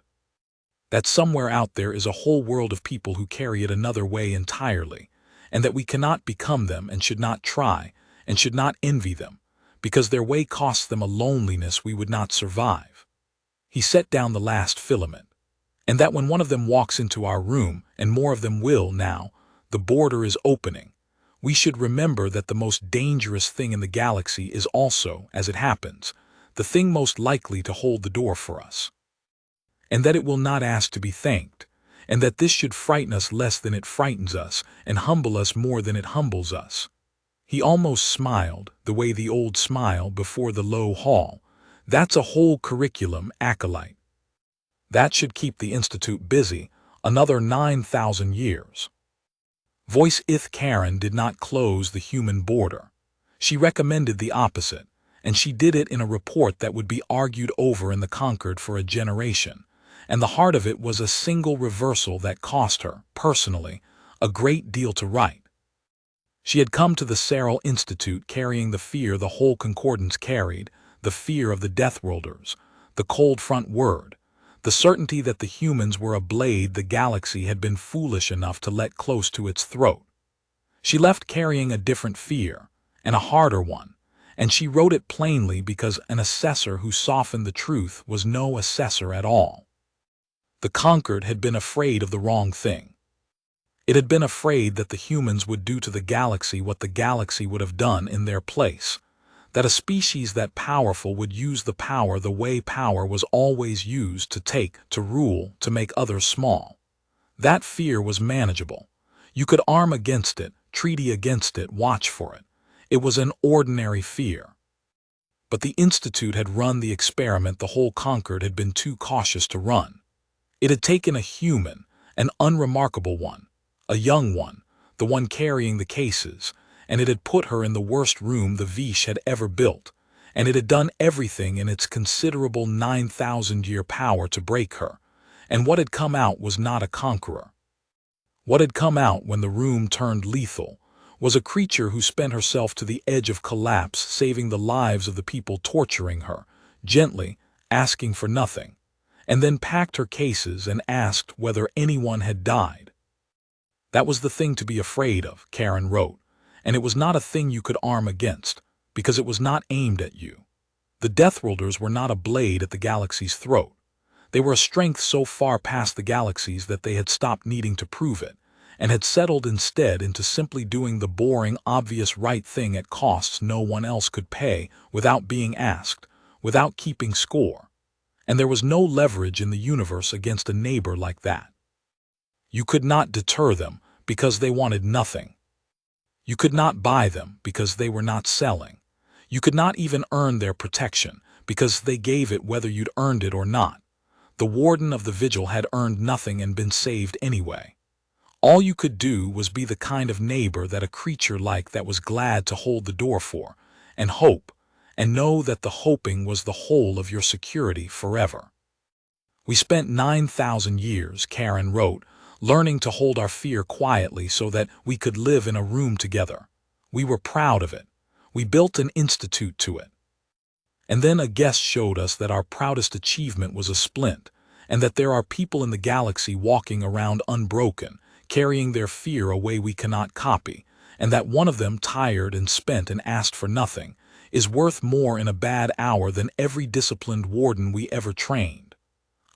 That somewhere out there is a whole world of people who carry it another way entirely, and that we cannot become them and should not try, and should not envy them, because their way costs them a loneliness we would not survive." He set down the last filament. "And that when one of them walks into our room, and more of them will now, the border is opening, we should remember that the most dangerous thing in the galaxy is also, as it happens, the thing most likely to hold the door for us. And that it will not ask to be thanked, and that this should frighten us less than it frightens us, and humble us more than it humbles us." He almost smiled, the way the old smile before the low hall. "That's a whole curriculum, acolyte. That should keep the Institute busy another 9,000 years. Voice Ith Karen did not close the human border. She recommended the opposite, and she did it in a report that would be argued over in the Concord for a generation, and the heart of it was a single reversal that cost her, personally, a great deal to write. She had come to the Seral Institute carrying the fear the whole concordance carried, the fear of the Deathworlders, the cold front word, the certainty that the humans were a blade the galaxy had been foolish enough to let close to its throat. She left carrying a different fear, and a harder one, and she wrote it plainly because an assessor who softened the truth was no assessor at all. The Concord had been afraid of the wrong thing. It had been afraid that the humans would do to the galaxy what the galaxy would have done in their place, that a species that powerful would use the power the way power was always used, to take, to rule, to make others small. That fear was manageable. You could arm against it, treaty against it, watch for it. It was an ordinary fear. But the Institute had run the experiment the whole Concord had been too cautious to run. It had taken a human, an unremarkable one, a young one, the one carrying the cases, and it had put her in the worst room the Vish had ever built, and it had done everything in its considerable 9,000-year power to break her, and what had come out was not a conqueror. What had come out when the room turned lethal was a creature who spent herself to the edge of collapse, saving the lives of the people torturing her, gently, asking for nothing, and then packed her cases and asked whether anyone had died. That was the thing to be afraid of, Karen wrote, and it was not a thing you could arm against, because it was not aimed at you. The Deathworlders were not a blade at the galaxy's throat. They were a strength so far past the galaxies that they had stopped needing to prove it, and had settled instead into simply doing the boring, obvious right thing at costs no one else could pay, without being asked, without keeping score. And there was no leverage in the universe against a neighbor like that. You could not deter them because they wanted nothing. You could not buy them because they were not selling. You could not even earn their protection because they gave it whether you'd earned it or not. The warden of the vigil had earned nothing and been saved anyway. All you could do was be the kind of neighbor that a creature like that was glad to hold the door for, and hope, and know that the hoping was the whole of your security forever. We spent 9,000 years, Karen wrote, learning to hold our fear quietly so that we could live in a room together. We were proud of it. We built an institute to it. And then a guest showed us that our proudest achievement was a splint, and that there are people in the galaxy walking around unbroken, carrying their fear a way we cannot copy, and that one of them, tired and spent and asked for nothing, is worth more in a bad hour than every disciplined warden we ever trained.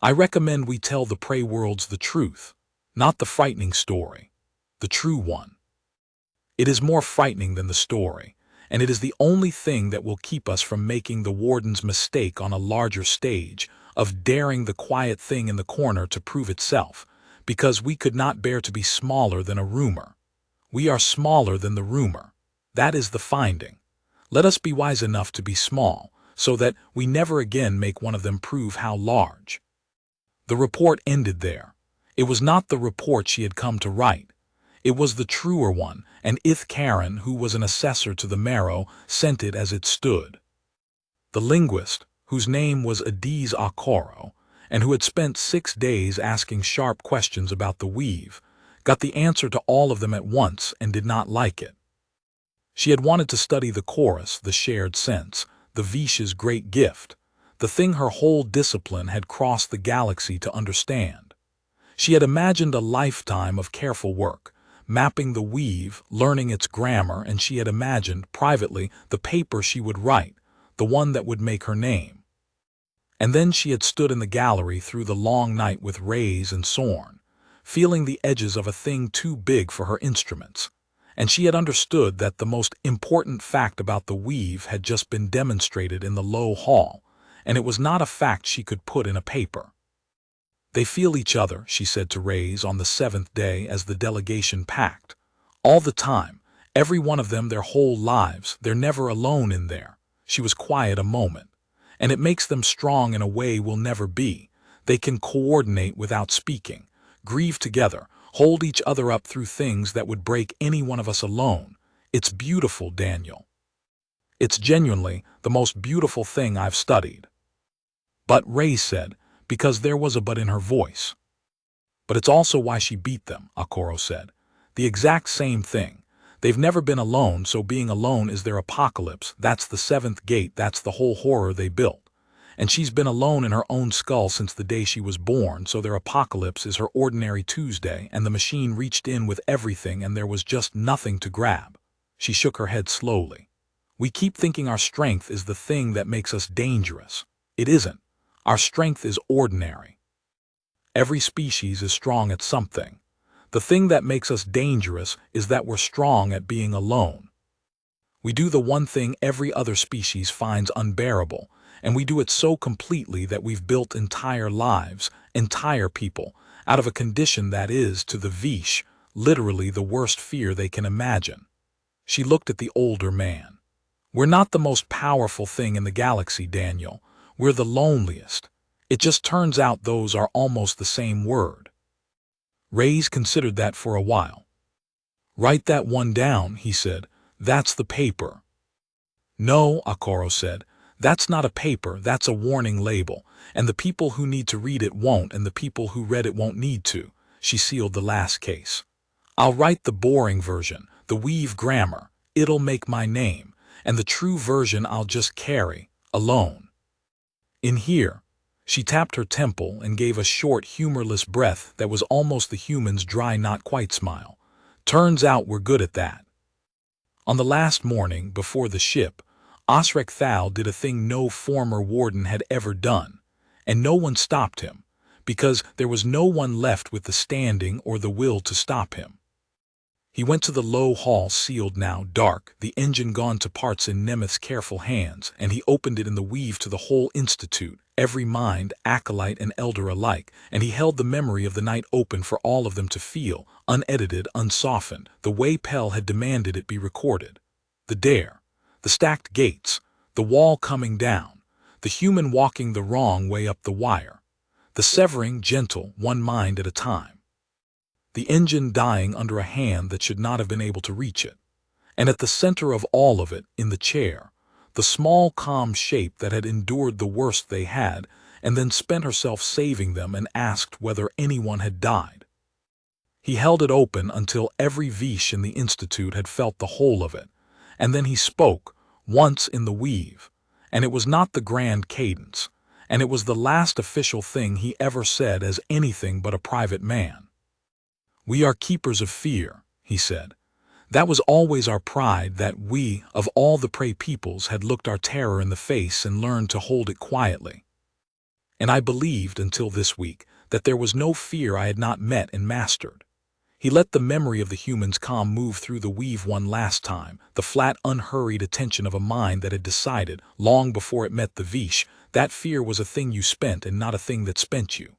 I recommend we tell the prey worlds the truth, not the frightening story, the true one. It is more frightening than the story, and it is the only thing that will keep us from making the warden's mistake on a larger stage, of daring the quiet thing in the corner to prove itself, because we could not bear to be smaller than a rumor. We are smaller than the rumor. That is the finding. Let us be wise enough to be small, so that we never again make one of them prove how large. The report ended there. It was not the report she had come to write. It was the truer one, and Ith Karen, who was an assessor to the Marrow, sent it as it stood. The linguist, whose name was Adiz Akoro, and who had spent 6 days asking sharp questions about the weave, got the answer to all of them at once and did not like it. She had wanted to study the chorus, the shared sense, the Vish's great gift, the thing her whole discipline had crossed the galaxy to understand. She had imagined a lifetime of careful work, mapping the weave, learning its grammar, and she had imagined, privately, the paper she would write, the one that would make her name. And then she had stood in the gallery through the long night with Rays and Sorn, feeling the edges of a thing too big for her instruments, and she had understood that the most important fact about the weave had just been demonstrated in the low hall, and it was not a fact she could put in a paper. "They feel each other," she said to Rays on the 7th day as the delegation packed. "All the time, every one of them their whole lives, they're never alone in there." She was quiet a moment. "And it makes them strong in a way we'll never be. They can coordinate without speaking, grieve together, hold each other up through things that would break any one of us alone. It's beautiful, Daniel. It's genuinely the most beautiful thing I've studied." "But," Ray said, because there was a but in her voice. "But it's also why she beat them," Akoro said. "The exact same thing. They've never been alone, so being alone is their apocalypse. That's the 7th gate, that's the whole horror they built. And she's been alone in her own skull since the day she was born, so their apocalypse is her ordinary Tuesday, and the machine reached in with everything and there was just nothing to grab." She shook her head slowly. "We keep thinking our strength is the thing that makes us dangerous. It isn't. Our strength is ordinary. Every species is strong at something. The thing that makes us dangerous is that we're strong at being alone. We do the one thing every other species finds unbearable, and we do it so completely that we've built entire lives, entire people, out of a condition that is, to the Vish, literally the worst fear they can imagine." She looked at the older man. "We're not the most powerful thing in the galaxy, Daniel. We're the loneliest. It just turns out those are almost the same word." Rays considered that for a while. "Write that one down," he said. "That's the paper." "No," Akoro said. "That's not a paper, that's a warning label, and the people who need to read it won't, and the people who read it won't need to." She sealed the last case. "I'll write the boring version, the weave grammar. It'll make my name, and the true version I'll just carry, alone. In here." She tapped her temple and gave a short, humorless breath that was almost the human's dry not-quite smile. "Turns out we're good at that." On the last morning, before the ship, Osrek Thal did a thing no former warden had ever done, and no one stopped him, because there was no one left with the standing or the will to stop him. He went to the low hall, sealed now, dark, the engine gone to parts in Nemeth's careful hands, and he opened it in the weave to the whole institute, every mind, acolyte and elder alike, and he held the memory of the night open for all of them to feel, unedited, unsoftened, the way Pell had demanded it be recorded. The dare, the stacked gates, the wall coming down, the human walking the wrong way up the wire, the severing, gentle, one mind at a time. The engine dying under a hand that should not have been able to reach it. And at the center of all of it, in the chair, the small calm shape that had endured the worst they had, and then spent herself saving them and asked whether anyone had died. He held it open until every Vish in the Institute had felt the whole of it, and then he spoke, once in the weave, and it was not the grand cadence, and it was the last official thing he ever said as anything but a private man. "We are keepers of fear," he said. That was always our pride, that we, of all the prey peoples, had looked our terror in the face and learned to hold it quietly. And I believed, until this week, that there was no fear I had not met and mastered. He let the memory of the human's calm move through the weave one last time, the flat, unhurried attention of a mind that had decided, long before it met the Vish, that fear was a thing you spent and not a thing that spent you.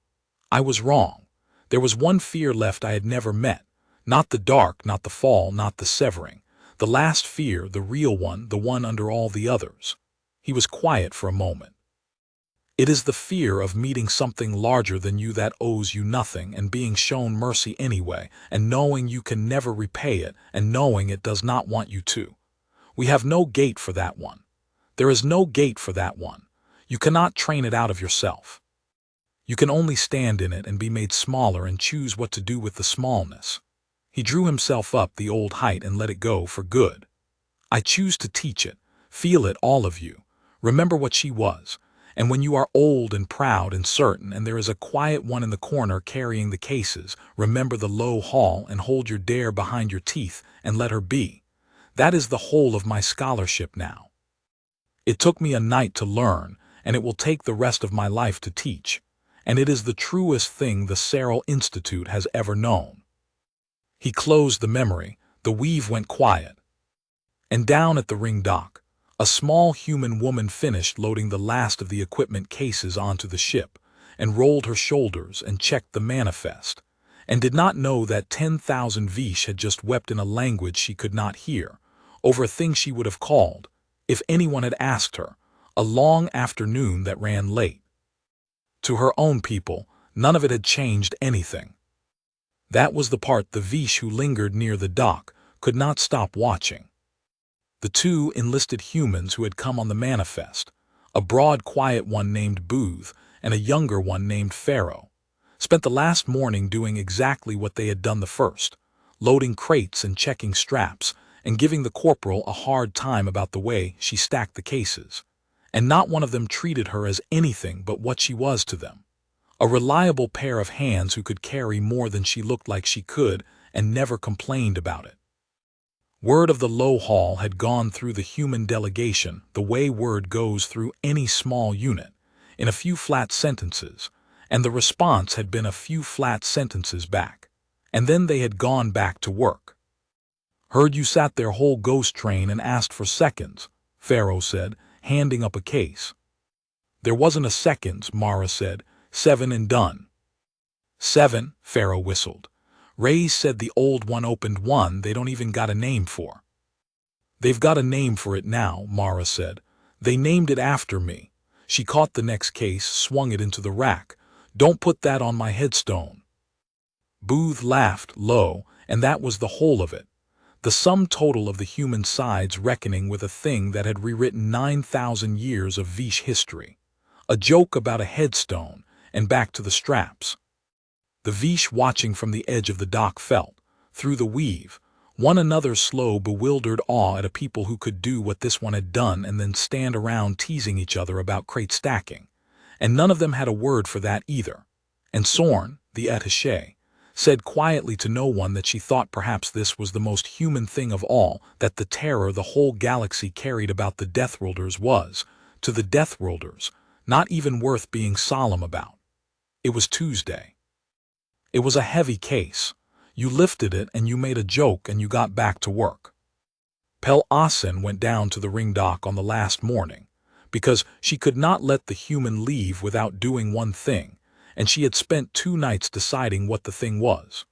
I was wrong. There was one fear left I had never met. Not the dark, not the fall, not the severing. The last fear, the real one, the one under all the others. He was quiet for a moment. It is the fear of meeting something larger than you that owes you nothing and being shown mercy anyway, and knowing you can never repay it, and knowing it does not want you to. We have no gate for that one. There is no gate for that one. You cannot train it out of yourself. You can only stand in it and be made smaller and choose what to do with the smallness. He drew himself up the old height and let it go for good. I choose to teach it. Feel it, all of you. Remember what she was. And when you are old and proud and certain, and there is a quiet one in the corner carrying the cases, remember the low hall and hold your dare behind your teeth and let her be. That is the whole of my scholarship now. It took me a night to learn, and it will take the rest of my life to teach. And it is the truest thing the Seral Institute has ever known. He closed the memory, the weave went quiet. And down at the ring dock, a small human woman finished loading the last of the equipment cases onto the ship, and rolled her shoulders and checked the manifest, and did not know that 10,000 Vish had just wept in a language she could not hear, over a thing she would have called, if anyone had asked her, a long afternoon that ran late. To her own people, none of it had changed anything. That was the part the Vish who lingered near the dock could not stop watching. The two enlisted humans who had come on the manifest, a broad, quiet one named Booth and a younger one named Pharaoh, spent the last morning doing exactly what they had done the first, loading crates and checking straps, and giving the corporal a hard time about the way she stacked the cases. And not one of them treated her as anything but what she was to them, a reliable pair of hands who could carry more than she looked like she could and never complained about it. Word of the low hall had gone through the human delegation the way word goes through any small unit, in a few flat sentences, and the response had been a few flat sentences back, and then they had gone back to work. "Heard you sat there whole ghost train and asked for seconds," Pharaoh said, handing up a case. "There wasn't a seconds," Mara said. 7 and done." 7, Pharaoh whistled. "Ray said the old one opened one they don't even got a name for." "They've got a name for it now," Mara said. "They named it after me." She caught the next case, swung it into the rack. "Don't put that on my headstone." Booth laughed low, and that was the whole of it. The sum total of the human sides reckoning with a thing that had rewritten 9,000 years of Vish history. A joke about a headstone, and back to the straps. The Vish watching from the edge of the dock felt, through the weave, one another's slow, bewildered awe at a people who could do what this one had done and then stand around teasing each other about crate stacking. And none of them had a word for that either. And Sorn, the attaché, said quietly to no one that she thought perhaps this was the most human thing of all, that the terror the whole galaxy carried about the Deathworlders was, to the Deathworlders, not even worth being solemn about. It was Tuesday. It was a heavy case. You lifted it and you made a joke and you got back to work. Pel Asen went down to the ring dock on the last morning, because she could not let the human leave without doing one thing, and she had spent 2 nights deciding what the thing was.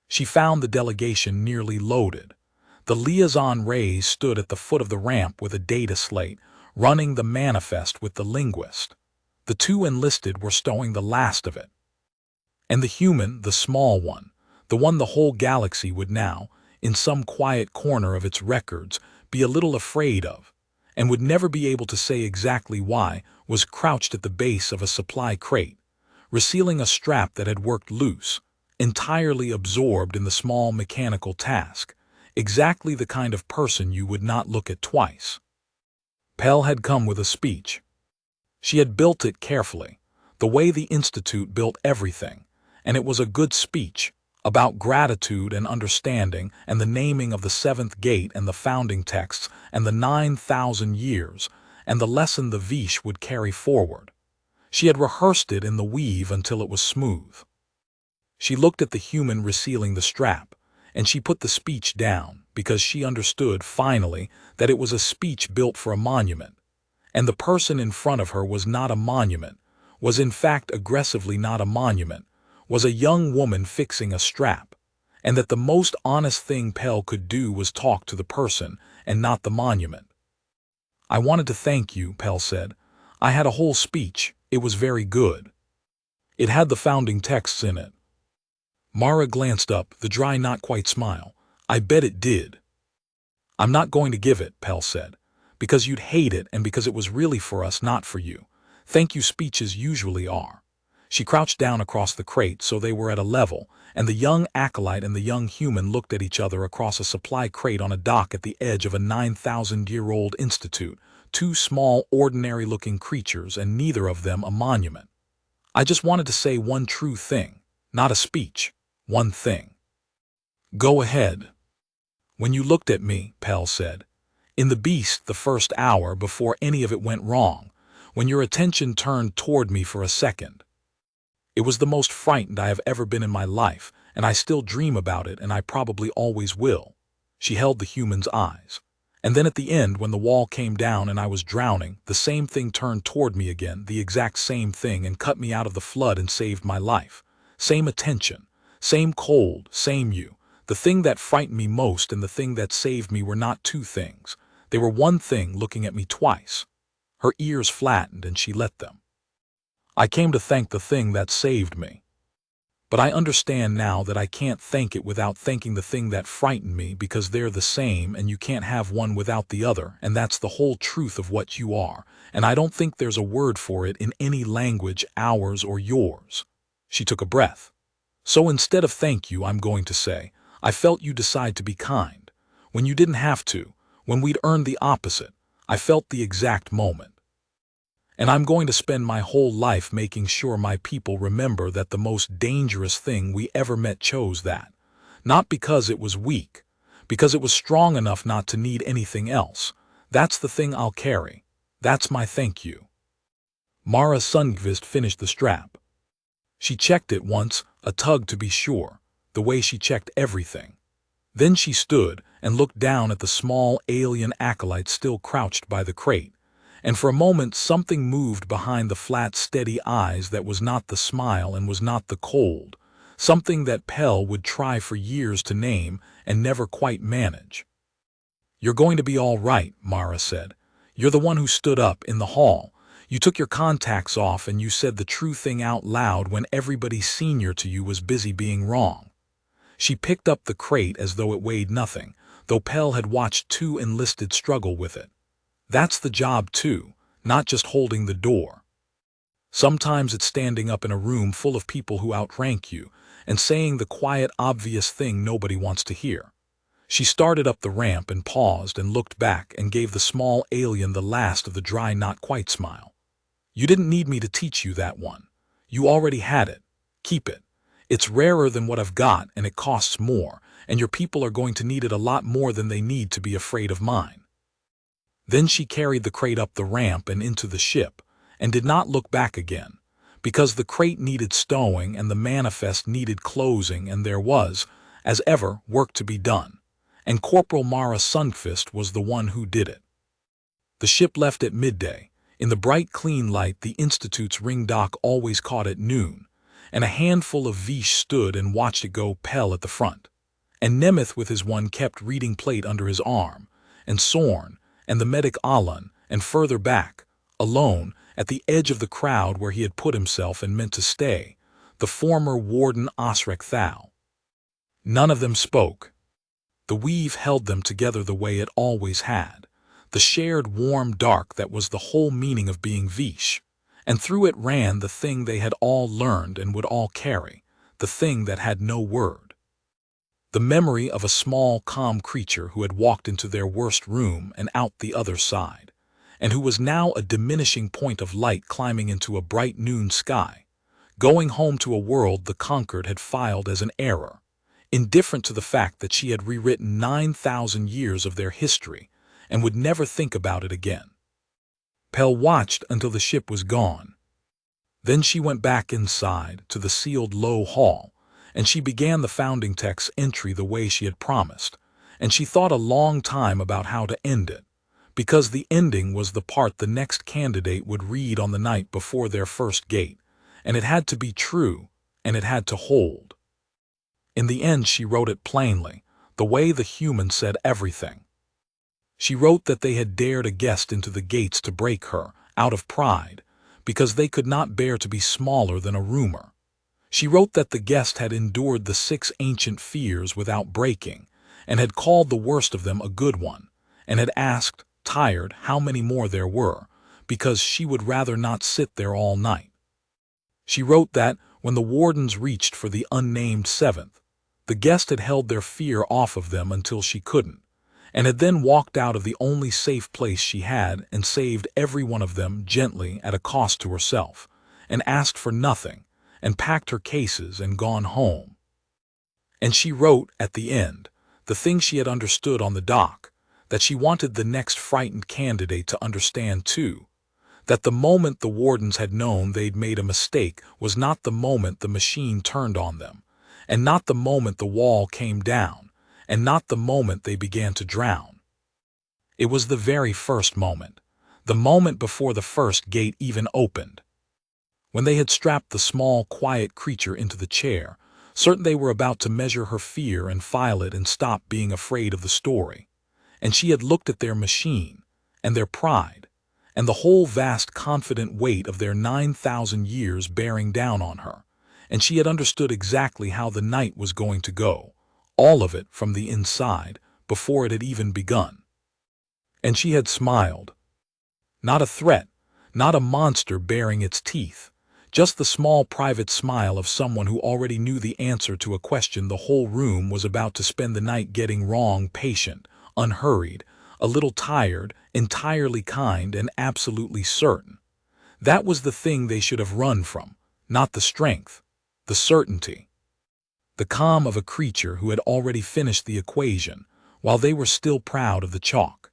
She found the delegation nearly loaded. The liaison Rays stood at the foot of the ramp with a data slate, running the manifest with the linguist. The 2 enlisted were stowing the last of it. And the human, the small one, the one the whole galaxy would now, in some quiet corner of its records, be a little afraid of, and would never be able to say exactly why, was crouched at the base of a supply crate, resealing a strap that had worked loose, entirely absorbed in the small mechanical task, exactly the kind of person you would not look at twice. Pel had come with a speech. She had built it carefully, the way the Institute built everything, and it was a good speech, about gratitude and understanding and the naming of the seventh gate and the founding texts and the 9,000 years and the lesson the Vish would carry forward. She had rehearsed it in the weave until it was smooth. She looked at the human resealing the strap, and she put the speech down because she understood finally that it was a speech built for a monument, and the person in front of her was not a monument, was in fact aggressively not a monument, was a young woman fixing a strap, and that the most honest thing Pell could do was talk to the person and not the monument. "I wanted to thank you," Pell said. "I had a whole speech. It was very good. It had the founding texts in it." Mara glanced up, the dry not quite smile. "I bet it did." "I'm not going to give it," Pell said, "because you'd hate it and because it was really for us, not for you. Thank you speeches usually are." She crouched down across the crate so they were at a level, and the young acolyte and the young human looked at each other across a supply crate on a dock at the edge of a 9,000-year-old institute, two small, ordinary-looking creatures and neither of them a monument. "I just wanted to say one true thing, not a speech, one thing." "Go ahead." "When you looked at me," Pell said, "in the beast the first hour before any of it went wrong, when your attention turned toward me for a second, it was the most frightened I have ever been in my life, and I still dream about it, and I probably always will." She held the human's eyes. "And then at the end, when the wall came down and I was drowning, the same thing turned toward me again, the exact same thing, and cut me out of the flood and saved my life. Same attention, same cold, same you. The thing that frightened me most and the thing that saved me were not two things. They were one thing looking at me twice." Her ears flattened and she let them. "I came to thank the thing that saved me. But I understand now that I can't thank it without thanking the thing that frightened me, because they're the same and you can't have one without the other, and that's the whole truth of what you are, and I don't think there's a word for it in any language, ours or yours." She took a breath. "So instead of thank you, I'm going to say, I felt you decide to be kind, when you didn't have to, when we'd earned the opposite. I felt the exact moment. And I'm going to spend my whole life making sure my people remember that the most dangerous thing we ever met chose that. Not because it was weak, because it was strong enough not to need anything else. That's the thing I'll carry. That's my thank you." Mara Sundqvist finished the strap. She checked it once, a tug to be sure, the way she checked everything. Then she stood and looked down at the small alien acolyte still crouched by the crate. And for a moment something moved behind the flat, steady eyes that was not the smile and was not the cold, something that Pell would try for years to name and never quite manage. "You're going to be all right," Mara said. "You're the one who stood up in the hall. You took your contacts off and you said the true thing out loud when everybody senior to you was busy being wrong." She picked up the crate as though it weighed nothing, though Pell had watched two enlisted struggle with it. "That's the job too, not just holding the door. Sometimes it's standing up in a room full of people who outrank you and saying the quiet, obvious thing nobody wants to hear." She started up the ramp and paused and looked back and gave the small alien the last of the dry not quite smile. "You didn't need me to teach you that one. You already had it. Keep it. It's rarer than what I've got and it costs more, and your people are going to need it a lot more than they need to be afraid of mine." Then she carried the crate up the ramp and into the ship, and did not look back again, because the crate needed stowing and the manifest needed closing, and there was, as ever, work to be done, and Corporal Mara Sundqvist was the one who did it. The ship left at midday. In the bright, clean light the Institute's ring dock always caught at noon, and a handful of Vish stood and watched it go, Pell at the front, and Nemeth with his one kept reading plate under his arm, and Sorn, and the medic Alan, and further back, alone, at the edge of the crowd where he had put himself and meant to stay, the former warden Osrek Thal. None of them spoke. The weave held them together the way it always had, the shared warm dark that was the whole meaning of being Vish, and through it ran the thing they had all learned and would all carry, the thing that had no word. The memory of a small, calm creature who had walked into their worst room and out the other side, and who was now a diminishing point of light climbing into a bright noon sky, going home to a world the conquered had filed as an error, indifferent to the fact that she had rewritten 9,000 years of their history and would never think about it again. Pell watched until the ship was gone. Then she went back inside to the sealed low hall, and she began the founding text's entry the way she had promised, and she thought a long time about how to end it, because the ending was the part the next candidate would read on the night before their first gate, and it had to be true, and it had to hold. In the end, she wrote it plainly, the way the human said everything. She wrote that they had dared a guest into the gates to break her, out of pride, because they could not bear to be smaller than a rumor. She wrote that the guest had endured the 6 ancient fears without breaking, and had called the worst of them a good one, and had asked, tired, how many more there were, because she would rather not sit there all night. She wrote that, when the wardens reached for the unnamed 7th, the guest had held their fear off of them until she couldn't, and had then walked out of the only safe place she had and saved every one of them gently at a cost to herself, and asked for nothing, and packed her cases and gone home. And she wrote, at the end, the thing she had understood on the dock, that she wanted the next frightened candidate to understand too, that the moment the wardens had known they'd made a mistake was not the moment the machine turned on them, and not the moment the wall came down, and not the moment they began to drown. It was the very first moment, the moment before the first gate even opened. When they had strapped the small, quiet creature into the chair, certain they were about to measure her fear and file it and stop being afraid of the story, and she had looked at their machine, and their pride, and the whole vast confident weight of their 9,000 years bearing down on her, and she had understood exactly how the night was going to go, all of it from the inside, before it had even begun. And she had smiled. Not a threat, not a monster baring its teeth, just the small private smile of someone who already knew the answer to a question the whole room was about to spend the night getting wrong, patient, unhurried, a little tired, entirely kind, and absolutely certain. That was the thing they should have run from, not the strength, the certainty. The calm of a creature who had already finished the equation, while they were still proud of the chalk.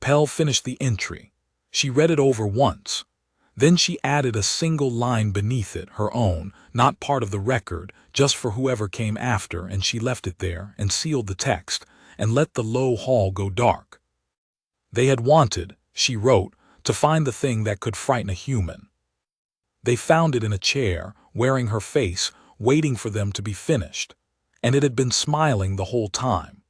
Pell finished the entry. She read it over once. Then she added a single line beneath it, her own, not part of the record, just for whoever came after, and she left it there and sealed the text and let the low hall go dark. They had wanted, she wrote, to find the thing that could frighten a human. They found it in a chair, wearing her face, waiting for them to be finished, and it had been smiling the whole time.